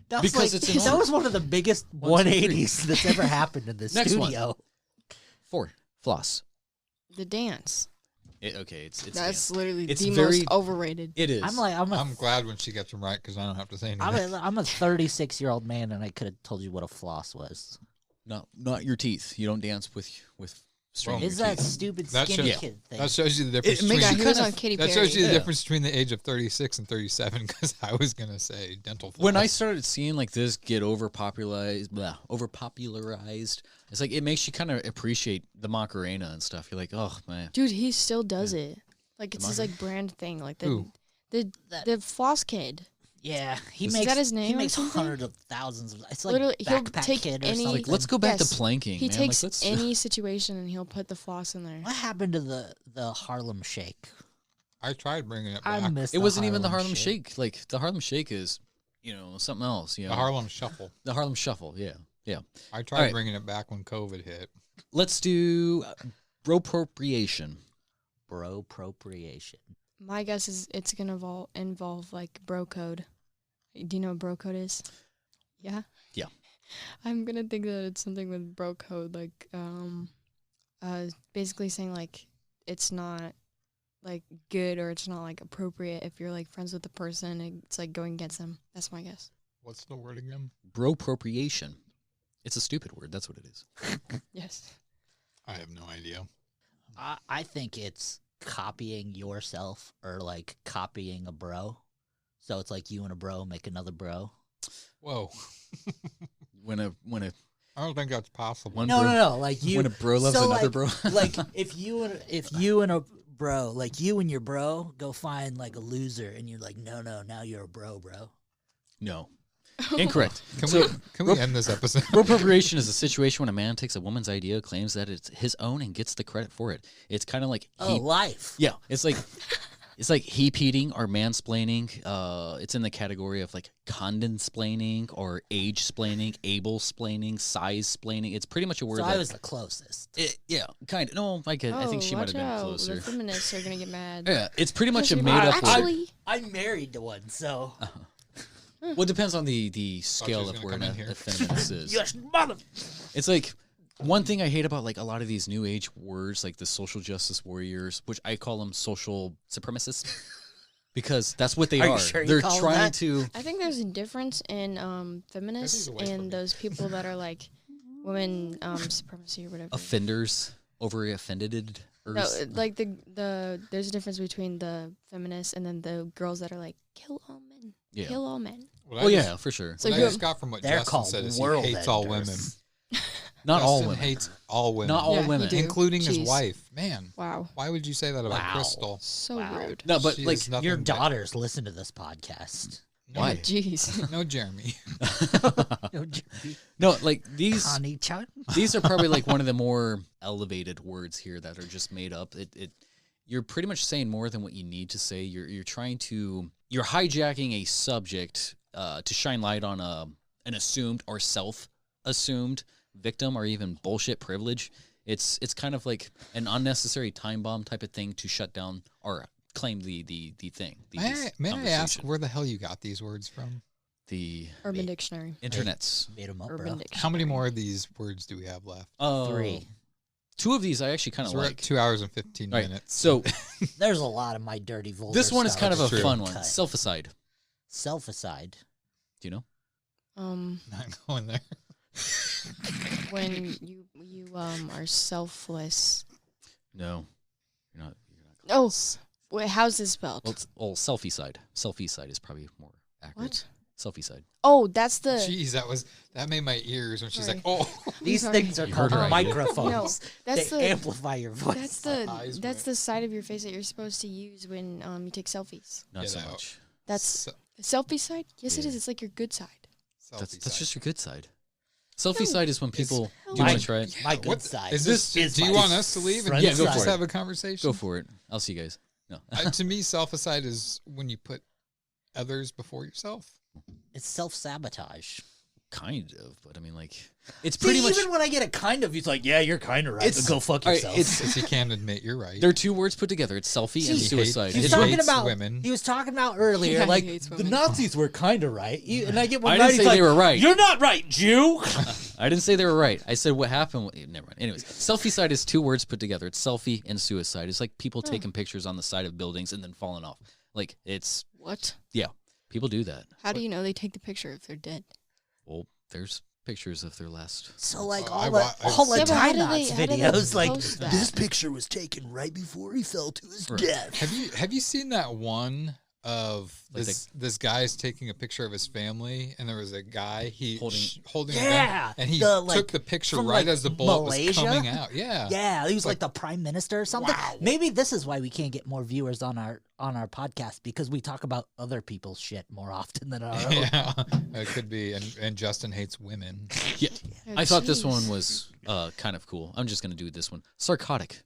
Because like, it's an that art. was one of the biggest 180s that's ever happened in the Next one. studio. 4, floss. The dance. It's That's literally It's the very- most overrated. it is. I'm glad when she gets them right because I don't have to say anything. I'm a 36-year-old man, and I could have told you what a floss was. not your teeth. You don't dance with stringing Is your that teeth. stupid That skinny shows- kid thing? That shows you the difference It makes between you he was kind on of- Katy that Perry. shows you the Yeah. difference between the age of 36 and 37 because I was gonna say dental floss. When I started seeing like this get overpopularized, it's like it makes you kind of appreciate the Macarena and stuff. You're like, oh man, Dude, he still does it. Like it's his like brand thing. Like the floss kid. Yeah, he Is makes that his name He or makes something? hundreds of thousands of. It's like Literally, he'll backpack take kid or any- something. like let's go back Yes. to planking. He man. takes like, let's, any situation and he'll put the floss in there. What happened to the Harlem Shake? I tried bringing it I back. miss. It wasn't even the Harlem Shake. Like the Harlem Shake is, something else. The Harlem Shuffle. The Harlem Shuffle. Yeah. Yeah. I tried All right. bringing it back when COVID hit. Let's do bropropriation. Bropropriation. My guess is it's gonna involve like bro code. Do you know what bro code is? Yeah. Yeah. I'm gonna think that it's something with bro code, like basically saying like it's not like good or it's not like appropriate if you're like friends with the person. It's like going against them. That's my guess. What's the word again? Bropropriation. It's a stupid word. That's what it is. Yes. I have no idea. I think it's copying yourself or like copying a bro. So it's like you and a bro make another bro. Whoa. When a I don't think that's possible. One No, bro, no, no. Like you. when a bro loves so, another like, bro. like if you and a bro, like you and your bro go find like a loser, and you're like, no, now you're a bro. No. Incorrect. Can we end this episode? Bropropriation is a situation when a man takes a woman's idea, claims that it's his own, and gets the credit for it. It's kind of like life. Yeah, it's like heap-eating or mansplaining. It's in the category of like condensplaining or age-splaining, able-splaining, size-splaining. It's pretty much a word. So that I was the closest. yeah, kind of. No, I think she might have watch been out. closer. The feminists are gonna get mad. Yeah, it's pretty much a Especially made-up word. actually, I'm married to one, so. Well, it depends on the scale of where a feminist is. Yes, mother. It's like one thing I hate about like a lot of these new age words, like the social justice warriors, which I call them social supremacists, because that's what they Are you are. sure you They're call them trying that? to I think there's a difference in feminists and those people that are like women supremacy or whatever. offenders, over offended. No, like there's a difference between the feminists and then the girls that are like kill all men. Yeah. Kill all men. Well, yeah, for sure. So What I who- just got from what They're Justin called said is he world hates all women. enders. Not all Justin women. hates all women. Not all Yeah, you women. do. including his Jeez. wife. Man, Wow. why would you say that about Wow. Crystal? So Wow. rude. No, but She like is nothing Your but- daughters listen to this podcast. why? Jeez. No, Jeremy. No, like these. Connie-chan. These are probably like one of the more elevated words here that are just made up. You're pretty much saying more than what you need to say. You're hijacking a subject to shine light on an assumed or self-assumed victim or even bullshit privilege. It's kind of like an unnecessary time bomb type of thing to shut down or claim the thing. May I ask where the hell you got these words from? The Urban Dictionary. internets. Made them up, Urban bro. Dictionary. How many more of these words do we have left? 3. Two of these I actually kind of So we're like. at 2 hours and 15 Right, minutes. So There's a lot of my dirty vulgar this one is stuff kind of a that's fun been one. cut. Self-aside. Self-aside. Do you know? Not going there. When you are selfless. No, you're not. Oh, wait, how's this spelled? Well, it's selfie side. Selfie side is probably more accurate. What? Selfie side. Oh, that's the. Jeez, that made my ears when she's Sorry. like, oh. These sorry. things are You called heard her idea. microphones. No, that's they the- amplify your voice. That's the side of your face that you're supposed to use when you take selfies. Not Get so out. much. That's So- the selfie side. Yes, it Yeah. is. It's like your good side. That's Selfie just side. your good side. Selfie No, side is when people. Do you my- want to try it? My good What side. is this? is Do you my want us to leave and front Yeah, go side. for just it. have a conversation? Go for it. I'll see you guys. No. To me, self-aside is when you put others before yourself. It's self-sabotage. Kind of, but I mean, like, it's See, pretty much. even when I get a kind of, he's like, yeah, you're kind of right. It's- But go fuck all right, yourself. Because he can't admit you're right. They're two words put together. It's selfie and See, suicide. He's He talking hates about women. He was talking about earlier, Yeah, he like hates the women. Nazis were kind of right, and I get one I guy. didn't He's say like, they were right. You're not right, Jew. I didn't say they were right. I said what happened. Never mind. Anyways, selfie side is two words put together. It's selfie and suicide. It's like people taking pictures on the side of buildings and then falling off. Like, it's, What? yeah, people do that. How do you know they take the picture if they're dead? Well, there's pictures of their last. So like I all wa- the I- all the Yeah, but how Time do Knots they videos, like post that? this picture was taken right before he fell to his Right. death. Have you seen that one of Like this guy's taking a picture of his family, and there was a guy holding a Yeah, gun, and he the, like, took the picture from, right like, as the bullet Malaysia? was coming out. Yeah, Yeah, he was like the prime minister or something. Wow. Maybe this is why we can't get more viewers on our podcast, because we talk about other people's shit more often than our own. yeah, it could be. And Justin hates women. Yeah, Oh, I thought this jeez. one was kind of cool. I'm just gonna do this one. Sarcotic.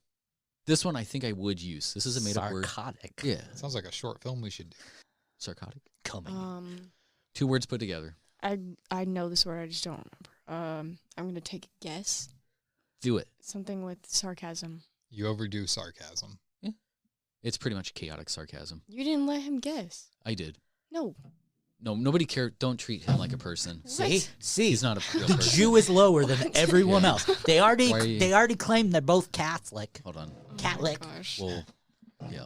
This one I think I would use. This is a made up word. Sarcotic. Yeah, Sounds like a short film we should do. sarcotic. Coming. Two words put together. I know this word. I just don't remember. I'm gonna take a guess. Do it. Something with sarcasm. You overdo sarcasm. It's pretty much chaotic sarcasm. You didn't let him guess. I did. No. No, nobody cared. Don't treat him like a person. See? He's not a real The person. Jew is lower than everyone Yeah. else. They already Why are you- they already claimed they're both Catholic. Hold on. Catholic. Gosh. Well, yeah.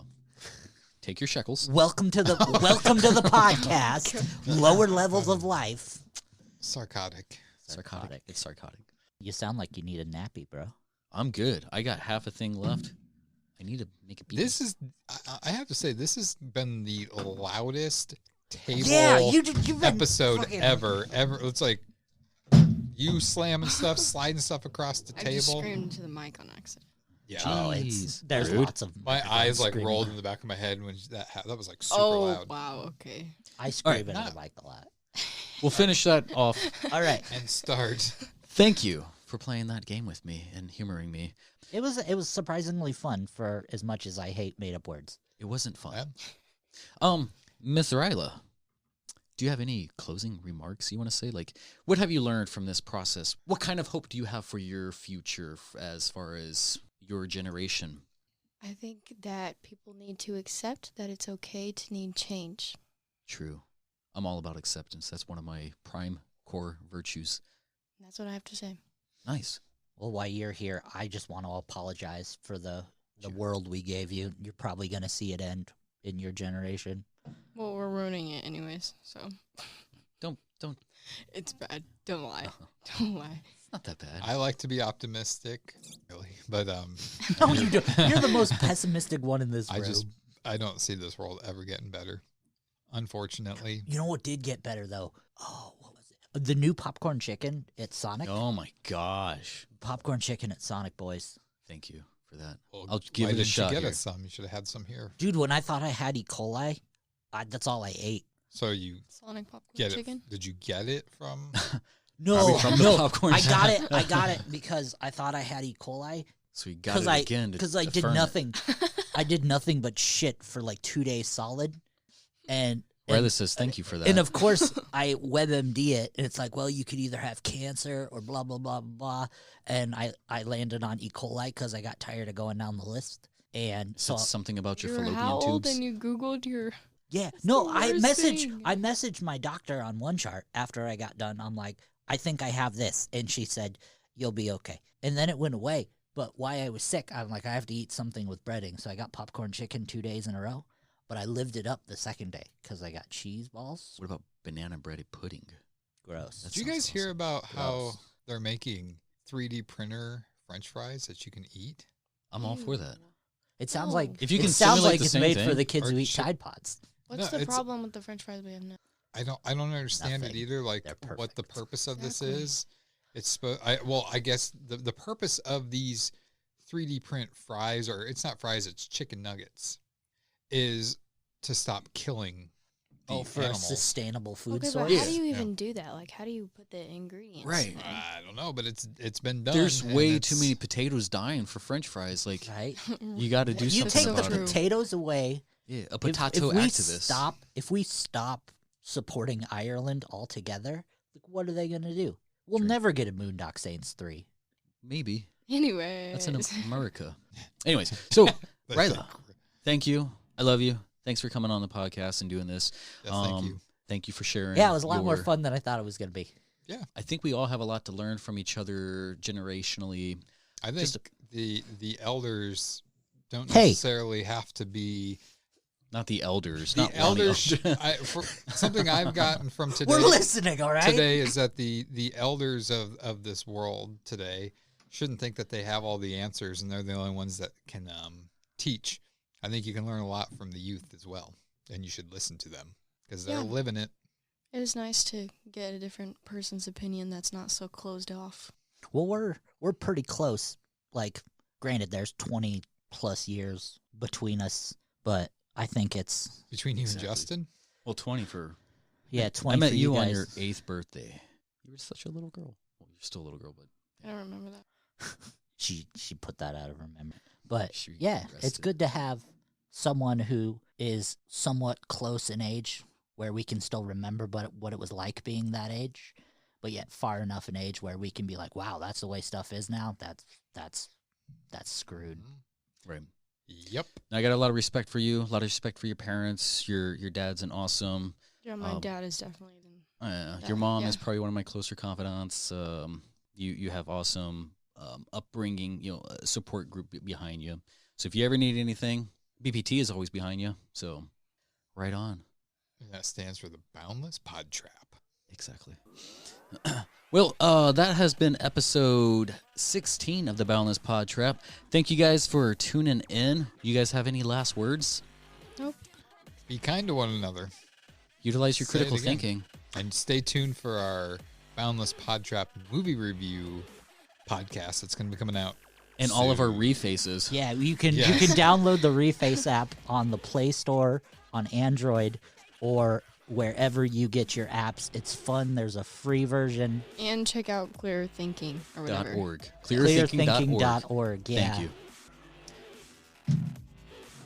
Take your shekels. Welcome to the podcast. Lower levels of life. Sarcotic. Sarcotic. It's sarcotic. You sound like you need a nappy, bro. I'm good. I got half a thing left. I need to make a beat. This is, I have to say, this has been the loudest table you've been episode fucking- ever. It's like you slamming stuff, sliding stuff across the I just table. screamed into the mic on accident. Yeah. Oh, Jeez, there's rude. lots of My eyes like screaming. rolled in the back of my head when that was like super Oh, loud. wow, okay. I scream Alright, into the mic a lot. We'll finish that off. All right. And start. Thank you for playing that game with me and humoring me. It was surprisingly fun for as much as I hate made up words. It wasn't fun. Yeah. Miss Ryla, do you have any closing remarks you want to say? Like, what have you learned from this process? What kind of hope do you have for your future as far as your generation? I think that people need to accept that it's okay to need change. True. I'm all about acceptance. That's one of my prime core virtues. That's what I have to say. Nice. Well, while you're here, I just want to apologize for the world we gave you. You're probably going to see it end in your generation. Well, we're ruining it anyways, so. Don't. It's bad. Don't lie. Don't lie. It's not that bad. I like to be optimistic, really, but No, you don't. You're the most pessimistic one in this room. I don't see this world ever getting better. Unfortunately. You know what did get better, though? Oh, what was it? The new popcorn chicken at Sonic. Oh my gosh. Popcorn chicken at Sonic, boys. Thank you for that. Well, I'll give why it a didn't shot you get here. us some? You should have had some here. Dude, when I thought I had E. coli, that's all I ate. So you Sonic popcorn get chicken? it? Did you get it from? No, Probably from the no, popcorn I got it. chicken. I got it because I thought I had E. coli. So you got it again Because I did affirm it. nothing. I did nothing but shit for like 2 days solid. And Ryla says thank you for that. And of course, I WebMD it, and it's like, well, you could either have cancer or blah, blah, blah, blah. And I landed on E. coli because I got tired of going down the list. And so so, it's something about your You're fallopian how old tubes. and you Googled your... yeah, That's no, the I worst thing. messaged my doctor on one chart after I got done. I'm like, I think I have this. And she said, you'll be okay. And then it went away. But why I was sick, I'm like, I have to eat something with breading. So I got popcorn chicken 2 days in a row. But I lived it up the second day because I got cheese balls. What about banana breaded pudding? Gross. Did you guys hear about how Gross. they're making 3D printer French fries that you can eat? I'm all for that. It sounds No. like If you it can sounds simulate like the it's same made for thing, the kids or who eat should- Tide Pods. What's No, the it's- problem with the french fries we have now? I don't understand it Nothing. either. Like They're what the perfect. purpose of this Exactly. is. It's I guess the purpose of these 3D print fries, or it's not fries, it's chicken nuggets, is to stop killing the Oh, for a animals. sustainable food Okay, source. but how do Yeah. you Yeah. even do that? Like, how do you put the ingredients? Right. in? I don't know, but it's been done. There's and way it's- too many potatoes dying for French fries. Like Right? you got to do You something take the about true. it. potatoes away. Yeah, a If- potato if we activist. If we stop supporting Ireland altogether, like, what are they going to do? We'll True. never get a Moondock Saints 3. Maybe Anyway. that's in America. Anyways, so That's Ryla, thank you. I love you. Thanks for coming on the podcast and doing this. Yes, thank you. Thank you for sharing. Yeah, it was a lot more your- fun than I thought it was going to be. I think we all have a lot to learn from each other generationally. I think Just the elders don't Hey. necessarily have to be Not the elders. the not Lonnie elders. Elder. For something I've gotten from today. We're listening, all right? Today is that the elders of this world today shouldn't think that they have all the answers and they're the only ones that can teach. I think you can learn a lot from the youth as well, and you should listen to them because they're Yeah. living it. It is nice to get a different person's opinion that's not so closed off. Well, we're pretty close. Like, granted, there's 20 plus years between us, but I think it's Between you Exactly. and Justin, Well, 20 for. 20 I met for you on guys. your 8th birthday. You were such a little girl. Well, you're still a little girl, but I don't remember that. She put that out of her memory. But She yeah, it's rested. good to have someone who is somewhat close in age where we can still remember what it was like being that age, but yet far enough in age where we can be like, wow, that's the way stuff is now. That's screwed. Right. Yep. I got a lot of respect for you. A lot of respect for your parents. Your dad's an awesome. Yeah, my dad is definitely. Your mom is probably one of my closer confidants. You have awesome upbringing. A support group behind you. So if you ever need anything, BPT is always behind you. So, right on. And that stands for the Boundless PodTrap. Exactly. Well, that has been episode 16 of the Boundless PodTrap. Thank you guys for tuning in. You guys have any last words? Nope. Be kind to one another. Utilize your Say critical it again. thinking. And stay tuned for our Boundless PodTrap movie review podcast that's going to be coming out. And soon. all of our refaces. Yeah, you can Yes. you can download the Reface app on the Play Store, on Android, or wherever you get your apps. It's fun. There's a free version. And check out Clear Thinking or whatever. .org. Clearthinking.org. Yeah. Thank you.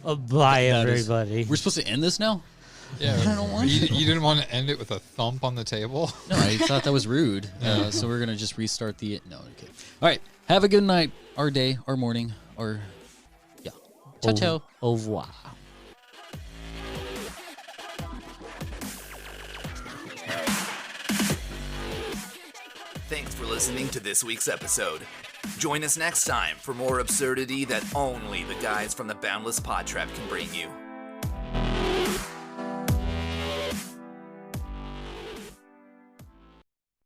Bye, That is- everybody. We're supposed to end this now? Yeah, I don't want you, to. you didn't want to end it with a thump on the table? No, I thought that was rude. So we're going to just restart the... No, okay. All right. Have a good night, or day, or morning, or... Yeah. Ciao, ciao. Au revoir. Thanks for listening to this week's episode. Join us next time for more absurdity that only the guys from the Boundless PodTrap can bring you.